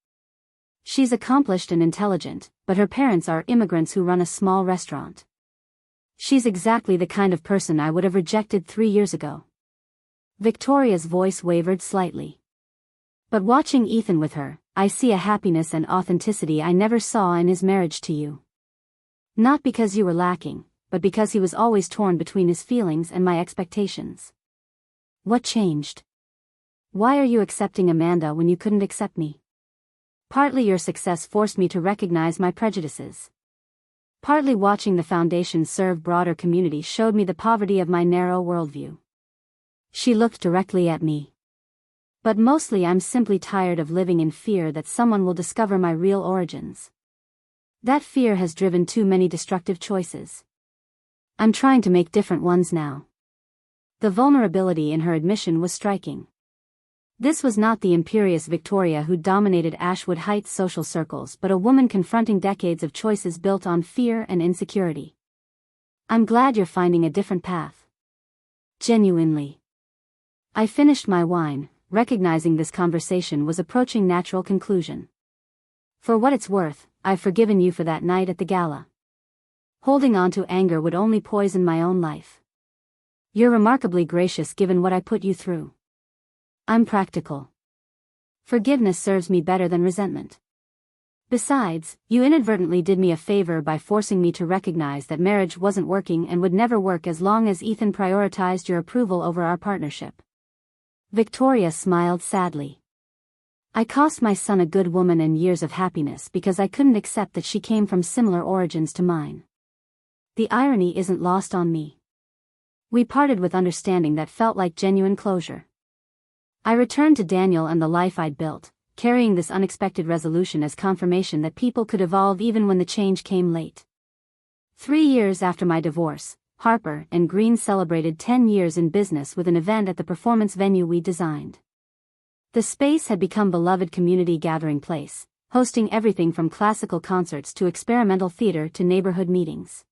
She's accomplished and intelligent, but her parents are immigrants who run a small restaurant. She's exactly the kind of person I would have rejected 3 years ago. Victoria's voice wavered slightly. But watching Ethan with her, I see a happiness and authenticity I never saw in his marriage to you. Not because you were lacking, but because he was always torn between his feelings and my expectations. What changed? Why are you accepting Amanda when you couldn't accept me? Partly your success forced me to recognize my prejudices. Partly watching the Foundation serve broader community showed me the poverty of my narrow worldview. She looked directly at me. But mostly I'm simply tired of living in fear that someone will discover my real origins. That fear has driven too many destructive choices. I'm trying to make different ones now. The vulnerability in her admission was striking. This was not the imperious Victoria who dominated Ashwood Heights social circles but a woman confronting decades of choices built on fear and insecurity. I'm glad you're finding a different path. Genuinely. I finished my wine, recognizing this conversation was approaching natural conclusion. For what it's worth, I've forgiven you for that night at the gala. Holding on to anger would only poison my own life. You're remarkably gracious given what I put you through. I'm practical. Forgiveness serves me better than resentment. Besides, you inadvertently did me a favor by forcing me to recognize that marriage wasn't working and would never work as long as Ethan prioritized your approval over our partnership. Victoria smiled sadly. I cost my son a good woman and years of happiness because I couldn't accept that she came from similar origins to mine. The irony isn't lost on me. We parted with understanding that felt like genuine closure. I returned to Daniel and the life I'd built, carrying this unexpected resolution as confirmation that people could evolve even when the change came late. 3 years after my divorce, Harper and Green celebrated 10 years in business with an event at the performance venue we designed. The space had become a beloved community gathering place, hosting everything from classical concerts to experimental theater to neighborhood meetings.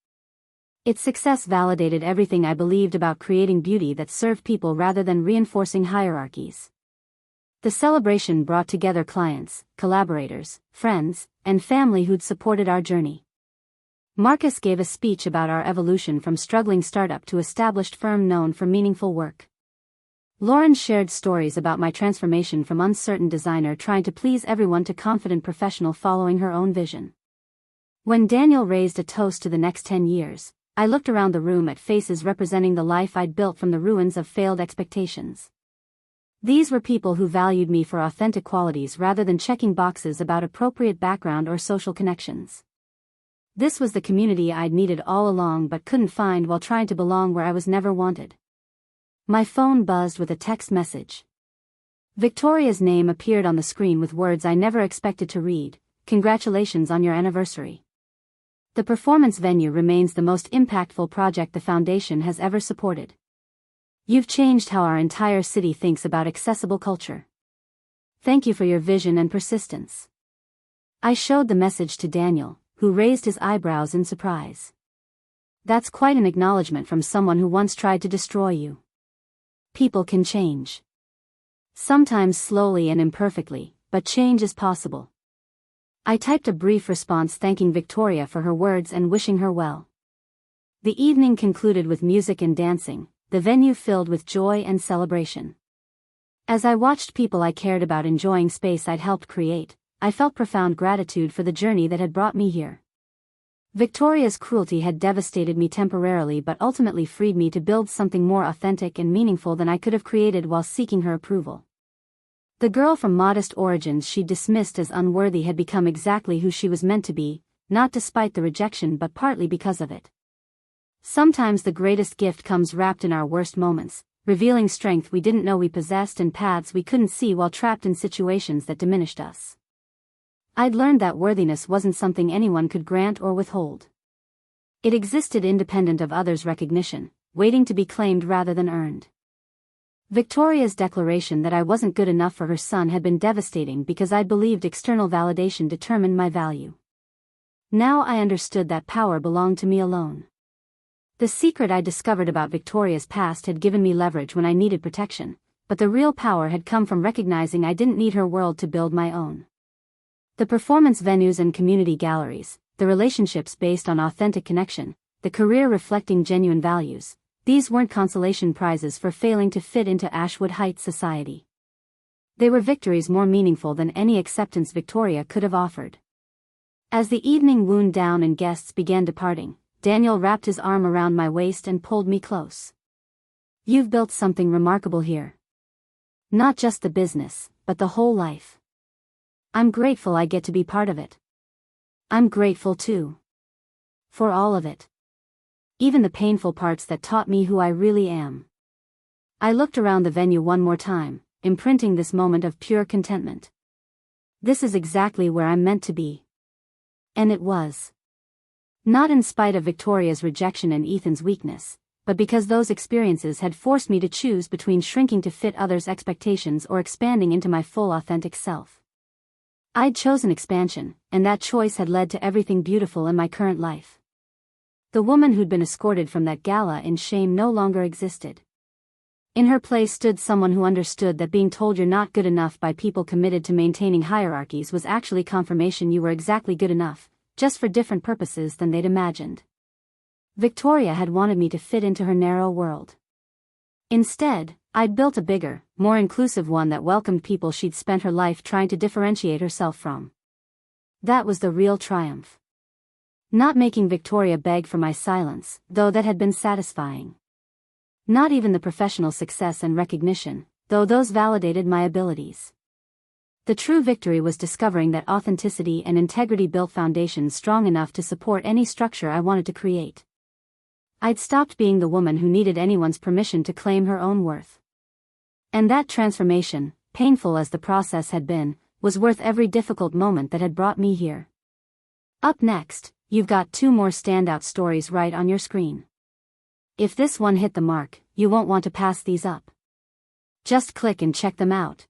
Its success validated everything I believed about creating beauty that served people rather than reinforcing hierarchies. The celebration brought together clients, collaborators, friends, and family who'd supported our journey. Marcus gave a speech about our evolution from struggling startup to established firm known for meaningful work. Lauren shared stories about my transformation from uncertain designer trying to please everyone to confident professional following her own vision. When Daniel raised a toast to the next 10 years, I looked around the room at faces representing the life I'd built from the ruins of failed expectations. These were people who valued me for authentic qualities rather than checking boxes about appropriate background or social connections. This was the community I'd needed all along but couldn't find while trying to belong where I was never wanted. My phone buzzed with a text message. Victoria's name appeared on the screen with words I never expected to read. Congratulations on your anniversary. The performance venue remains the most impactful project the foundation has ever supported. You've changed how our entire city thinks about accessible culture. Thank you for your vision and persistence. I showed the message to Daniel, who raised his eyebrows in surprise. That's quite an acknowledgement from someone who once tried to destroy you. People can change. Sometimes slowly and imperfectly, but change is possible. I typed a brief response thanking Victoria for her words and wishing her well. The evening concluded with music and dancing, the venue filled with joy and celebration. As I watched people I cared about enjoying space I'd helped create, I felt profound gratitude for the journey that had brought me here. Victoria's cruelty had devastated me temporarily but ultimately freed me to build something more authentic and meaningful than I could have created while seeking her approval. The girl from modest origins she dismissed as unworthy had become exactly who she was meant to be, not despite the rejection but partly because of it. Sometimes the greatest gift comes wrapped in our worst moments, revealing strength we didn't know we possessed and paths we couldn't see while trapped in situations that diminished us. I'd learned that worthiness wasn't something anyone could grant or withhold. It existed independent of others' recognition, waiting to be claimed rather than earned. Victoria's declaration that I wasn't good enough for her son had been devastating because I'd believed external validation determined my value. Now I understood that power belonged to me alone. The secret I discovered about Victoria's past had given me leverage when I needed protection, but the real power had come from recognizing I didn't need her world to build my own. The performance venues and community galleries, the relationships based on authentic connection, the career reflecting genuine values, these weren't consolation prizes for failing to fit into Ashwood Heights society. They were victories more meaningful than any acceptance Victoria could have offered. As the evening wound down and guests began departing, Daniel wrapped his arm around my waist and pulled me close. You've built something remarkable here. Not just the business, but the whole life. I'm grateful I get to be part of it. I'm grateful too. For all of it. Even the painful parts that taught me who I really am. I looked around the venue one more time, imprinting this moment of pure contentment. This is exactly where I'm meant to be. And it was. Not in spite of Victoria's rejection and Ethan's weakness, but because those experiences had forced me to choose between shrinking to fit others' expectations or expanding into my full authentic self. I'd chosen expansion, and that choice had led to everything beautiful in my current life. The woman who'd been escorted from that gala in shame no longer existed. In her place stood someone who understood that being told you're not good enough by people committed to maintaining hierarchies was actually confirmation you were exactly good enough, just for different purposes than they'd imagined. Victoria had wanted me to fit into her narrow world. Instead, I'd built a bigger, more inclusive one that welcomed people she'd spent her life trying to differentiate herself from. That was the real triumph. Not making Victoria beg for my silence, though that had been satisfying. Not even the professional success and recognition, though those validated my abilities. The true victory was discovering that authenticity and integrity built foundations strong enough to support any structure I wanted to create. I'd stopped being the woman who needed anyone's permission to claim her own worth. And that transformation, painful as the process had been, was worth every difficult moment that had brought me here. Up next, you've got 2 more standout stories right on your screen. If this one hit the mark, you won't want to pass these up. Just click and check them out.